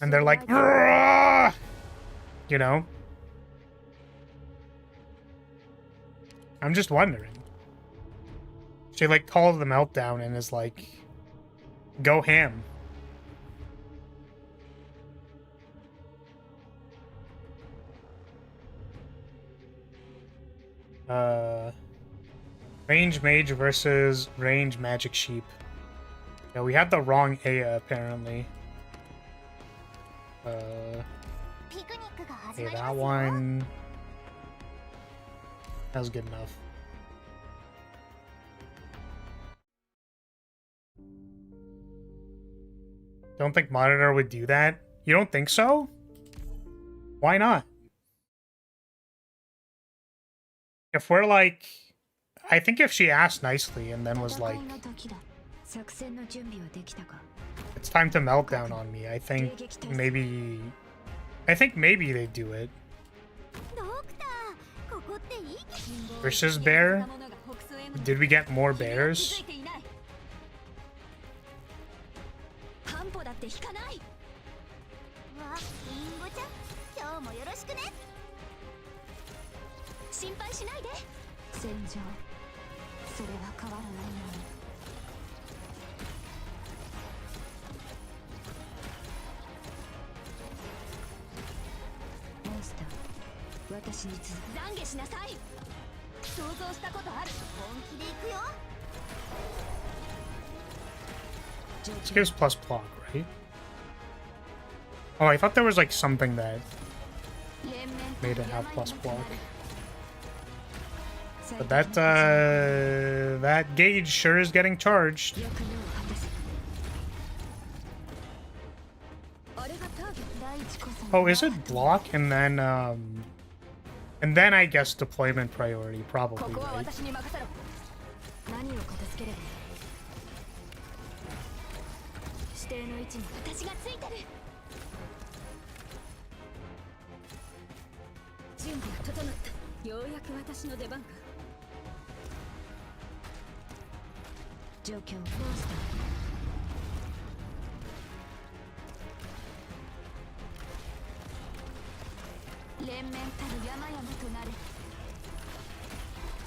And they're like, "Grrrah!" You know? I'm just wondering. She like calls the Meltdown and is like, go ham. Range Mage versus Range Magic Sheep. Yeah, we had the wrong Aya apparently. ピクニックが始 Okay, まり that ますよ one. That was good enough. Don't think Monitor would do that? You don't think so? Why not? If we're like... I think if she asked nicely and then was like, 戦いの時だ作戦の準備はできたか it's time to melt down on me, I think maybe... I think maybe they'd do it. ドクターここっていい気 Versus bear? Did we get more bears? 半歩だって引かないわあリンゴちゃん今日もよろしくね心配しないで戦場それは変わらないようにモンスター私に続く懺悔しなさい想像したことある本気で行くよ This gives plus block, right? Oh, I thought there was like something that made it have plus block. But that gauge sure is getting charged. 役目を果たせあれがターゲット第一こそ Oh, is it block and then I guess deployment priority, こ probably, こは right? 私に任せろ何を片付ければいい指定の位置に私がついてる準備が整ったようやく私の出番か状況モンスター連綿たる山々となれ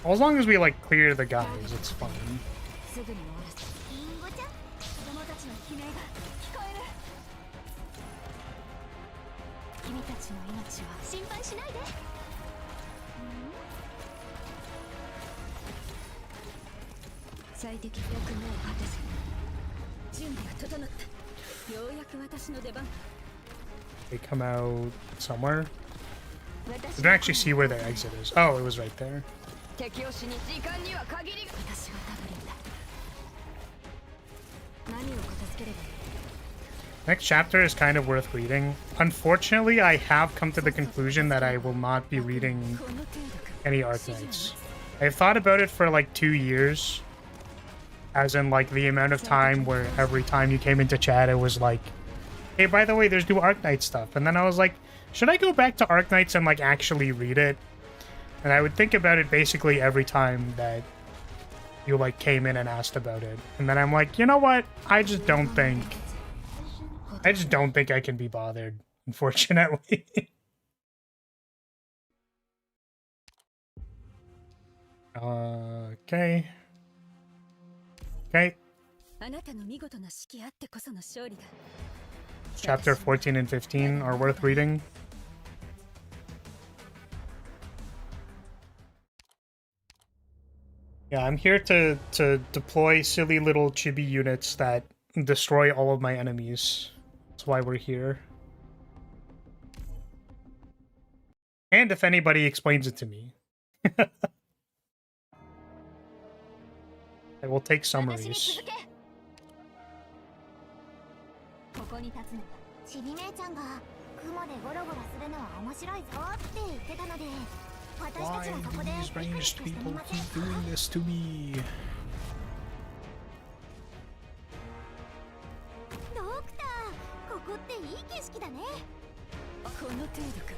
As long as we like clear the guys, it's fine. すぐに終わらせリンゴちゃん子供たちの悲鳴が聞こえる君たちの命は心配しないで。最適役目を果たせ。準備が整った。ようやく私の出番。 They come out somewhere. I didn't actually see where their exit is. Oh, it was right there. 敵をしに時間には限りが。私はダブリンだ。何を片付ければいい？ Next chapter is kind of worth reading. Unfortunately, I have come to the conclusion that I will not be reading any Arknights. I've thought about it for like 2 years. As in like the amount of time where every time you came into chat it was like, hey, by the way, there's new Arknight stuff. And then I was like, should I go back to Arknights and like actually read it? And I would think about it basically every time that you like came in and asked about it. And then I'm like, you know what? I just don't think I can be bothered, unfortunately. Okay. Okay. Chapter 14 and 15 are worth reading. Yeah, I'm here to deploy silly little chibi units that destroy all of my enemies. That's why we're here. And if anybody explains it to me. I will take summaries. ここに立つの。ちび姉ちゃんが雲でゴロゴロするのは面白いぞって言ってたので、私たちはここで These ranged people keep doing this to me. ドクター、ここっていい景色だね。この程度か。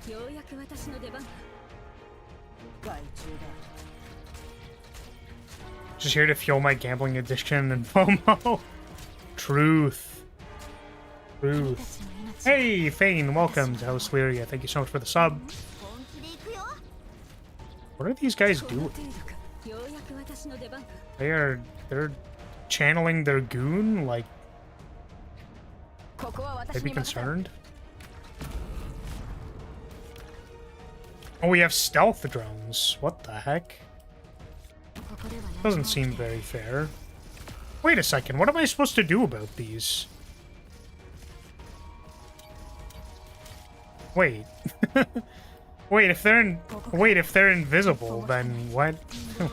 ようやく私の出番だ。害虫だ。 Just here to fuel my gambling addiction and FOMO. Truth. Truth. Hey, Fane, welcome to House Lyria. Thank you so much for the sub. What are these guys doing? They're channeling their goon? Like, they be concerned? Oh, we have stealth drones. What the heck? Doesn't seem very fair. Wait a second, what am I supposed to do about these? Wait. Wait, if they're invisible, then what?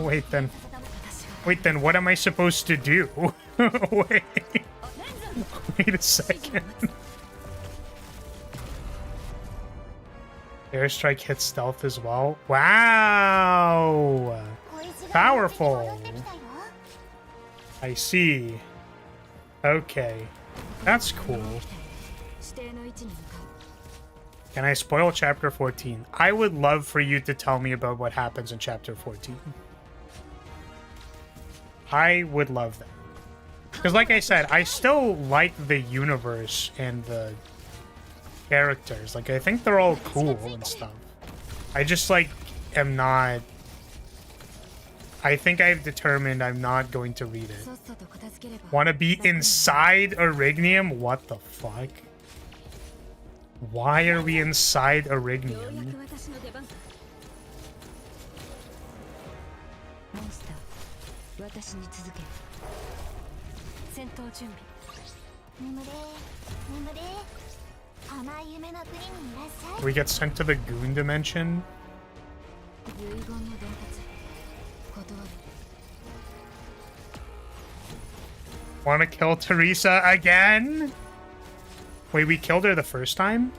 Wait, then what am I supposed to do? Wait. Wait a second. Airstrike hits stealth as well. Wow! Powerful. I see. Okay. That's cool. Can I spoil chapter 14? I would love for you to tell me about what happens in chapter 14. I would love that. Because like I said, I still like the universe and the characters. Like, I think they're all cool and stuff. I just, like, am not... I think I've determined I'm not going to read it. Want to be inside Arignium? What the fuck? Why are we inside Arignium? We get sent to the Goon Dimension? Want to kill Teresa again? Wait, we killed her the first time?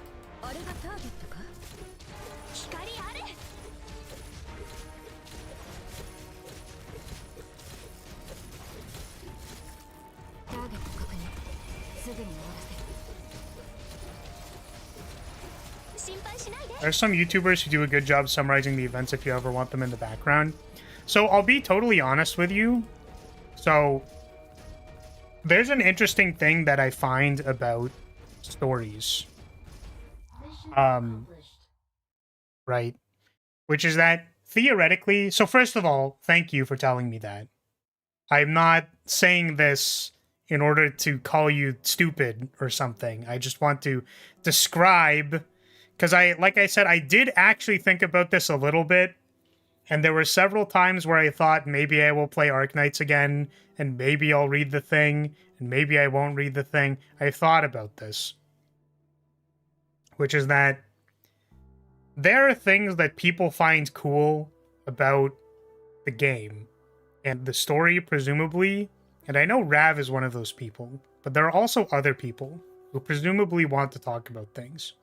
There's some YouTubers who do a good job summarizing the events if you ever want them in the background. So I'll be totally honest with you. So there's an interesting thing that I find about stories. Right. Which is that theoretically, so first of all, thank you for telling me that. I'm not saying this in order to call you stupid or something. I just want to describe Because like I said, I did actually think about this a little bit. And there were several times where I thought maybe I will play Arknights again, and maybe I'll read the thing, and maybe I won't read the thing. I thought about this. Which is that there are things that people find cool about the game and the story, presumably. And I know Rav is one of those people, but there are also other people who presumably want to talk about things.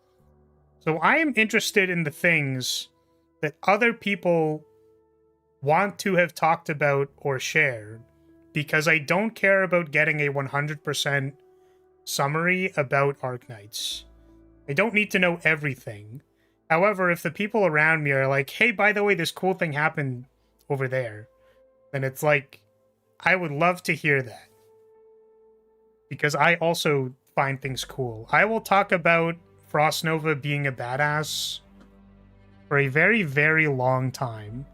So I am interested in the things that other people want to have talked about or shared, because I don't care about getting a 100% summary about Arknights. I don't need to know everything. However, if the people around me are like, hey, by the way, this cool thing happened over there, then it's like, I would love to hear that. Because I also find things cool. I will talk about Frost Nova being a badass for a very, very long time.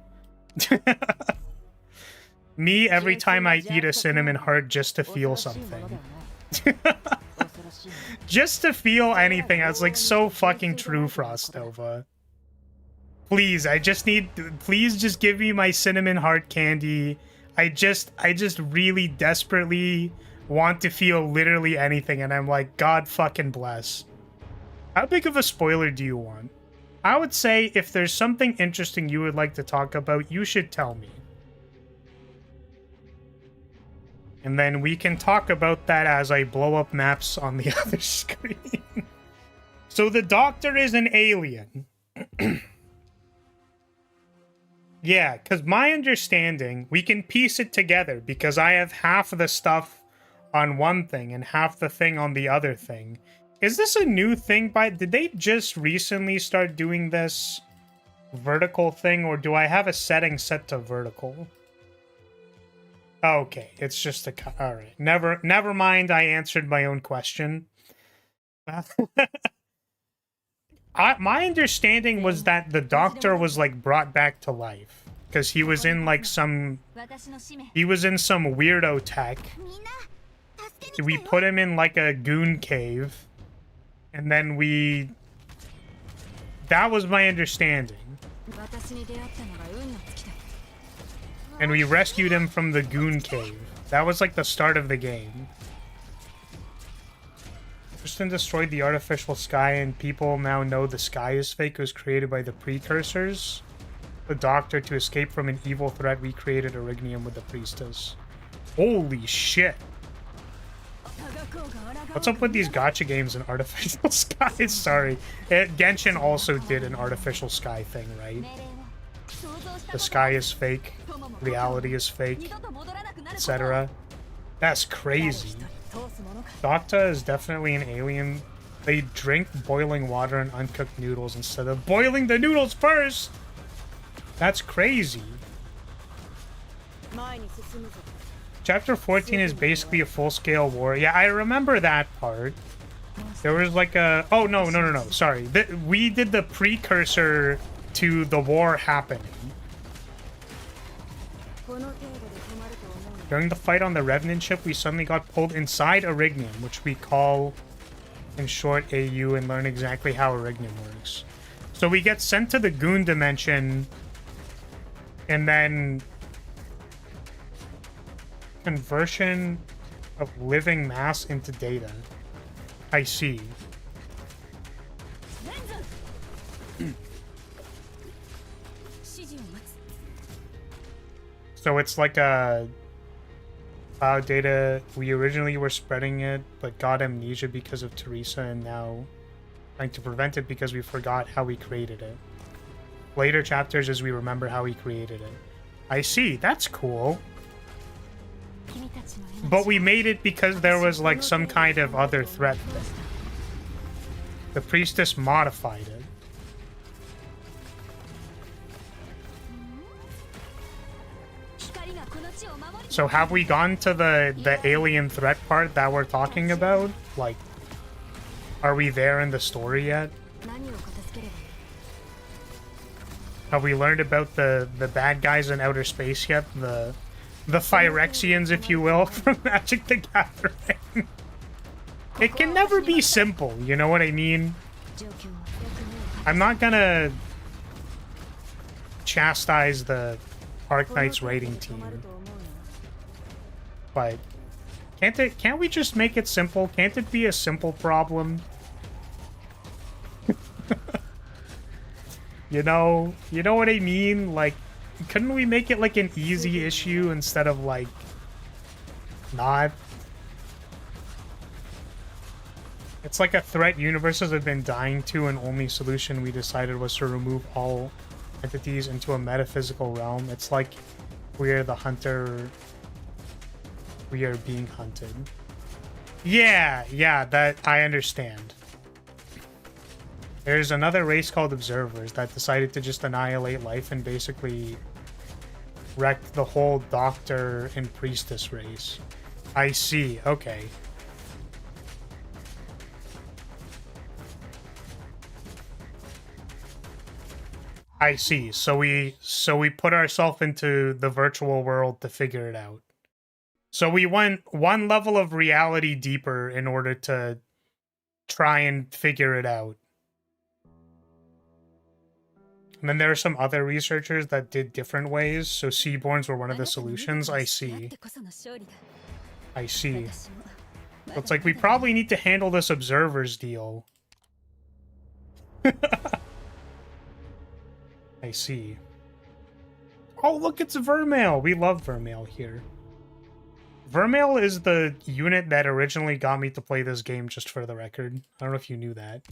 Me, every time I eat a cinnamon heart just to feel something. Just to feel anything. I was like, so fucking true, Frost Nova. Please, I just need... Please just give me my cinnamon heart candy. I just really desperately want to feel literally anything, and I'm like, God fucking bless. How big of a spoiler do you want? I would say if there's something interesting you would like to talk about, you should tell me. And then we can talk about that as I blow up maps on the other screen. So the Doctor is an alien. Yeah, because my understanding, we can piece it together because I have half of the stuff on one thing and half the thing on the other thing. Is this a new thing? Did they just recently start doing this vertical thing, or do I have a setting set to vertical? Okay, it's just a cut. All right, never mind. I answered my own question. My understanding was that the Doctor was like brought back to life because he was in like some weirdo tech. We put him in like a goon cave. And then that was my understanding. And we rescued him from the goon cave. That was like the start of the game. Tristan destroyed the artificial sky, and people now know the sky is fake. It was created by the precursors. The Doctor, to escape from an evil threat, recreated Erignium with the priestess. Holy shit. What's up with these gacha games and artificial skies? Sorry. Genshin also did an artificial sky thing, right? The sky is fake. Reality is fake. Etc. That's crazy. Doctor is definitely an alien. They drink boiling water and uncooked noodles instead of boiling the noodles first! That's crazy. Chapter 14 is basically a full-scale war. Yeah, I remember that part. There was like a... Oh, no. Sorry. We did the precursor to the war happening. During the fight on the Revenant ship, we suddenly got pulled inside Erignium, which we call, in short, AU, and learn exactly how Erignium works. So we get sent to the Goon dimension, and then... Conversion of living mass into data. I see. So it's like a cloud data. We originally were spreading it, but got amnesia because of Teresa, and now trying to prevent it because we forgot how we created it. Later chapters as we remember how we created it. I see. That's cool. But we made it because there was like some kind of other threat thing. The priestess modified it. So have we gone to the alien threat part that we're talking about? Like, are we there in the story yet? Have we learned about the bad guys in outer space yet? The Phyrexians, if you will, from Magic the Gathering. It can never be simple, you know what I mean? I'm not gonna chastise the Arknights rating team, but can't we just make it simple? Can't it be a simple problem? You know what I mean? Like, couldn't we make it like an easy issue instead of like not? It's like a threat universes have been dying to, and only solution we decided was to remove all entities into a metaphysical realm. It's like we're the hunter, we are being hunted. Yeah, that I understand. There's another race called Observers that decided to just annihilate life and basically wrecked the whole Doctor and Priestess race. I see, okay. I see. So we put ourselves into the virtual world to figure it out. So we went one level of reality deeper in order to try and figure it out. And then there are some other researchers that did different ways. So Seaborns were one of the solutions. I see. I see. So it's like we probably need to handle this Observers deal. I see. Oh, look, it's Vermail. We love Vermail here. Vermail is the unit that originally got me to play this game, just for the record. I don't know if you knew that.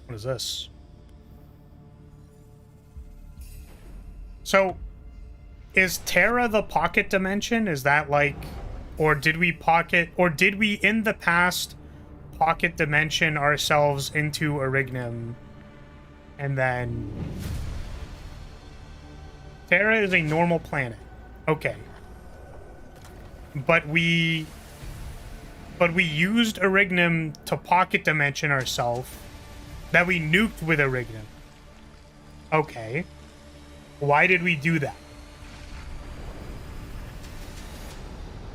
What is this? So, is Terra the pocket dimension? Is that like... Or did we in the past pocket dimension ourselves into Arignum? And then... Terra is a normal planet. Okay. But we used Arignum to pocket dimension ourselves. That we nuked with Arignum. Okay. Why did we do that?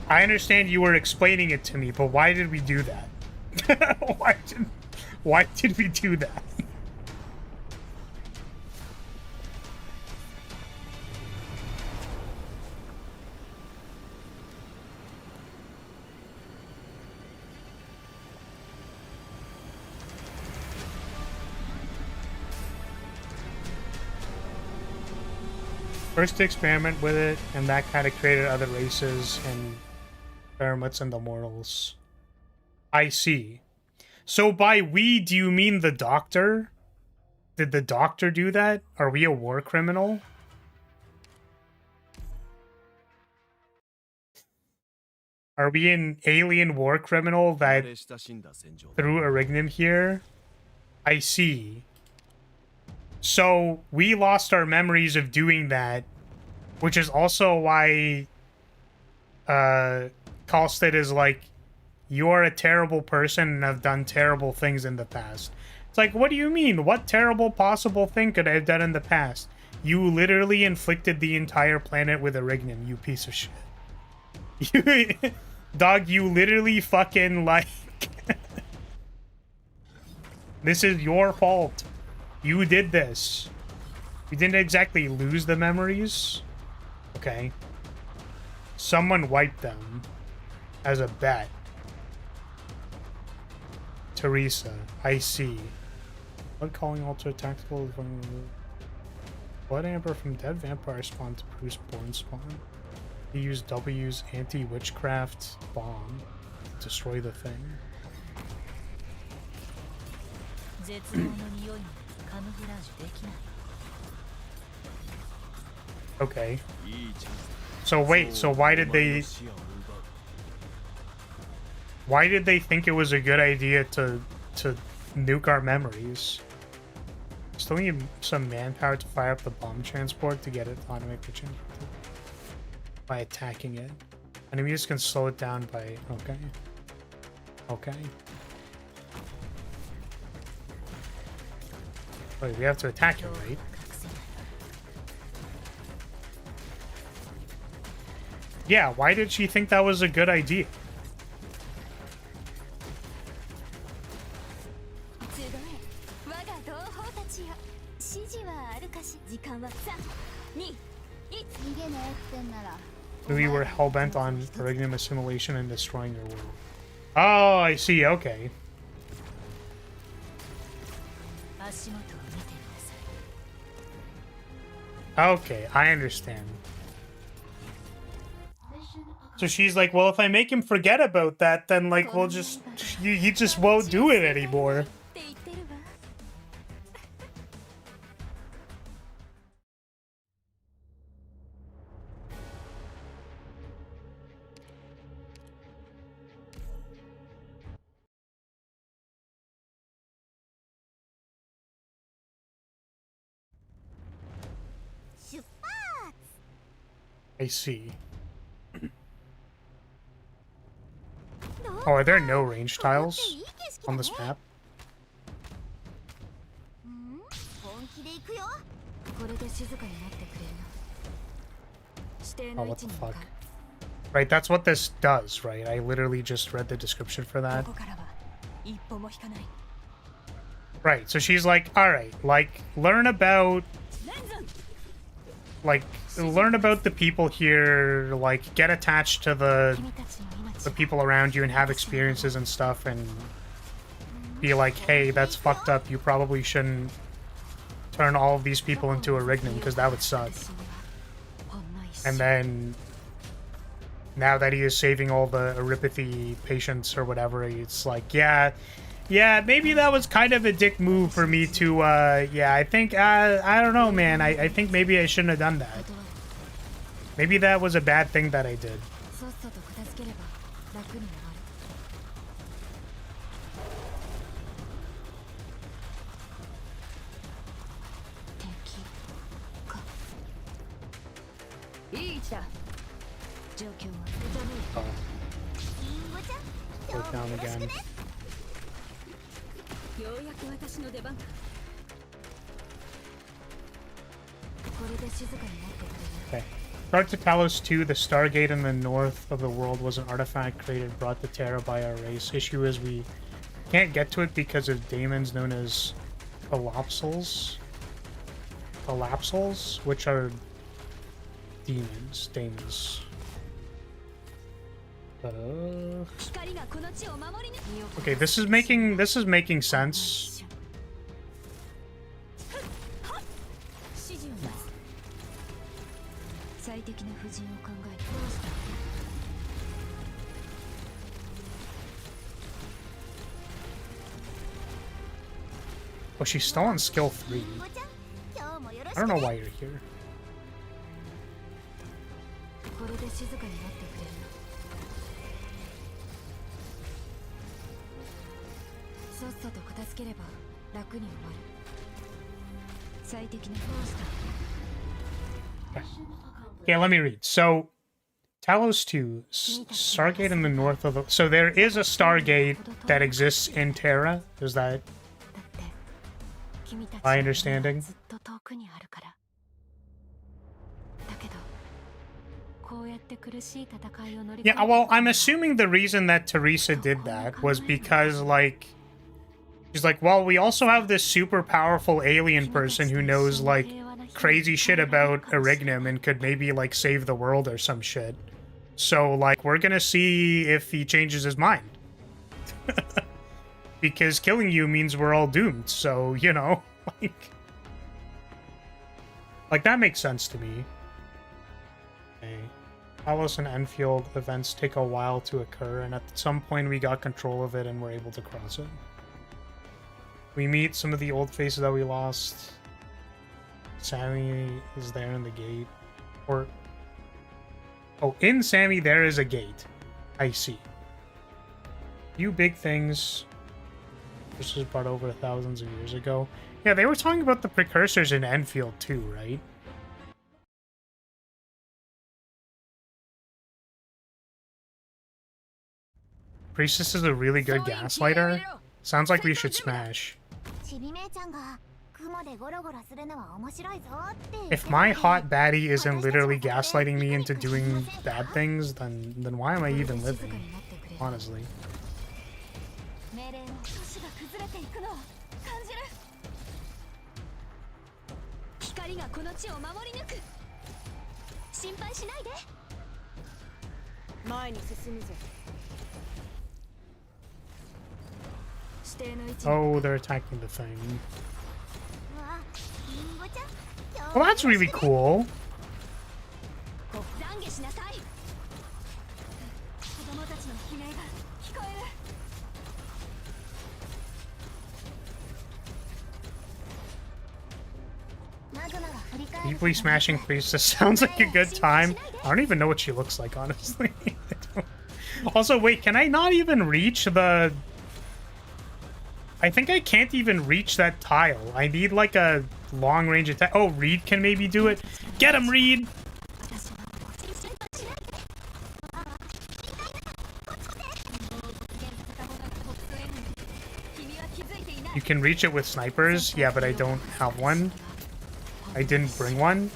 I understand you were explaining it to me, but why did we do that? Why did we do that? First to experiment with it, and that kind of created other races and experiments and the mortals. I see. So by we, do you mean the Doctor? Did the Doctor do that? Are we a war criminal? Are we an alien war criminal that threw Arignum here? I see. So we lost our memories of doing that, which is also why Kalstead is like, you are a terrible person and have done terrible things in the past. It's like, what do you mean? What terrible possible thing could I have done in the past? You literally inflicted the entire planet with Arignum, you piece of shit. Dog, you literally fucking like... This is your fault. You did this. You didn't exactly lose the memories. Okay. Someone wiped them as a bet. Teresa, I see. Blood calling alter tactical. Blood amber from dead vampire spawn to Bruce Born spawn. He used W's anti-witchcraft bomb to destroy the thing. Okay. So wait, so why did they think it was a good idea to nuke our memories? Still need some manpower to fire up the bomb transport to get it to automatically transported by attacking it. Enemies can slow it down by... Okay. Okay. Wait, we have to attack it, right? Yeah, why did she think that was a good idea? We were hell-bent on Iridium assimilation and destroying your world. Oh, I see, okay. Okay, I understand. So she's like, well, if I make him forget about that, then, like, we'll just... He just won't do it anymore. I see. Oh, are there no range tiles on this map? Oh, what the fuck? Right, that's what this does, right? I literally just read the description for that. Right, so she's like, alright, like, learn about the people here, like, get attached to the people around you and have experiences and stuff, and be like, hey, that's fucked up, you probably shouldn't turn all of these people into a Rignum, because that would suck. And then, now that he is saving all the Aripathy patients or whatever, it's like, yeah, maybe that was kind of a dick move for me to, yeah, I think, I don't know, man, I think maybe I shouldn't have done that. Maybe that was a bad thing that I did. Oh. Go down again. Okay. Brought to Talos 2, the Stargate in the north of the world was an artifact created brought to Terra by our race. Issue is we can't get to it because of daemons known as collapsals, which are daemons. Okay, this is making sense. Oh, she's still on skill 3. I don't know why you're here. Okay, let me read. So, Talos 2, Stargate in the north of the... So there is a Stargate that exists in Terra. Is that my understanding? Yeah, well, I'm assuming the reason that Teresa did that was because, like... She's like, well, we also have this super powerful alien person who knows, like, crazy shit about Irignum and could maybe, like, save the world or some shit. So, like, we're gonna see if he changes his mind. Because killing you means we're all doomed, so, you know, like, that makes sense to me. Okay. Talos and Enfield events take a while to occur, and at some point we got control of it and were able to cross it. We meet some of the old faces that we lost. Sammy is there in the gate. Or... Oh, in Sammy there is a gate. I see. Few big things. This was brought over thousands of years ago. Yeah, they were talking about the precursors in Enfield too, right? Priestess is a really good gaslighter. Sounds like we should smash. If my hot baddie isn't literally gaslighting me into doing bad things, then why am I even living? Honestly. 感じる。光がこの地を守り抜く。心配しないで。前に進むぞ。 Oh, they're attacking the thing. うわリンゴちゃん Well, that's really cool. 懺悔しなさい。子供たちの悲鳴が聞こえる。 Deeply smashing priestess sounds like a good time. I don't even know what she looks like, honestly. Also, wait, can I not even reach the... I think I can't even reach that tile. I need like a long-range attack. Oh, Reed can maybe do it. Get him, Reed! You can reach it with snipers? Yeah, but I don't have one. I didn't bring one.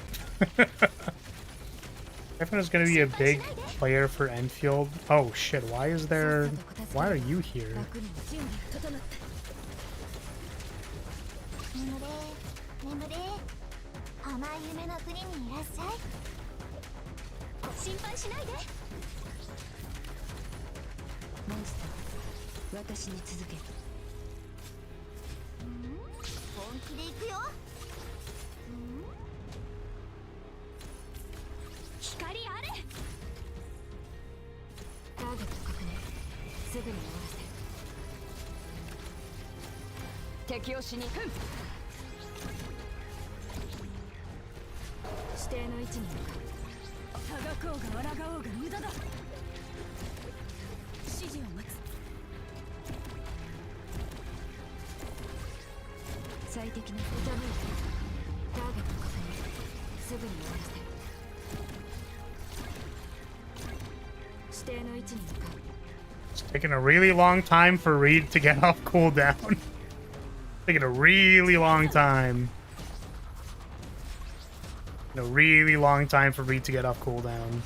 Stefan is going to be a big player for Enfield. Oh shit, why is there... Why are you here? 眠れ甘い夢の国にいらっしゃい。心配しないで。モンスター、私に続け。本気で行くよ。光あれ。ターゲット確認。すぐに終わらせ。敵を死に行く。 指定の位置に向かう。たがこうが抗おうが無駄だ。指示を待つ。最適な歌抜いて。ターゲット確認。すぐに終わらせ。指定の位置に向かう。 It's taking a really long time for Reed to get off cooldown. Taking a really long time. A really long time for Reed to get off cooldown.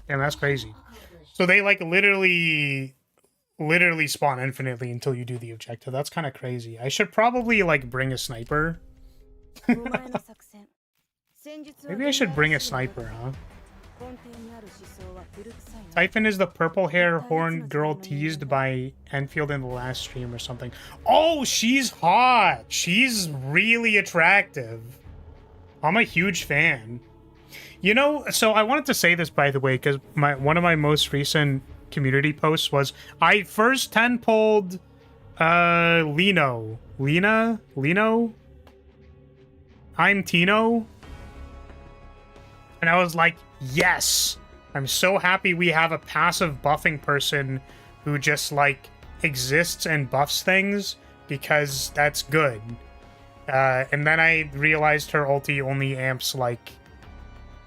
Damn, that's crazy. So they like literally spawn infinitely until you do the objective. That's kind of crazy. I should probably like bring a sniper. Maybe I should bring a sniper, huh? Typhon is the purple hair horned girl teased by Enfield in the last stream or something. Oh, she's hot. She's really attractive. I'm a huge fan. You know, so I wanted to say this, by the way, because one of my most recent community posts was I first 10-pulled Lino. I'm Tino. And I was like, yes, I'm so happy we have a passive buffing person who just like exists and buffs things, because that's good. And then I realized her ulti only amps like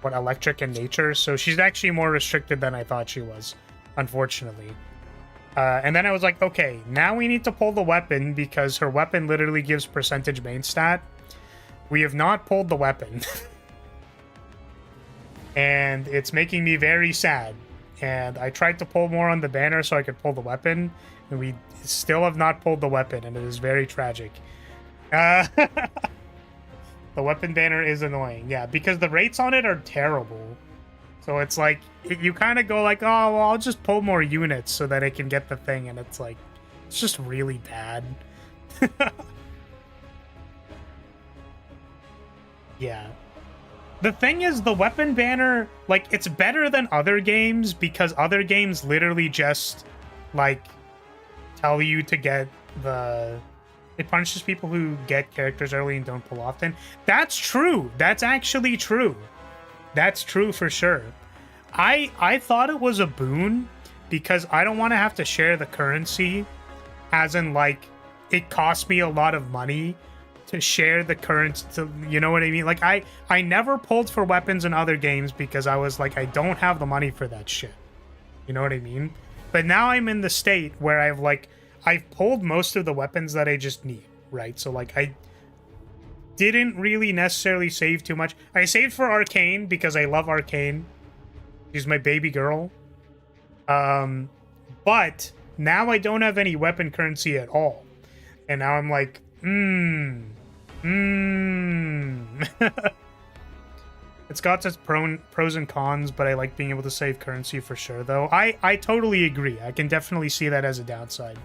what, electric in nature, so she's actually more restricted than I thought she was, unfortunately. And then I was like, okay, now we need to pull the weapon, because her weapon literally gives percentage main stat. We have not pulled the weapon. And it's making me very sad. And I tried to pull more on the banner so I could pull the weapon, and we still have not pulled the weapon, and it is very tragic. The weapon banner is annoying, yeah, because the rates on it are terrible. So it's like, you kind of go like, oh, well, I'll just pull more units so that I can get the thing, and it's like, it's just really bad. Yeah. The thing is, the weapon banner, like, it's better than other games, because other games literally just, like, tell you to get the... It punishes people who get characters early and don't pull often. That's true. That's actually true. That's true for sure. I thought it was a boon because I don't want to have to share the currency, as in like it costs me a lot of money to share the currency, you know what I mean? Like I never pulled for weapons in other games because I was like, I don't have the money for that shit. You know what I mean? But now I'm in the state where I've pulled most of the weapons that I just need, right? So like I didn't really necessarily save too much. I saved for Arcane because I love Arcane. She's my baby girl. But now I don't have any weapon currency at all. And now I'm like, It's got its pros and cons, but I like being able to save currency for sure, though. I totally agree. I can definitely see that as a downside.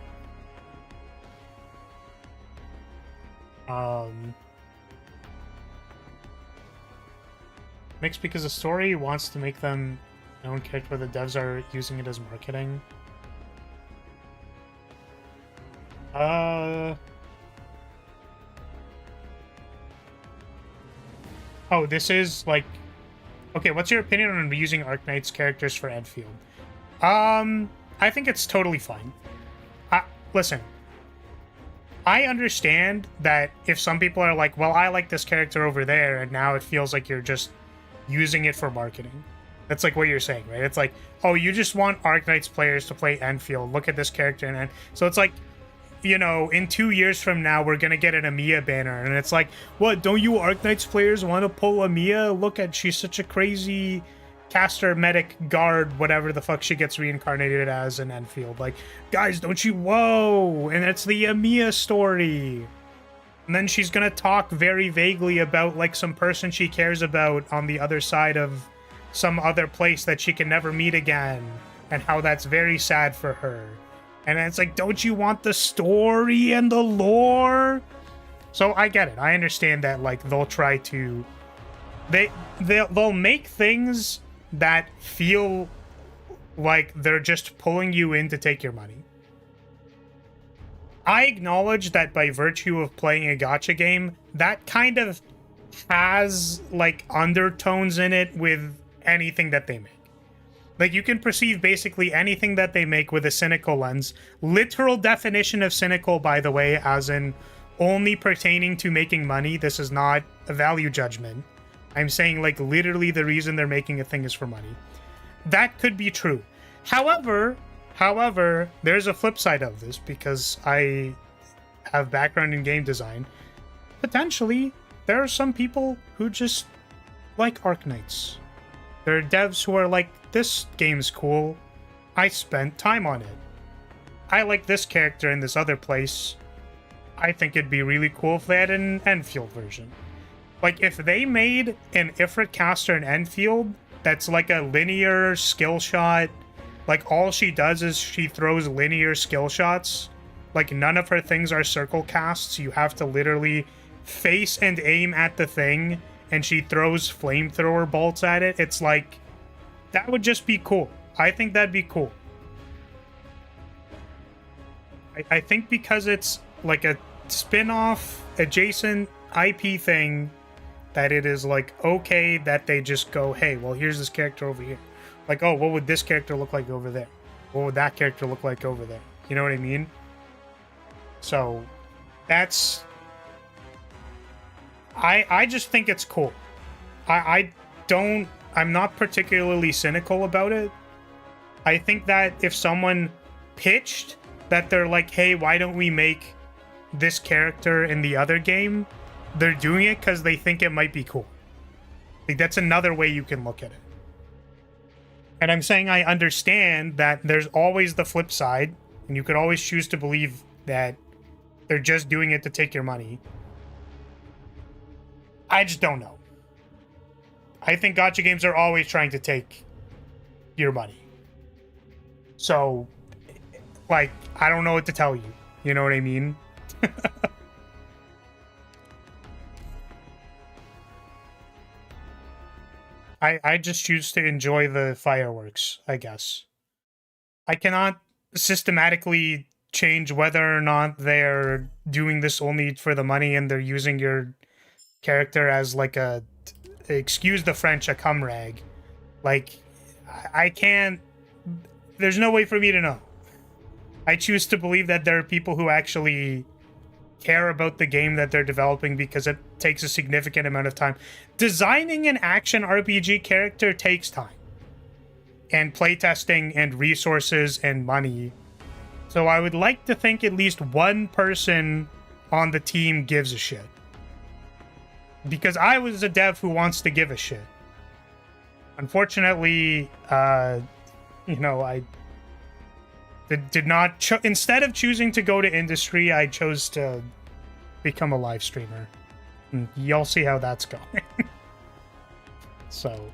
Mixed because the story wants to make them their own character, the devs are using it as marketing. Oh, this is like... Okay, what's your opinion on using Arknights characters for Enfield? I think it's totally fine. Listen, I understand that if some people are like, well, I like this character over there, and now it feels like you're just using it for marketing. That's like what you're saying, right? It's like, oh, you just want Arknights players to play Enfield. Look at this character. And so it's like, you know, in 2 years from now, we're going to get an Amiya banner. And it's like, what, don't you Arknights players want to pull Amiya? Look at, she's such a crazy caster, medic, guard, whatever the fuck she gets reincarnated as in Enfield. Like, guys, don't you, whoa. And it's the Amiya story. And then she's going to talk very vaguely about, like, some person she cares about on the other side of some other place that she can never meet again. And how that's very sad for her. And it's like, don't you want the story and the lore? So I get it. I understand that, like, they'll try to... They'll make things that feel like they're just pulling you in to take your money. I acknowledge that by virtue of playing a gacha game, that kind of has, like, undertones in it with anything that they make. Like, you can perceive basically anything that they make with a cynical lens. Literal definition of cynical, by the way, as in only pertaining to making money. This is not a value judgment. I'm saying, like, literally the reason they're making a thing is for money. That could be true. However, there's a flip side of this, because I have background in game design. Potentially, there are some people who just like Arknights. There are devs who are like, this game's cool. I spent time on it. I like this character in this other place. I think it'd be really cool if they had an Enfield version. Like, if they made an Ifrit caster in Enfield that's like a linear skill shot, like all she does is she throws linear skill shots, like none of her things are circle casts, you have to literally face and aim at the thing, and she throws flamethrower bolts at it, it's like, that would just be cool. I think that'd be cool. I think because it's like a spin-off adjacent IP thing, that it is like okay that they just go, hey, well, here's this character over here. Like, oh, what would this character look like over there? What would that character look like over there? You know what I mean? So that's... I just think it's cool. I'm not particularly cynical about it. I think that if someone pitched that they're like, hey, why don't we make this character in the other game? They're doing it because they think it might be cool. Like, that's another way you can look at it. And I'm saying I understand that there's always the flip side, and you could always choose to believe that they're just doing it to take your money. I just don't know. I think gacha games are always trying to take your money. So, like, I don't know what to tell you. You know what I mean? I just choose to enjoy the fireworks, I guess. I cannot systematically change whether or not they're doing this only for the money and they're using your character as like a, excuse the French, a cum rag. Like, I can't There's no way for me to know. I choose to believe that there are people who actually care about the game that they're developing because it takes a significant amount of time. Designing an action RPG character takes time. And playtesting and resources and money. So I would like to think at least one person on the team gives a shit. Because I was a dev who wants to give a shit. Unfortunately, you know, I did not... Instead of choosing to go to industry, I chose to become a live streamer. And you'll see how that's going. So,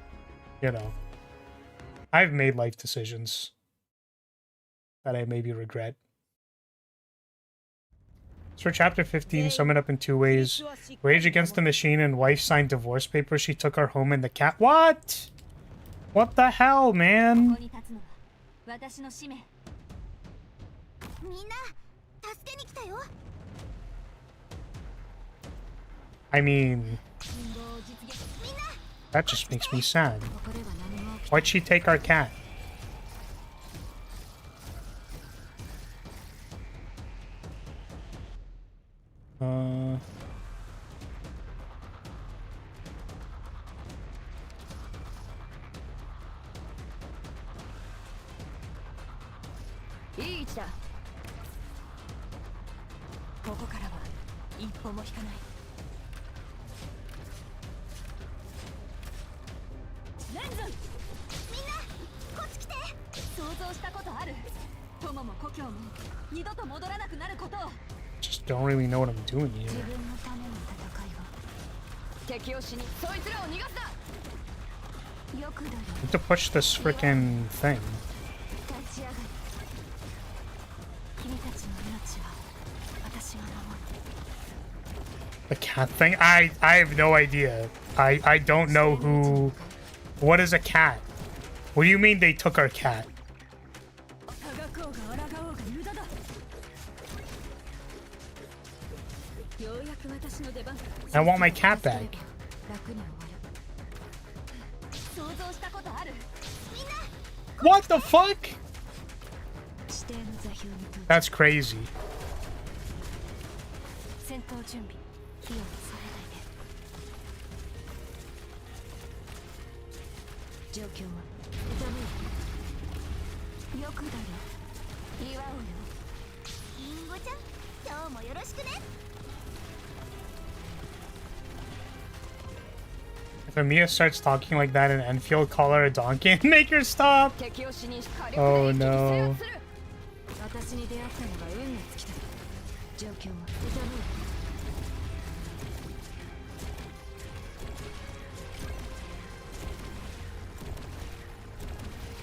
you know. I've made life decisions that I maybe regret. So for chapter 15, sum it up in 2 ways. Rage against the machine and wife signed divorce papers. She took our home and the cat. What? What the hell, man? I mean, that just makes me sad. Why'd she take our cat? Just don't really know what I'm doing here. I have to push this frickin' thing. The cat thing? I have no idea. I don't know who... What is a cat? What do you mean they took our cat? I want my cat back. What the fuck? That's crazy. If Amiya starts talking like that in Enfield, call her a donkey and make her stop. Oh no.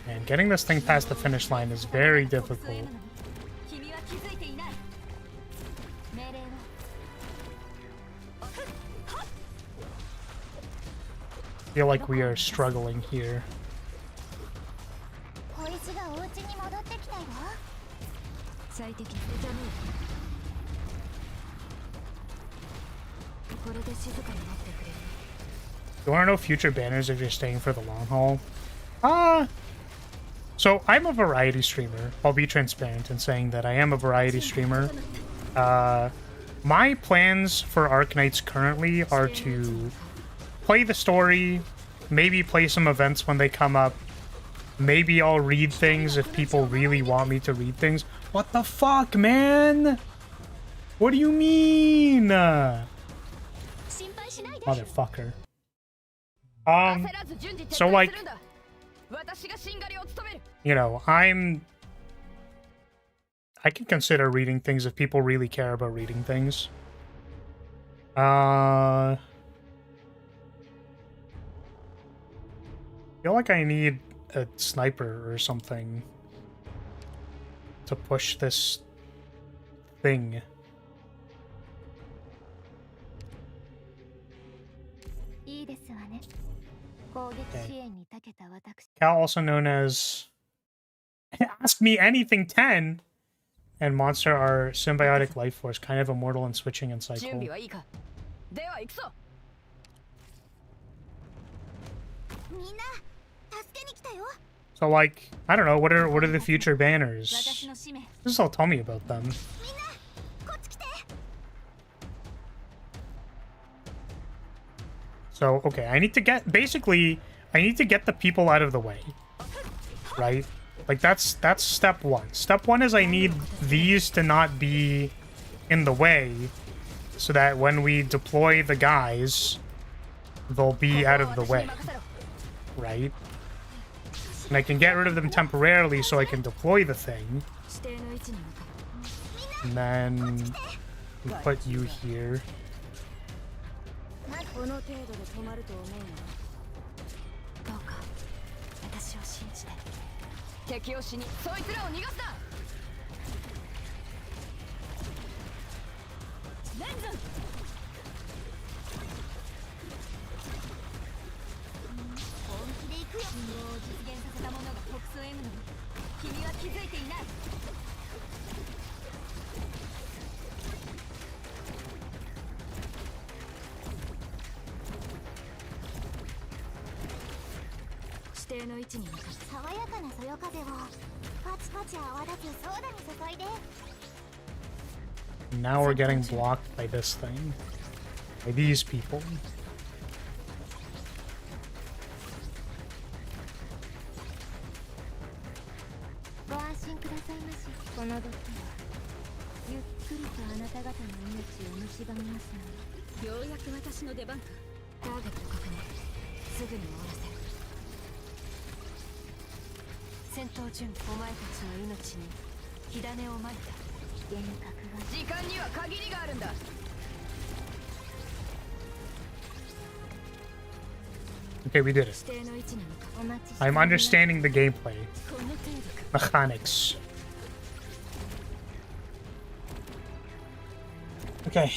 Man, getting this thing past the finish line is very difficult. I feel like we are struggling here. You want to know future banners if you're staying for the long haul? So I'm a variety streamer. I'll be transparent in saying that I am a variety streamer. My plans for Arknights currently are to play the story, maybe play some events when they come up. Maybe I'll read things if people really want me to read things. What the fuck, man? What do you mean? Motherfucker. So like, you know, I can consider reading things if people really care about reading things. I feel like I need a sniper or something to push this thing. Okay. Cal, also known as Ask Me Anything 10, and Monster are symbiotic life force, kind of immortal and switching in cycle. So like, I don't know, what are the future banners? 私の使命 Just all tell me about them. みんなこっち来て So, okay, I need to get the people out of the way. Right? Like that's step one. Step one is I need these to not be in the way so that when we deploy the guys, they'll be out of the way. Right? And I can get rid of them temporarily so I can deploy the thing. 指定の位置に向かう And then we put you here. この程度で止まると思うどうか私を信じて敵を死にそいつらを逃がすなレンズ本気で行くよ運動を実現させた者が北総 M なの君は気づいていない指定の位置に向かう爽やかなそよ風をパチパチ泡立つソーダに注いで Now we're getting blocked by this thing. By these people. ご安心くださいましこの毒はゆっくりとあなた方の命を蝕みますのようやく私の出番かターゲット確認すぐに終わらせる戦闘準備お前たちの命に火種をまいた幻覚が時間には限りがあるんだ Okay, we did it. 指定の位置に向かうお待ちして I'm understanding the gameplay この程度か mechanics. Okay.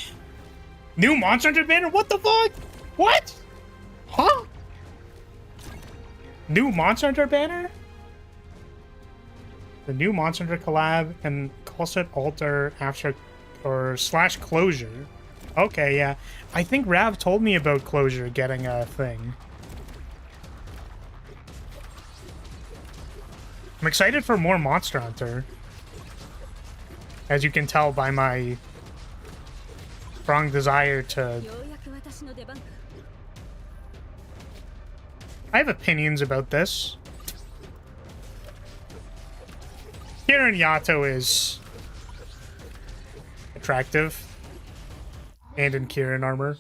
New Monster Hunter banner? What the fuck? What? Huh? New Monster Hunter banner? The new Monster Hunter collab and calls it alter after or slash closure. Okay, yeah. I think Rav told me about closure getting a thing. I'm excited for more Monster Hunter. As you can tell by my strong desire to... ようやく私の出番か I have opinions about this. Kirin Yato is attractive. And in Kirin armor.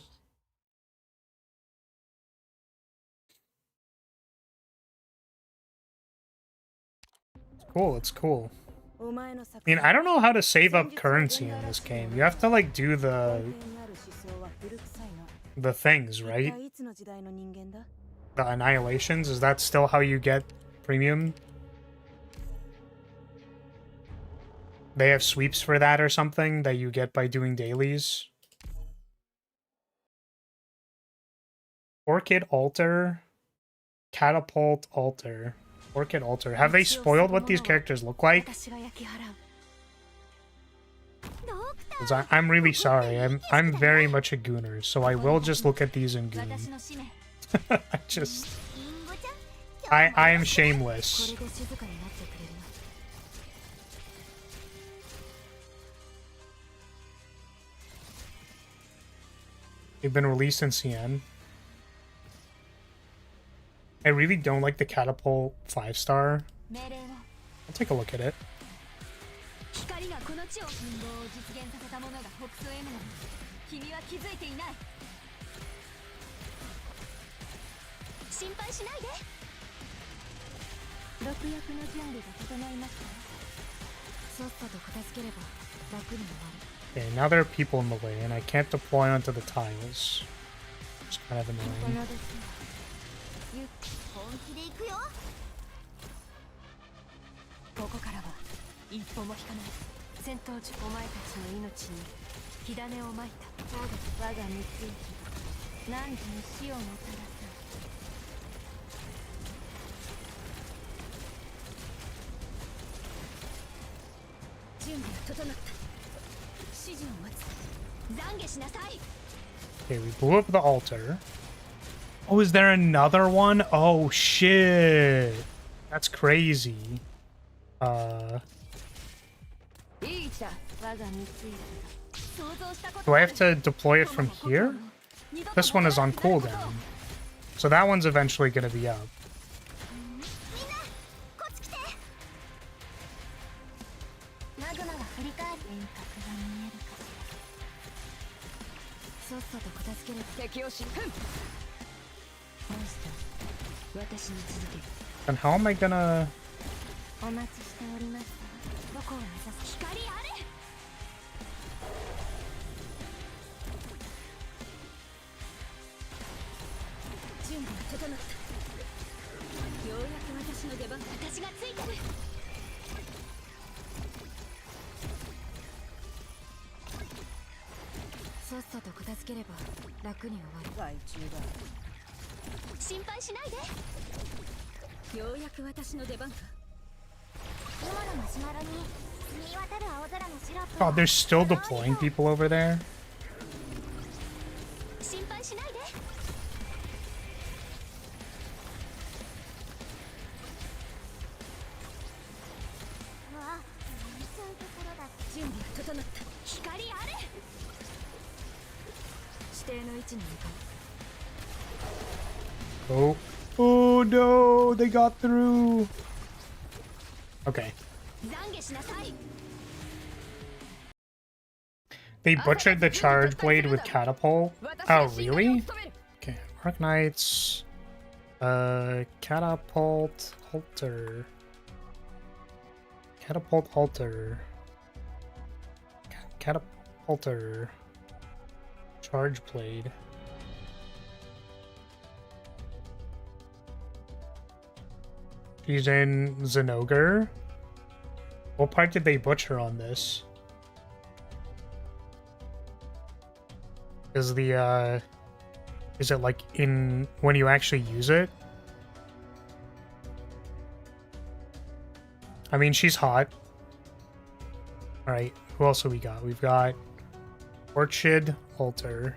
It's cool, it's cool. お前の I mean, I don't know how to save up currency in this game. You have to, like, do the things, right? いつの時代の人間だ The annihilations? Is that still how you get premium? They have sweeps for that or something that you get by doing dailies? Orchid Altar? Catapult Altar. Orchid Altar. Have they spoiled what these characters look like? 私が焼き払う 'Cause I'm really sorry. I'm very much a gooner, so I will just look at these and 私 goon. の使命 I just... リンゴちゃん I am こ shameless. れで静かになってくれるな They've been released in CN. I really don't like the Catapult 5-star. 命令を I'll take a look at it. 光がこの地を運動を実現させた者が北総 M なの君は気づいていない心配しないで毒薬の準備が整いました さっさと片付ければ楽に終わる Okay, now there are people in the way, and I can't deploy onto the tiles. It's kind of こ annoying. の毒はゆっ本気で行くよここからは一歩も引かない戦闘中お前たちの命に火種をまいた我が密輸何時に死をもたらす準備が整った指示を待つ懺悔しなさい Okay, we blew up the altar. Oh, is there another one? Oh, shit. That's crazy. Do I have to deploy it from here? This one is on cooldown. So that one's eventually going to be up. And how am I gonna... Oh, they're still deploying people over there? Oh. Oh no, they got through. Okay. They butchered the charge blade with catapult. Oh, really? Okay, Arknights. Catapult halter. Catapult halter. Catapulter. Charge blade. She's in Zenogre. What part did they butcher on this? Is the is it like in when you actually use it? I mean, she's hot. All right, who else have we got? We've got Orchid Altar.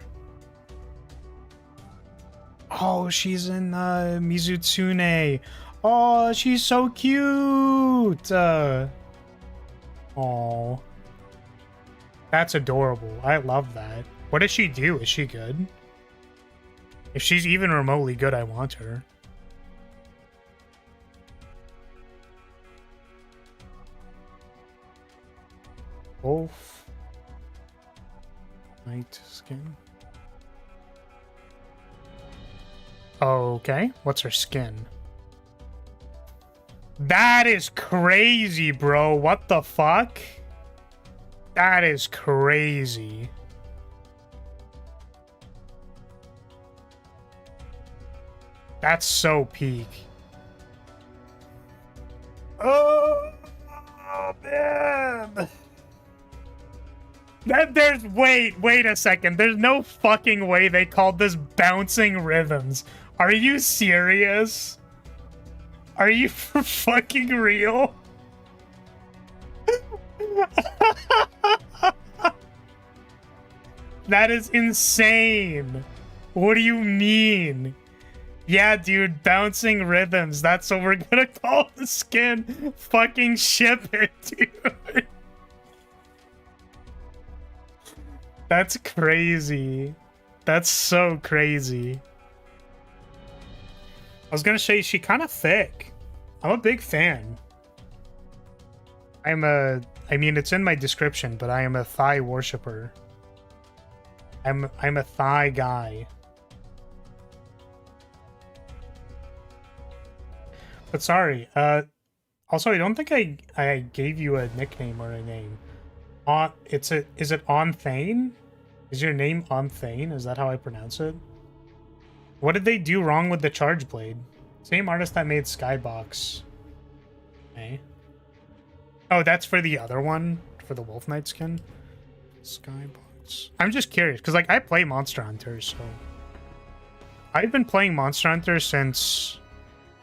Oh, she's in Mizutsune. Oh, she's so cute. Oh, that's adorable. I love that. What does she do? Is she good? If she's even remotely good, I want her. Wolf. Night skin. Okay, what's her skin? That is crazy, bro. What the fuck? That is crazy. That's so peak. Oh man. Wait a second. There's no fucking way they called this bouncing rhythms. Are you serious? Are you for fucking real? That is insane. What do you mean? Yeah, dude, bouncing rhythms. That's what we're gonna call the skin. Fucking ship it, dude. That's crazy. That's so crazy. I was gonna say, she kind of thick. I'm a big fan. I mean, it's in my description, but I am a thigh worshiper. I'm a thigh guy. But sorry, also, I don't think I gave you a nickname or a name. Is it On Thane? Is your name On Thane? Is that how I pronounce it? What did they do wrong with the charge blade? Same artist that made Skybox. Okay. Oh, that's for the other one? For the Wolf Knight skin? Skybox. I'm just curious, because like I play Monster Hunter, so I've been playing Monster Hunter since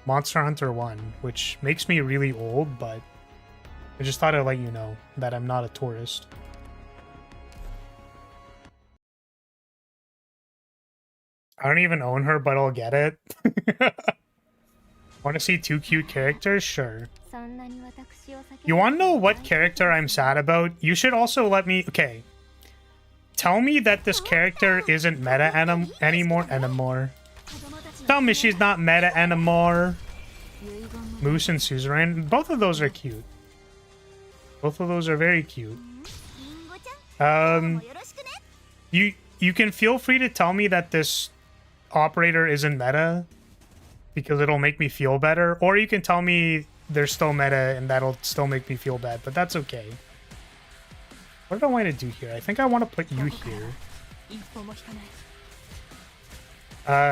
Monster Hunter 1, which makes me really old, but I just thought I'd let you know that I'm not a tourist. I don't even own her, but I'll get it. Want to see 2 cute characters? Sure. そんなに私を避け You want to know what character I'm sad about? You should also let me... Okay. Tell me that this character isn't meta anymore. Tell me she's not meta anymore. Moose and Suzerain. Both of those are cute. Both of those are very cute. リンゴちゃんよろしくね You can feel free to tell me that this operator isn't meta because it'll make me feel better, or you can tell me they're still meta and that'll still make me feel bad, but that's okay. What do I want to do here? I think I want to put you here. 一歩も引かない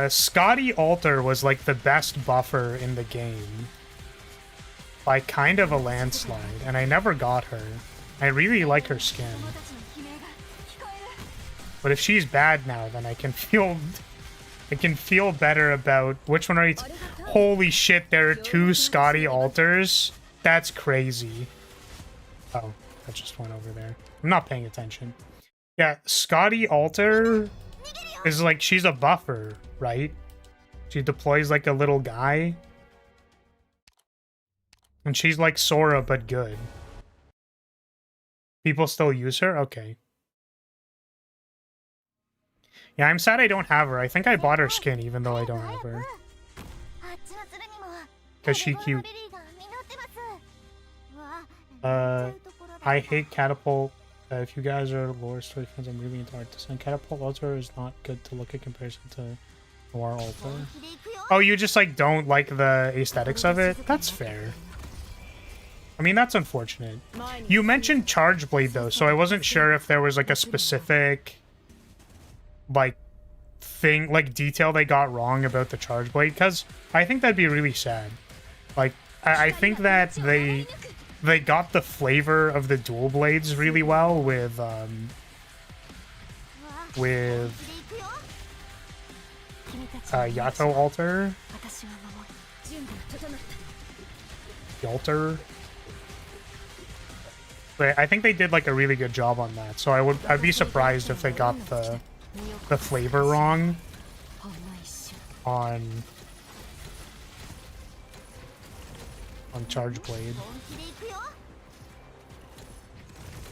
Scotty Alter was like the best buffer in the game by kind of a landslide, and I never got her. I really like her skin. 友達の悲鳴が聞こえる But if she's bad now, then I can feel better about which one are you? Holy shit, there are 2 Scotty Alters. That's crazy. Oh, that just went over there. I'm not paying attention. Yeah, Scotty Alter is like, she's a buffer, right? She deploys like a little guy. And she's like Sora, but good. People still use her? Okay. Yeah, I'm sad I don't have her. I think I bought her skin even though I don't have her. あっちの鶴にも Cause she 食べ物 cute. リリーが実ってますわあ I hate Catapult. If you guys are lore story fans, I'm really into art design. Catapult Altar is not good to look at comparison to Noir Altar. 本気で行くよ Oh, you just like don't like the aesthetics of it? That's fair. I mean, that's unfortunate. You mentioned Charge Blade though, so I wasn't sure if there was like a specific like thing, like detail they got wrong about the Charge Blade, because I think that'd be really sad. Like I think that they got the flavor of the dual blades really well with うわ本気で行くよ君たちの命 Yato Altar, 私が守る準備整った Yalter. But I think they did like a really good job on that. So I'd be surprised if they got the flavor wrong ほんの一瞬 on Charge Blade. 本気で行くよ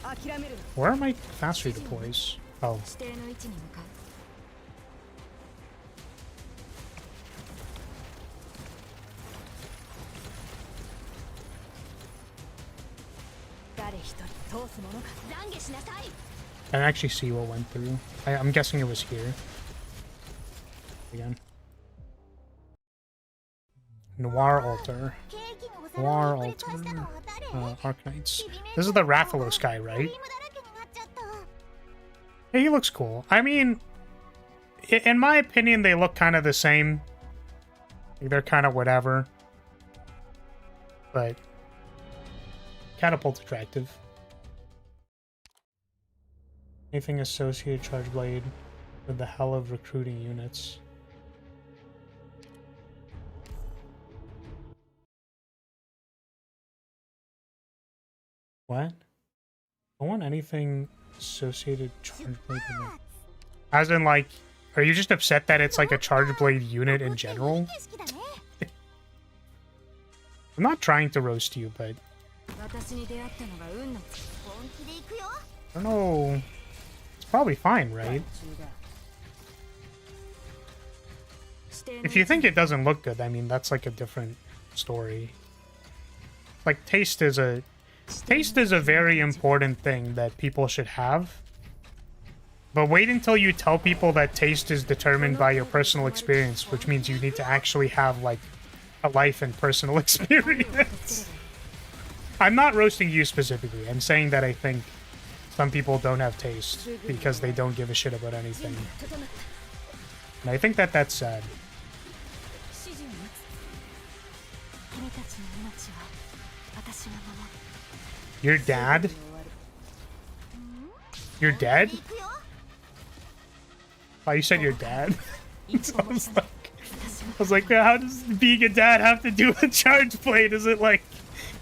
諦めるな Where are my fast redeploys? Oh, 指定の位置に向かう 誰一人通すものか懺悔しなさい I didn't actually see what went through. I'm guessing it was here. Again. Noir Altar. ケーキのお皿 Noir をひっくり返したのは誰 Arknights. This is the Rathalos guy, ク right? リームだらけになっちゃった Hey, he looks cool. I mean, in my opinion, they look kind of the same. They're kind of whatever. But Catapult's attractive. Anything associated Charge Blade with the hell of recruiting units. What? I want anything associated Charge Blade with it. As in, like, are you just upset that it's like a Charge Blade unit in general? 景色だね I'm not trying to roast you, but 私に出会ったのが運の本気で行くよ I don't know. It's probably fine, right? 中だ If you think it doesn't look good, I mean, that's like a different story. Like, taste is a very important thing that people should have. But wait until you tell people that taste is determined by your personal experience, which means you need to actually have, like, a life and personal experience. I'm not roasting you specifically. I'm saying that I think some people don't have taste because they don't give a shit about anything. 整った And I think that that's sad. 指示を待つ君たちの命は私が守る Your dad? 終わる You're dead? 行くよ Oh, you said your dad? 一歩も引かない I was like, how does being a dad have to do with Charge Blade? Is it like,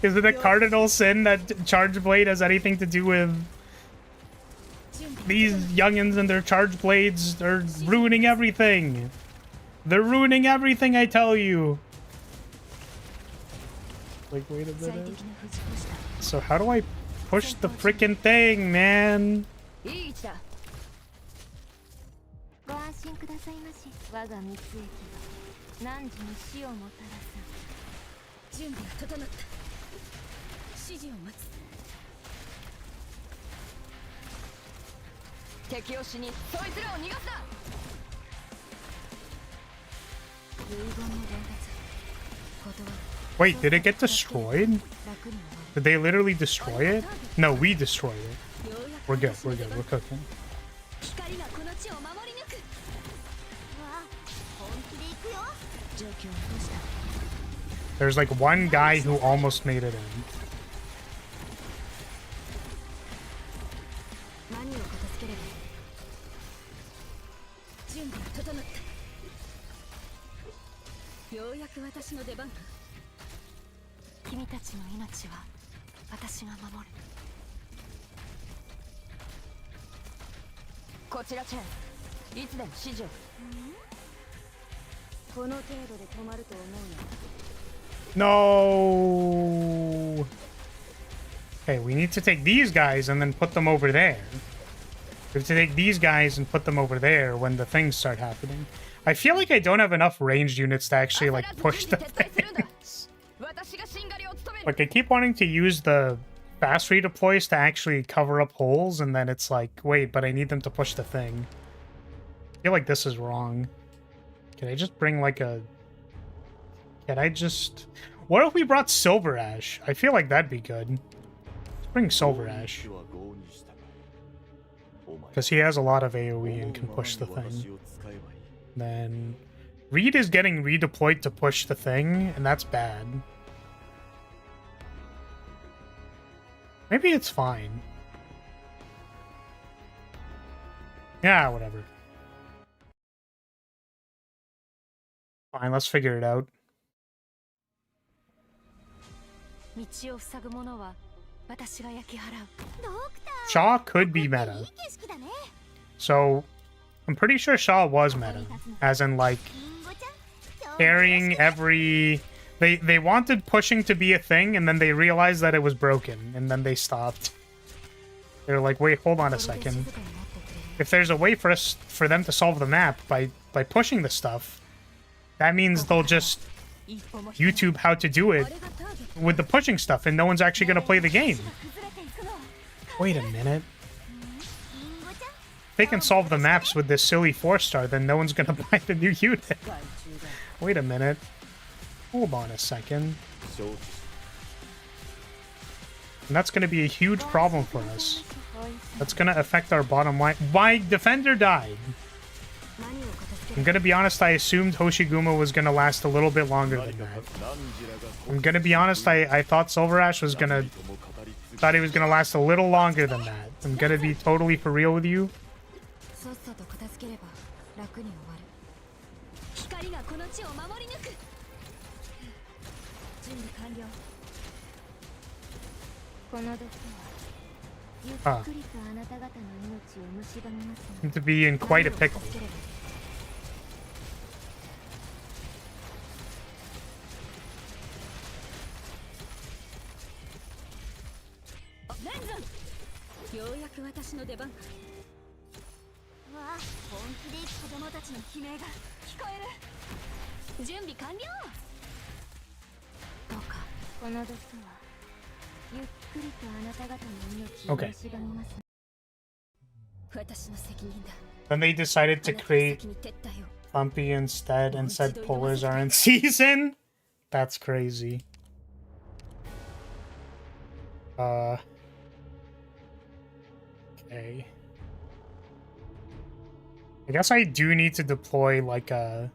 is it a cardinal sin that Charge Blade has anything to do with these youngins and their Charge Blades? They're ruining everything. They're ruining everything, I tell you. Like, wait a minute. So how do I push the freaking thing, man? いい位置だ。ご安心くださいまし。我が蜜液は汝に死をもたらす。準備が整った。指示を待つ。敵を死にそいつらを逃がすな。遺言の伝達。断る。Wait, did it get destroyed? Did they literally destroy it? No, we destroyed it. We're good, we're good, we're cooking. There's like one guy who almost made it in. No. Okay, we need to take these guys and then put them over there. We have to take these guys and put them over there when the things start happening. I feel like I don't have enough ranged units to actually like push the things. Like I keep wanting to use the fast redeploys to actually cover up holes, and then it's like, wait, but I need them to push the thing. I feel like this is wrong. Can I just bring like a... Can I just... What if we brought Silver Ash? I feel like that'd be good. Let's bring Silver Ash. Because he has a lot of AoE and can push the thing. Then... Reed is getting redeployed to push the thing, and that's bad. Maybe it's fine. Yeah, whatever. Fine, let's figure it out. Shaw could be meta. So, I'm pretty sure Shaw was meta. As in, like, carrying every... They wanted pushing to be a thing, and then they realized that it was broken, and then they stopped. They're like, wait, hold on a second. If there's a way for them to solve the map by pushing the stuff, that means they'll just YouTube how to do it with the pushing stuff, and no one's actually going to play the game. Wait a minute. If they can solve the maps with this silly 4-star, then no one's going to buy the new unit. Wait a minute. Hold on a second. And that's going to be a huge problem for us. That's going to affect our bottom line. My defender died. I'm going to be honest, I assumed Hoshiguma was going to last a little bit longer than that. I'm going to be honest, I thought Silver Ash was going to... Thought he was going to last a little longer than that. I'm going to be totally for real with you. Seem to be in quite a pickle. Okay. Then they decided to create Thumpy instead and said polars are in season? That's crazy. Okay. I guess I do need to deploy like a...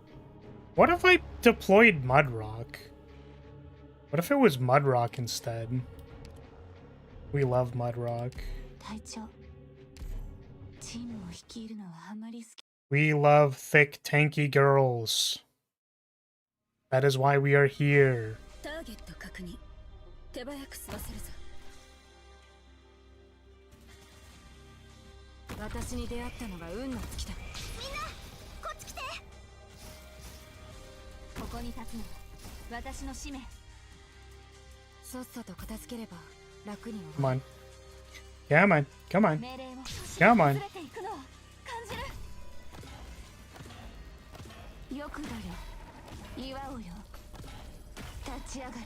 What if I deployed Mudrock? What if it was Mudrock instead? We love Mudrock. We love thick, tanky girls. That is why we are here. さっさと片付ければ楽に Come on. Come on. Come on. 命令を Come on. 崩れていくのを感じる。よくだよ。祝おうよ。立ち上がる。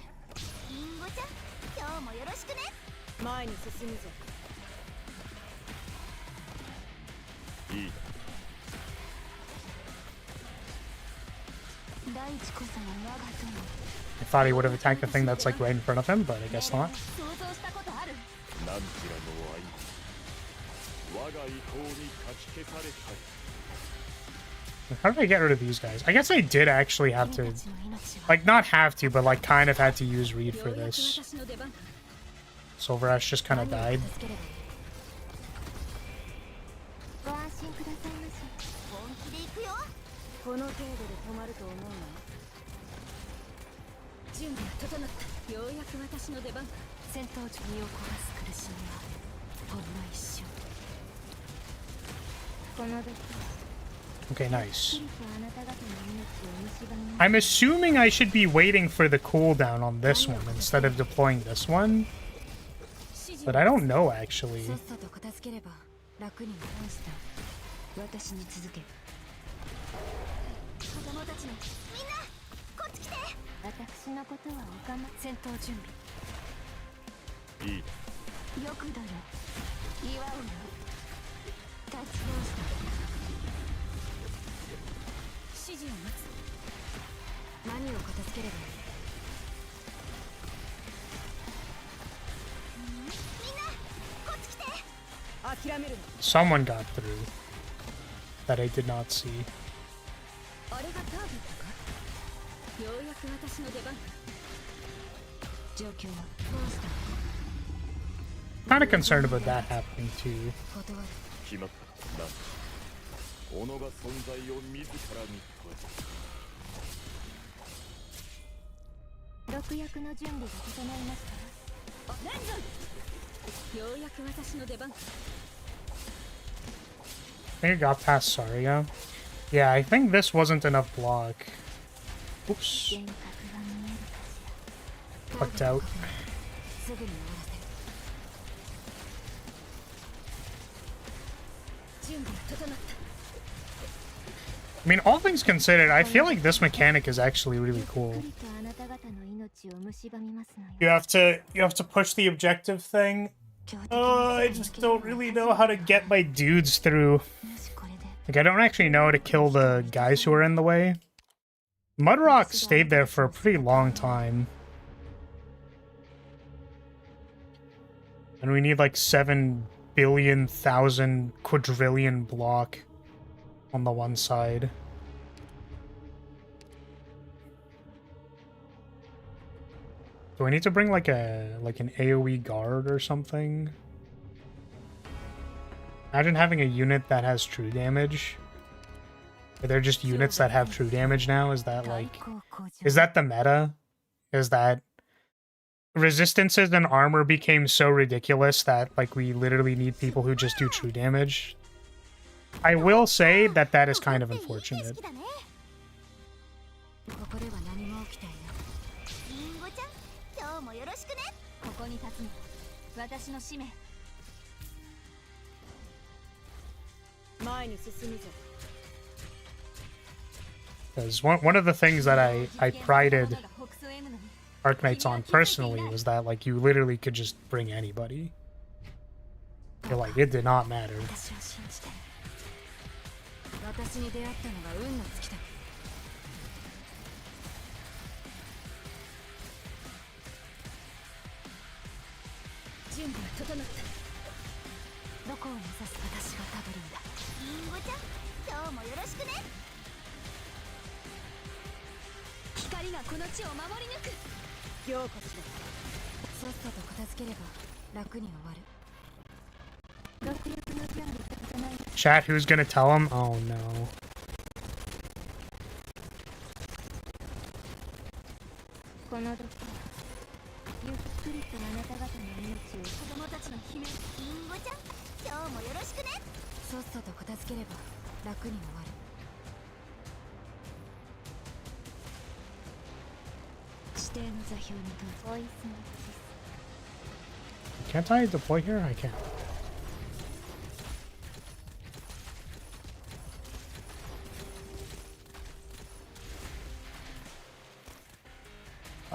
リンゴちゃん、今日もよろしくね。前に進むぞ。いい大地こそが我が友。 I thought he would have attacked the thing that's like right in front of him, but I guess not. 想像したことある。なんちらの愛我が意向にかき消されたい。 How did I get rid of these guys? I guess I did actually have to, like, not have to, but like kind of had to use Reed for this. Silver Ash just kind of died. ご安心くださいまし。本気で行くよ。この程度で止まると思うな。準備が整った。ようやく私の出番。戦闘中身を焦がす苦しみはほんの一瞬。この時 Okay, nice. あなた方の命を蝕み I'm assuming I should be waiting for the cooldown on this one instead of deploying this one, but I don't know actually. さっさと片付ければ楽になりました。私に続け。子供たちのみんなこっち来て。私のことはおかま。戦闘準備。いいよくだよ。祝うよ。立ち直した。指示を待つ。何を片付ければいい。みんなこっち来て。諦めるな。 Someone got through that I did not see. あれがターゲットか。ようやく私の出番。状況はどうした。 Kind of concerned about that happening too. 断る。決まったな。己が存在を自らに問え。毒薬の準備が整いました。レンズ。ようやく私の出番。 I think it got past Saria. Yeah, I think this wasn't enough block. Oops. 幻覚が見えるかし Fucked out. すぐに終わらせる。準備が整った。 I mean, all things considered, I feel like this mechanic is actually really cool. ゆっくりとあなた方の命を蝕みますのよ。 You have to push the objective thing. I just don't really know how to get my dudes through. もしこれで Like, I don't actually know how to kill the guys who are in the way. Mudrock stayed there for a pretty long time. And we need like 7 billion, 1,000, quadrillion block on the one side. Do I need to bring like an AoE guard or something? Imagine having a unit that has true damage. Are there just units that have true damage now? Is that like... Is that the meta? Is that... Resistances and armor became so ridiculous that like we literally need people who just do true damage? I will say that that is kind of unfortunate. ここでは何も起きていない。リンゴちゃん、今日もよろしくね。ここに立つのは私の使命。前に進むぞ。 Because one of the things that I prided Arknights on personally was that like you literally could just bring anybody. You're like, it did not matter. 私を信じて。私に出会ったのが運の尽きだ。準備が整った。どこを目指す私がたどるんだ。リンゴちゃん、今日もよろしくね。光がこの地を守り抜く。ようこそ。さっさと片付ければ楽に終わる。 Chat, who's gonna tell him? Oh no. この時ゆっくりとあなた方の命を。子供たちの悲鳴。リンゴちゃん、今日もよろしくね。さっさと片付ければ楽に終わる。指定の座標に到着。おいすみ。Can't I deploy here? I can.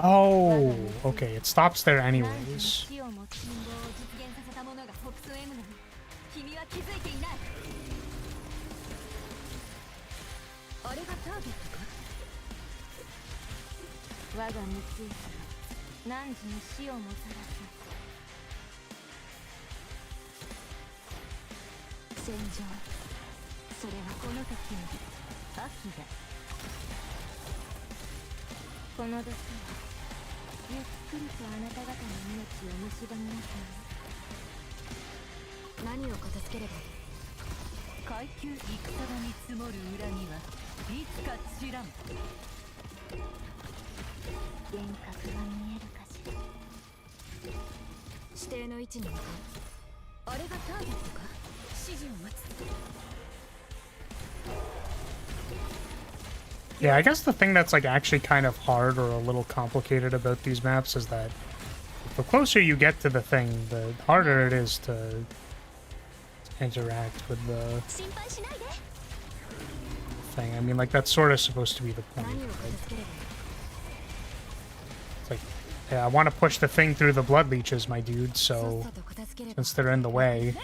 Oh, okay. It stops there anyways. 死をもつ信号を実現させた者がホプソ M なのに君は気づいていない。あれがターゲットか。我が三井から汝に死をもたらす。戦場、それはこの時の秋だ。この毒はゆっくりとあなた方の命を蝕みますの。何を片付ければ階級戦場に積もる恨みはいつか散らん。幻覚が見えるかしら。指定の位置に向かう。あれがターゲットか。指示を待つ。 Yeah, I guess the thing that's like actually kind of hard or a little complicated about these maps is that the closer you get to the thing, the harder it is to interact with the thing. I mean, like, that's sort of supposed to be the point, right? It's like, yeah, I want to push the thing through the blood leeches, my dude, so since they're in the way.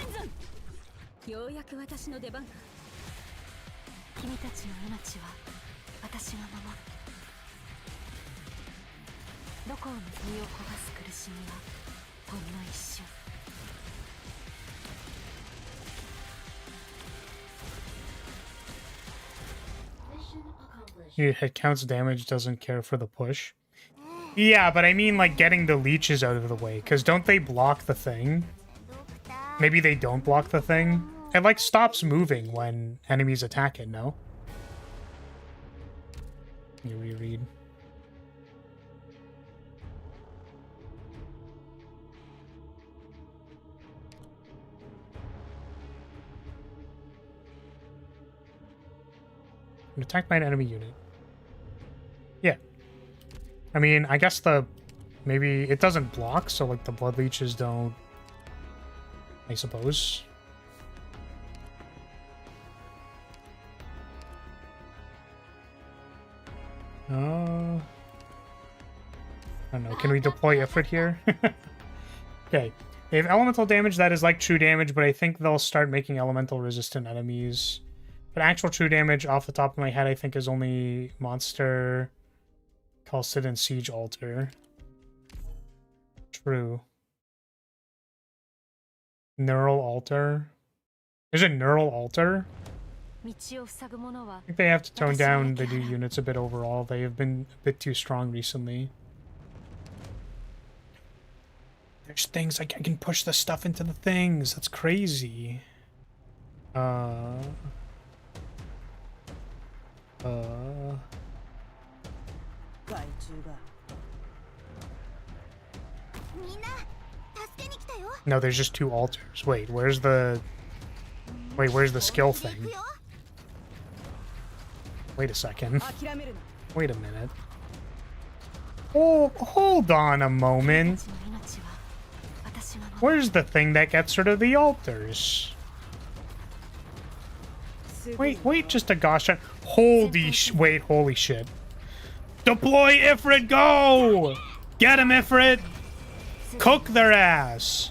私が守る。どこを身を焦がす苦しみはほんの一瞬。It counts damage, doesn't care for the push. Yeah, but I mean like getting the leeches out of the way, because don't they block the thing? Maybe they don't block the thing? It like stops moving when enemies attack it, no? You reread. Attacked by an enemy unit. Yeah. I mean, I guess maybe it doesn't block, so like the blood leeches don't, I suppose. I don't know. Can we deploy Ifrit here? Okay. They have elemental damage that is like true damage, but I think they'll start making elemental resistant enemies. But actual true damage off the top of my head, I think is only Monster, Calcid, and Siege Altar. True. Neural Altar. There's a Neural Altar? I think they have to tone down the new units a bit overall. They have been a bit too strong recently. There's things like I can push the stuff into the things. That's crazy. No, there's just two altars. Wait, where's the skill thing? Wait a second. Wait a minute. Oh, hold on a moment. Where's the thing that gets rid of the altars? Wait just a gosh. Holy shit. Deploy Ifrit, go! Get him, Ifrit! Cook their ass!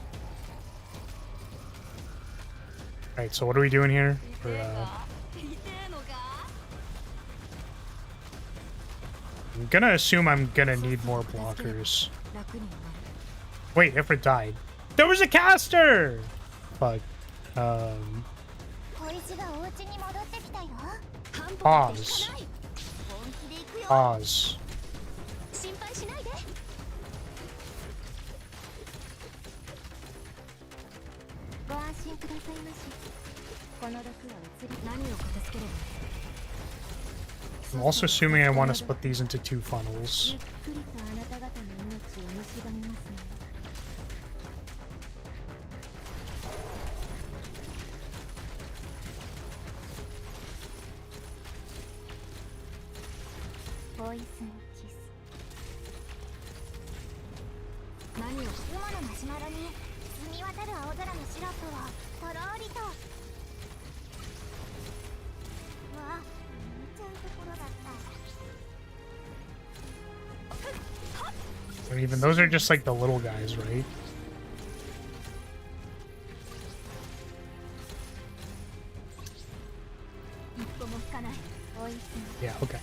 Alright, so what are we doing here? I'm gonna assume I'm gonna need more blockers. Wait, Ifrit died. There was a caster! Fuck. Pause. Pause. I'm also assuming I want to split these into two funnels. る青空のシロップをとろーりと。うわ、見ちゃうところだった。 Or even those are just like the little guys, right? 一歩も引かない。おいしい。 Yeah, okay.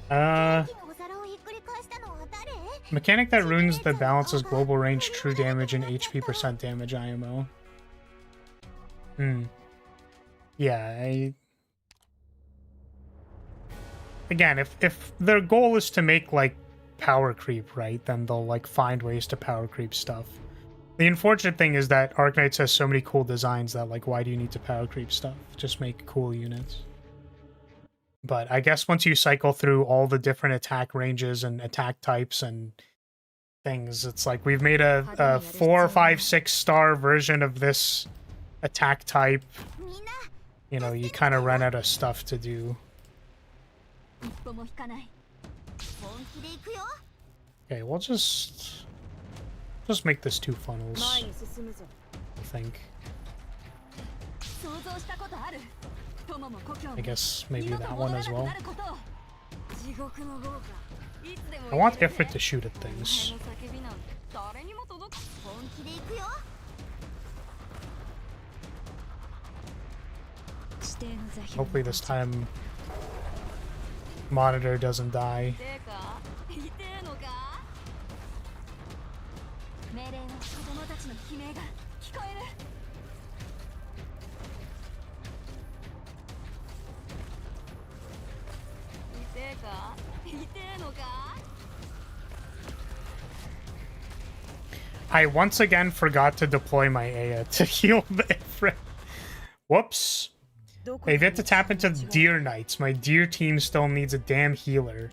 元気のお皿をひっくり返したのは誰？ Mechanic that ruins the balances global range, true damage, and HP percent damage IMO. Yeah, again, if their goal is to make, like, power creep, right, then they'll, like, find ways to power creep stuff. The unfortunate thing is that Arknights has so many cool designs that, like, why do you need to power creep stuff? Just make cool units. But I guess once you cycle through all the different attack ranges and attack types and things, it's like we've made a 4, 5, 6 star version of this attack type. You know, you kind of run out of stuff to do. 一歩も引かない。 Okay, we'll just make this 2 funnels, 前に進むぞ。 I think. 想像したことある。友も故郷も I guess maybe 二度と that 戻 one ら as なく well. なることを。地獄の豪華。いつでも I want Ifrit to shoot at お前 things. の叫びなんて誰にも届かん。本気で行くよ。 指定の座標。 Hopefully this time Monitor doesn't die. てか、痛えのか？命令の子供たちの悲鳴が聞こえる。痛えか？痛えのか？ I once again forgot to deploy my Aya to heal the Ifrit. Whoops. I've yet to tap into the Deer Knights. My Deer team still needs a damn healer.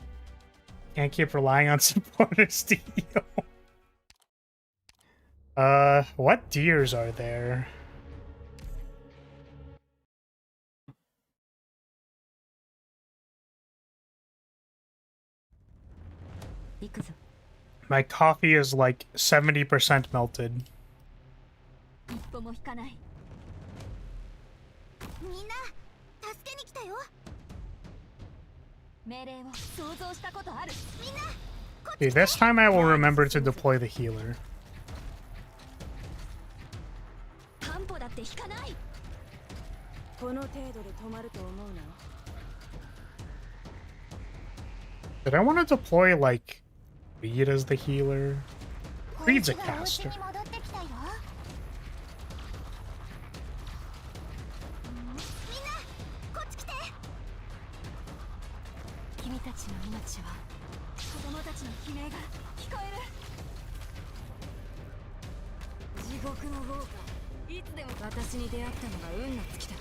Can't keep relying on supporters to heal. What deers are there? My coffee is like 70% melted. 一歩も引かない。みんな助けに来たよ。命令を想像したことある。みんな Okay, this time I will remember to deploy the healer. 担保だって引かない。この程度で止まると思うな。 Did I want to deploy, like, Reed as the healer? Reed's a caster. こいつがお家に戻ってきたよ。みんなこっち来て。君たちの命は子供たちの悲鳴が聞こえる。地獄の豪華。いつでも私に出会ったのが運の尽きだ。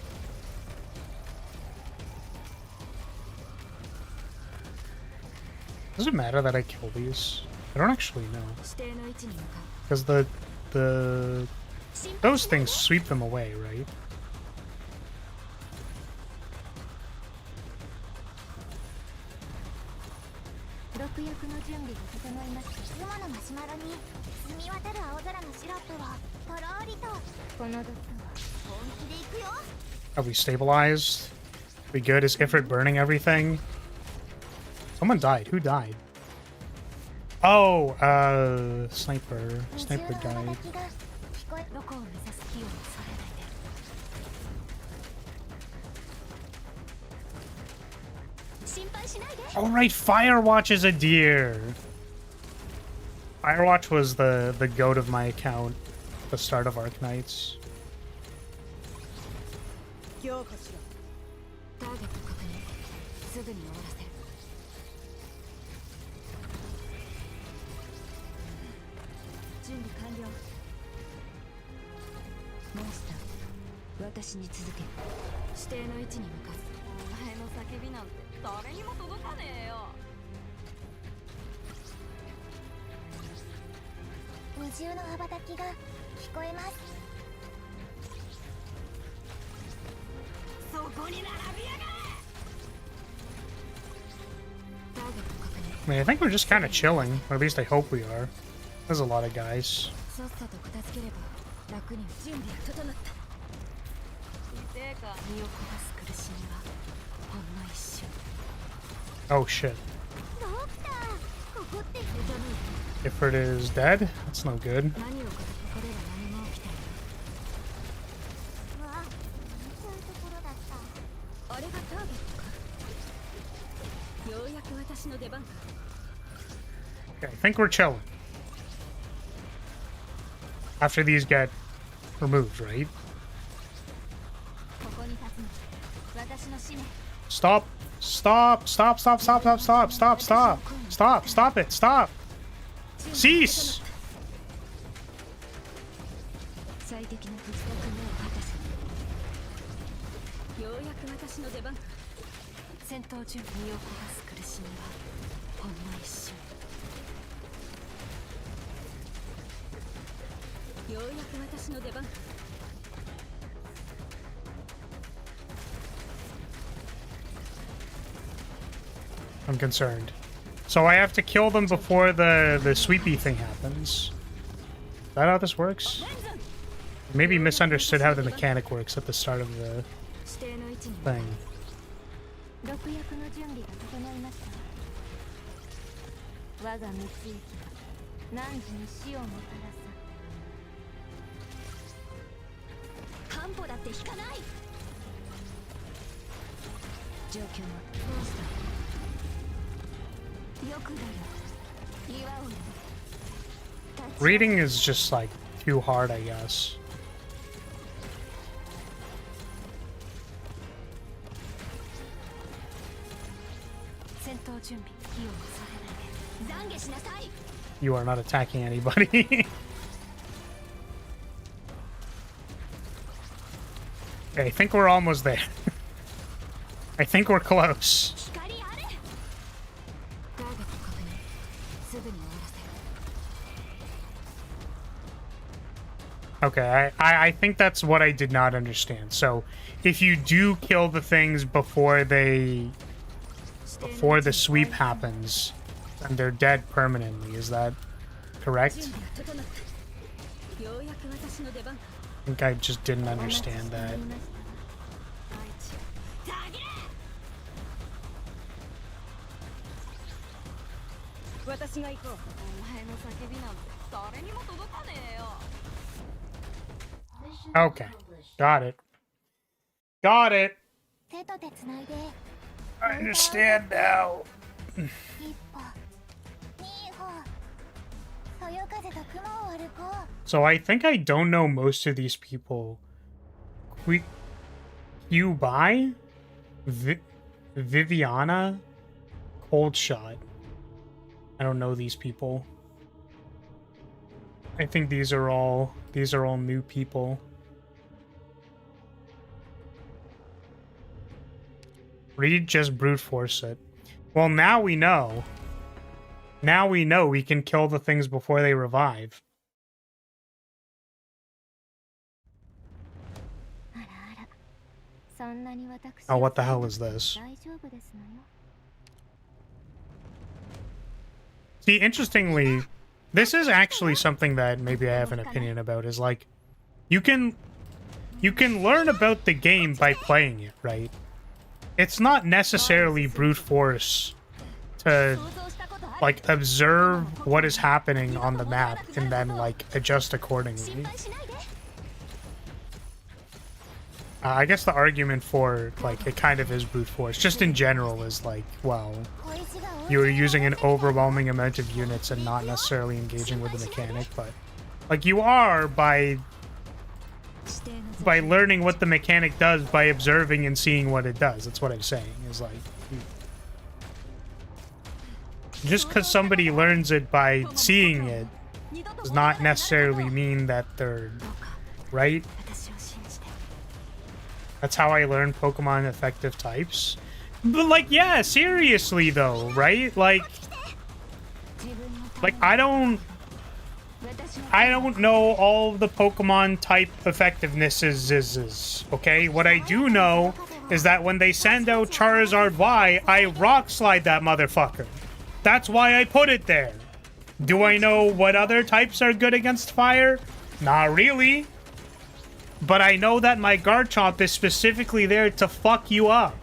Does it matter that I kill these? I don't actually know. 指定の位置に向かう。 Because those things sweep them away, right? 毒薬の準備が整いました。雲のマシュマロに澄み渡る青空のシロップをとろーりと。この毒は本気で行くよ。 Have we stabilized? We good? Is Ifrit burning everything? Someone died. Who died? Oh, Sniper. Sniper died. どこを目指す火をそれないで。心配しないで。 Oh, right. Firewatch is a deer. Firewatch was the goat of my account at the start of Arknights. 強化しろ。ターゲット確認。すぐに終わらせる。準備完了。モンスター、私に続け。指定の位置に向かう。お前の叫びなんて誰にも届かねえよ。二重の羽ばたきが聞こえます。そこに並びやがれ。ターゲット確認。I mean, I think we're just kind of chilling. Or at least I hope we are. There's a lot of guys. さっさと片付ければ楽に準備が整った。てか身を焦がす苦しみはほんの一瞬。 Oh shit. ドクター、ここって。 Gifford is dead? That's no good. 何をここでは何も起きていない。わあ、そういうところだった。あれがターゲットか。ようやく私の出番か。 Okay, I think we're chilling. After these get removed, right? ここに立つの私の使命。 Stop! Stop! Stop! Stop! Stop! Stop! Stop! Stop! Stop! Stop! Stop it! Stop! Cease! 最適な不時着目を果たす。ようやく私の出番か。戦闘中身を焦がす苦しみはほんの一瞬。ようやく私の出番か。 I'm concerned. So I have to kill them before the sweepy thing happens. Is that how this works? Maybe misunderstood how the mechanic works at the start of the thing. 毒薬の準備が整いました。我が蜜液は汝に死をもたらさ。半歩だって引かない。状況はどうした。よくだよ。岩を。 Reading is just like too hard, I guess. 戦闘準備。火をされないで。懺悔しなさい。 You are not attacking anybody. Okay, I think we're almost there. I think we're close. 光あれ。ターゲット確認。すぐに終わらせる。 Okay, I think that's what I did not understand. So, if you do kill the things before the sweep happens, then they're dead permanently. Is that correct? I think I just didn't understand that. 私が行こう。お前の叫びなんて誰にも届かねえよ。 Okay, got it. Got it. 手と手つないで。 I understand now. 一歩、二歩。そよ風と雲を歩こう。 So I think I don't know most of these people. Cubai? Viviana? Cold Shot. I don't know these people. I think these are all new people. Reed just brute force it. Well, now we know. Now we know we can kill the things before they revive. Oh, what the hell is this? See, interestingly, this is actually something that maybe I have an opinion about, is like, you can learn about the game by playing it, right? It's not necessarily brute force to, like, observe what is happening on the map and then, like, adjust accordingly. I guess the argument for, like, it kind of is brute force, just in general, is like, well, you're using an overwhelming amount of units and not necessarily engaging with the mechanic, but, like, you are by learning what the mechanic does by observing and seeing what it does. That's what I'm saying, is like, just because somebody learns it by seeing it does not necessarily mean that they're right. That's how I learned Pokemon effective types. But, like, yeah, seriously, though, right? Like, I don't know all the Pokemon type effectivenesses, okay? What I do know is that when they send out Charizard Y, I rock slide that motherfucker. That's why I put it there. Do I know what other types are good against fire? Not really. But I know that my Garchomp is specifically there to fuck you up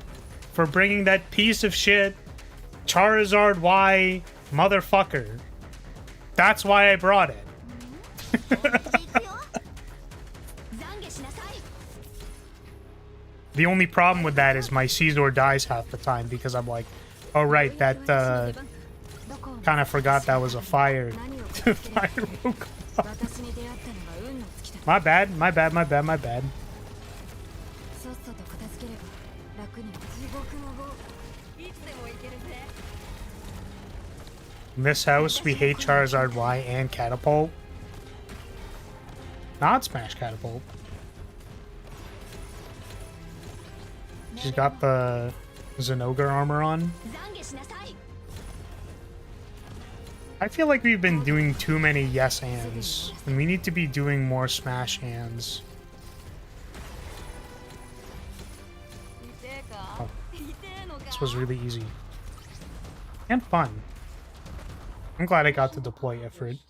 for bringing that piece of shit Charizard Y motherfucker. That's why I brought it. The only problem with that is my Caesar dies half the time because I'm like, oh right, that kind of forgot that was a fire fire Pokemon. My bad, my bad, my bad, my bad. In this house, we hate Charizard Y and Catapult. Not Smash Catapult. She's got the Zinogre armor on. I feel like we've been doing too many yes ands, and we need to be doing more smash hands. Oh, this was really easy. And fun. I'm glad I got to deploy Ifrit.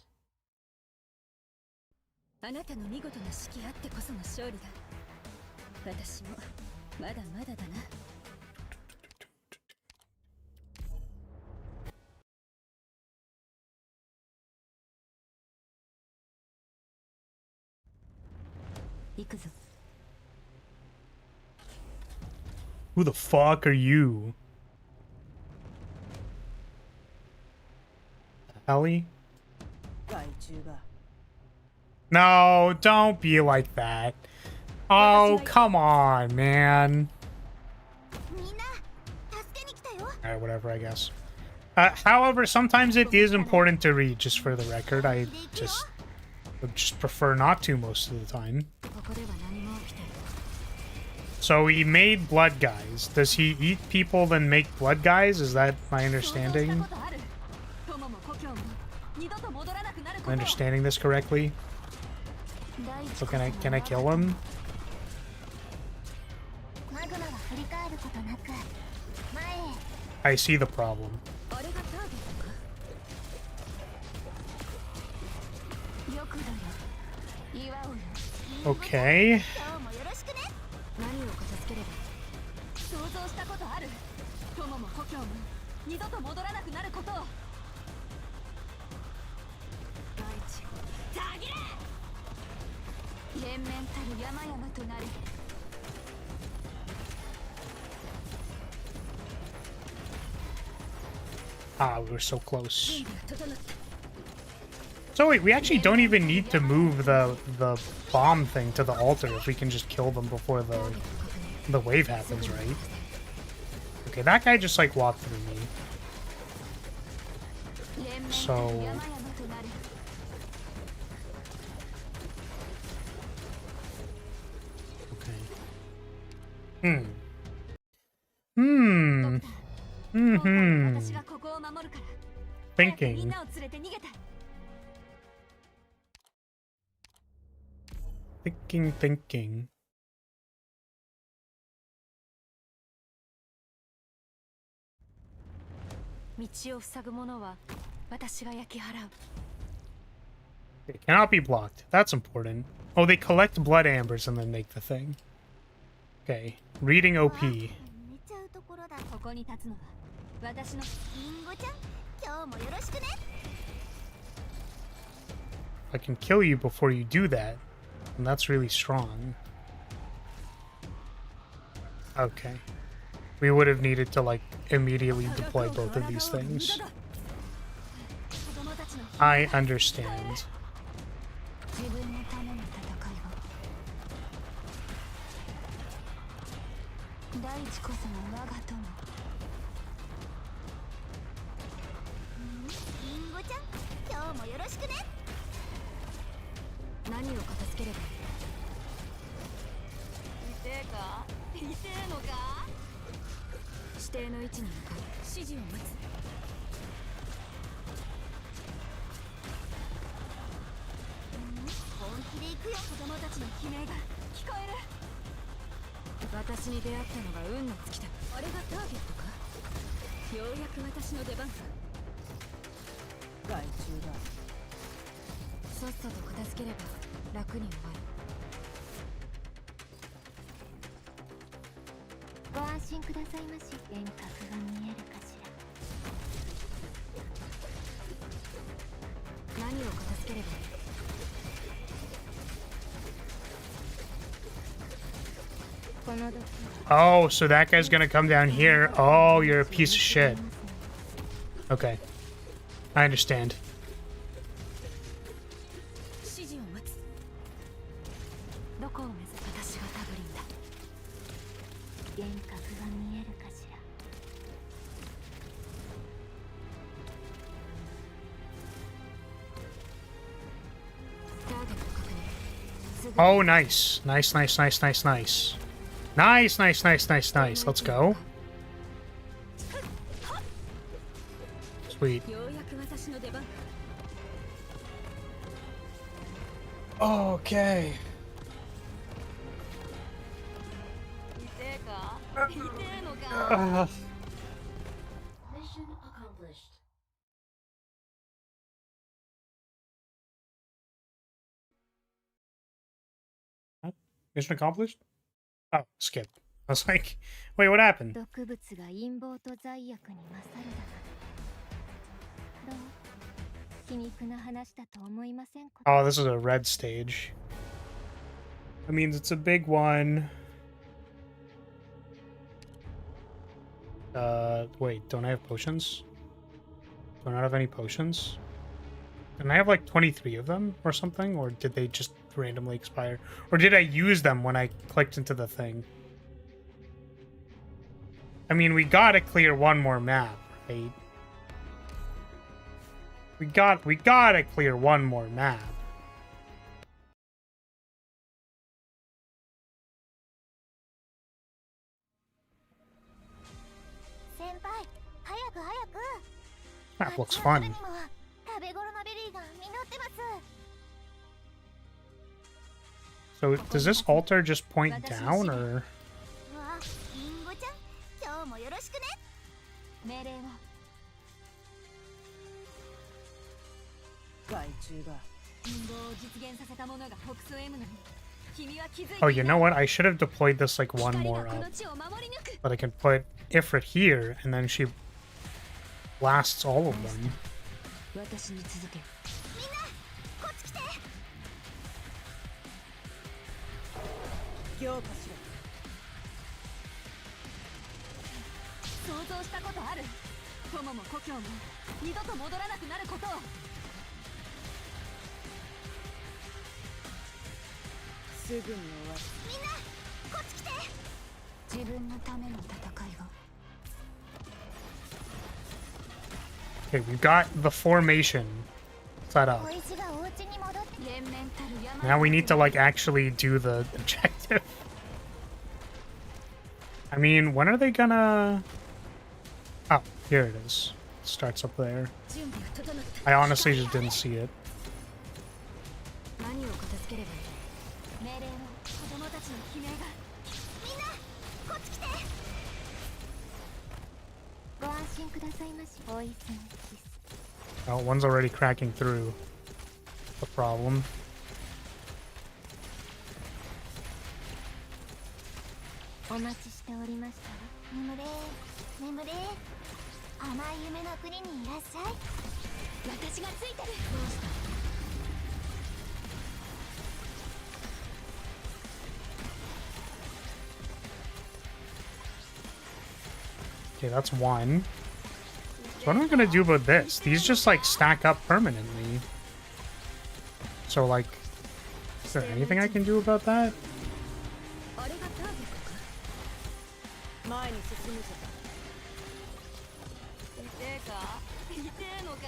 Who the fuck are you? Ellie? No, don't be like that. Oh, come on, man. Alright, whatever, I guess. However, sometimes it is important to read, just for the record. I just would just prefer not to most of the time. So he made blood guys. Does he eat people then make blood guys? Is that my understanding? Am I understanding this correctly? So can I kill him? I see the problem. Okay. Ah, we were so close. So wait, we actually don't even need to move the bomb thing to the altar if we can just kill them before the wave happens, right? Okay, that guy just like walked through me. So okay. Thinking. Thinking. It cannot be blocked. That's important. Oh, they collect blood ambers and then make the thing. Okay. Reading OP. I can kill you before you do that. And that's really strong. Okay. We would have needed to, like, immediately deploy both of these things. I understand. 害虫だ。さっさと片付ければ楽に終わる。ご安心くださいまし。幻覚が見えるかしら。何を片付ければいい？ Oh, so that guy's gonna come down here. Oh, you're a piece of shit. Okay. I understand. 指示を待つ。どこを目指す？私がタブリンだ。幻覚が見えるかしら。ターゲット確認。すぐ Oh, nice. Nice, nice, nice, nice, nice. Nice, nice, nice, nice, nice. Let's go. Sweet. ようやく私の出番。 Okay. 痛えか？痛えのか？ Mission accomplished. Mission accomplished? Oh, skip. I was like, wait, what happened? 毒物が陰謀と罪悪に勝るだな。どう？皮肉な話だと思いませんか？ Oh, this is a red stage. That means it's a big one. Wait, don't I have potions? Do I not have any potions? Didn't I have like 23 of them or something? Or did they just randomly expire? Or did I use them when I clicked into the thing? I mean, we gotta clear one more map, right? We gotta clear one more map. 先輩、早く早く。 That looks fun. にも食べ頃のベリーが実ってます。 So does this altar just point down, or? わあ、リンゴちゃん、今日もよろしくね。命令を。害虫だ。陰謀を実現させた者が北総 M なのに。君は気づいてい Oh, you ない。 know what? I should have deployed this like one 光 more がこ up. の地を守り抜く。 But I can put Ifrit here, and then she blasts all of them. 私に続け。みんな、こっち来て。強化しろ。想像したことある？友も故郷も二度と戻らなくなることを。すぐに終わる。みんな、こっち来て。自分のための戦いが。 Okay, we've got the formation set up. 小石がお家に戻って。連綿たる山。 Now we need to like actually do the objective. I mean, when are they gonna... Oh, here it is. Starts up there. 準備が整った。 I honestly just didn't see it. 何を片付ければいい？命令の子供たちの悲鳴が。みんな、こっち来て。ご安心くださいまし。おいしいキス。 Oh, one's already cracking through the problem. お待ちしておりましたわ。眠れ、眠れ。甘い夢の国にいらっしゃい。私がついてる。どうした？ Okay, that's one. So what am I gonna do about this? These just like stack up permanently. So like, is there anything I can do about that? あれがターゲットか？前に進むぞ。痛えか？痛えのか？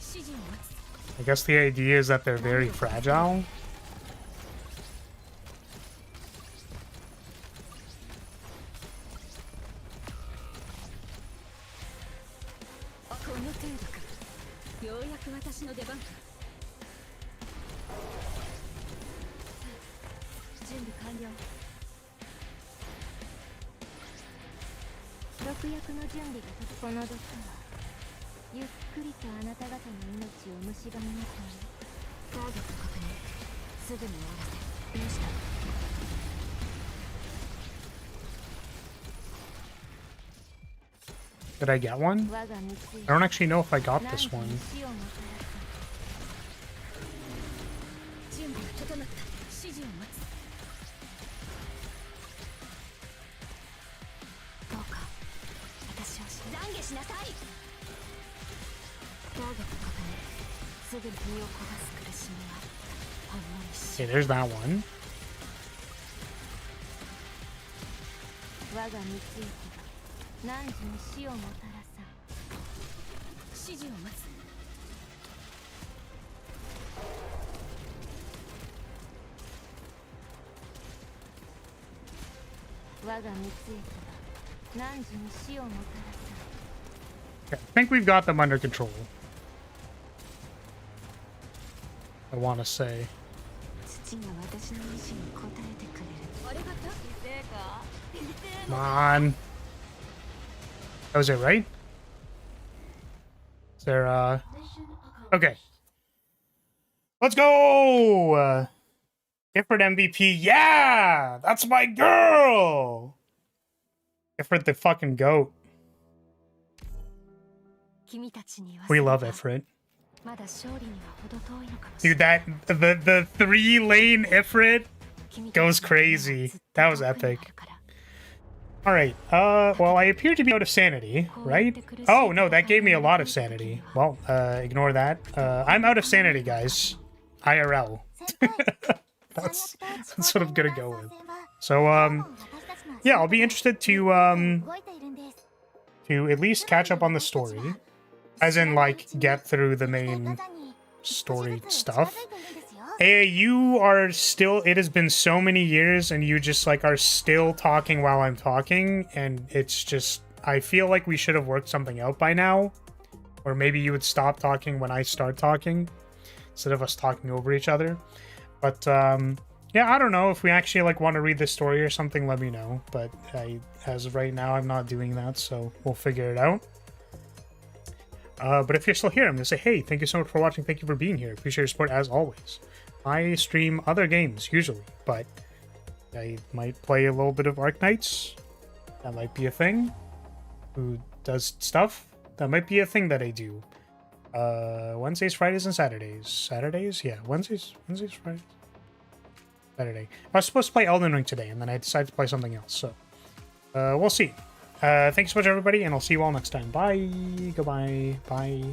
指示を待つ。 I guess the idea is that they're very fragile. この程度か。ようやく私の出番か。準備完了。毒薬の準備がこの毒はゆっくりとあなた方の命を蝕みますわね。ターゲット確認。すぐに終わらせ。どうした？ Did I get one? 我が三つ I don't actually know if I got this 何 one. 時に死をもたらす。準備が整った。指示を待つ。どうか私を懺悔しなさい。ターゲット確認。すぐに身を焦がす苦しみはほんの一瞬。 Okay, there's that one. 我が三つよ何時に死をもたらさ。指示を待つ。我が三つよ何時に死をもたらさ。 Okay, I think we've got them under control. I want to say. 父が私の意志に応えてくれる。ありがとう。成果。 Come on. That was it, right? Is there, Okay. Let's go! Gifford MVP. Yeah! That's my girl! Gifford the fucking goat. 君たちに言わせ We れば love Ifrit. まだ勝利には程遠いのかもしれ Dude, ない。 the 3-lane Ifrit 君たちの goes crazy. ずっと That was 遠くに epic. あるから。 Alright, well, I appear to be out of sanity, right? Oh, no, that gave me a lot of sanity. Well, ignore that. I'm out of sanity, guys. IRL. That's what I'm gonna go with. So, yeah, I'll be interested to at least catch up on the story. As in, like, get through the main story stuff. Hey, you are still, it has been so many years and you just like are still talking while I'm talking, and it's just, I feel like we should have worked something out by now. Or maybe you would stop talking when I start talking instead of us talking over each other. But yeah, I don't know if we actually like want to read this story or something, let me know. But as of right now, I'm not doing that, so we'll figure it out. But if you're still here, I'm gonna say, hey, thank you so much for watching. Thank you for being here. Appreciate your support as always. I stream other games usually, but I might play a little bit of Arknights. That might be a thing. Who does stuff? That might be a thing that I do. Wednesdays, Fridays, and Saturdays. Saturdays? Yeah, Wednesdays, Fridays. Saturday. I was supposed to play Elden Ring today, and then I decided to play something else, so we'll see. Thanks so much, everybody, and I'll see you all next time. Bye. Goodbye. Bye.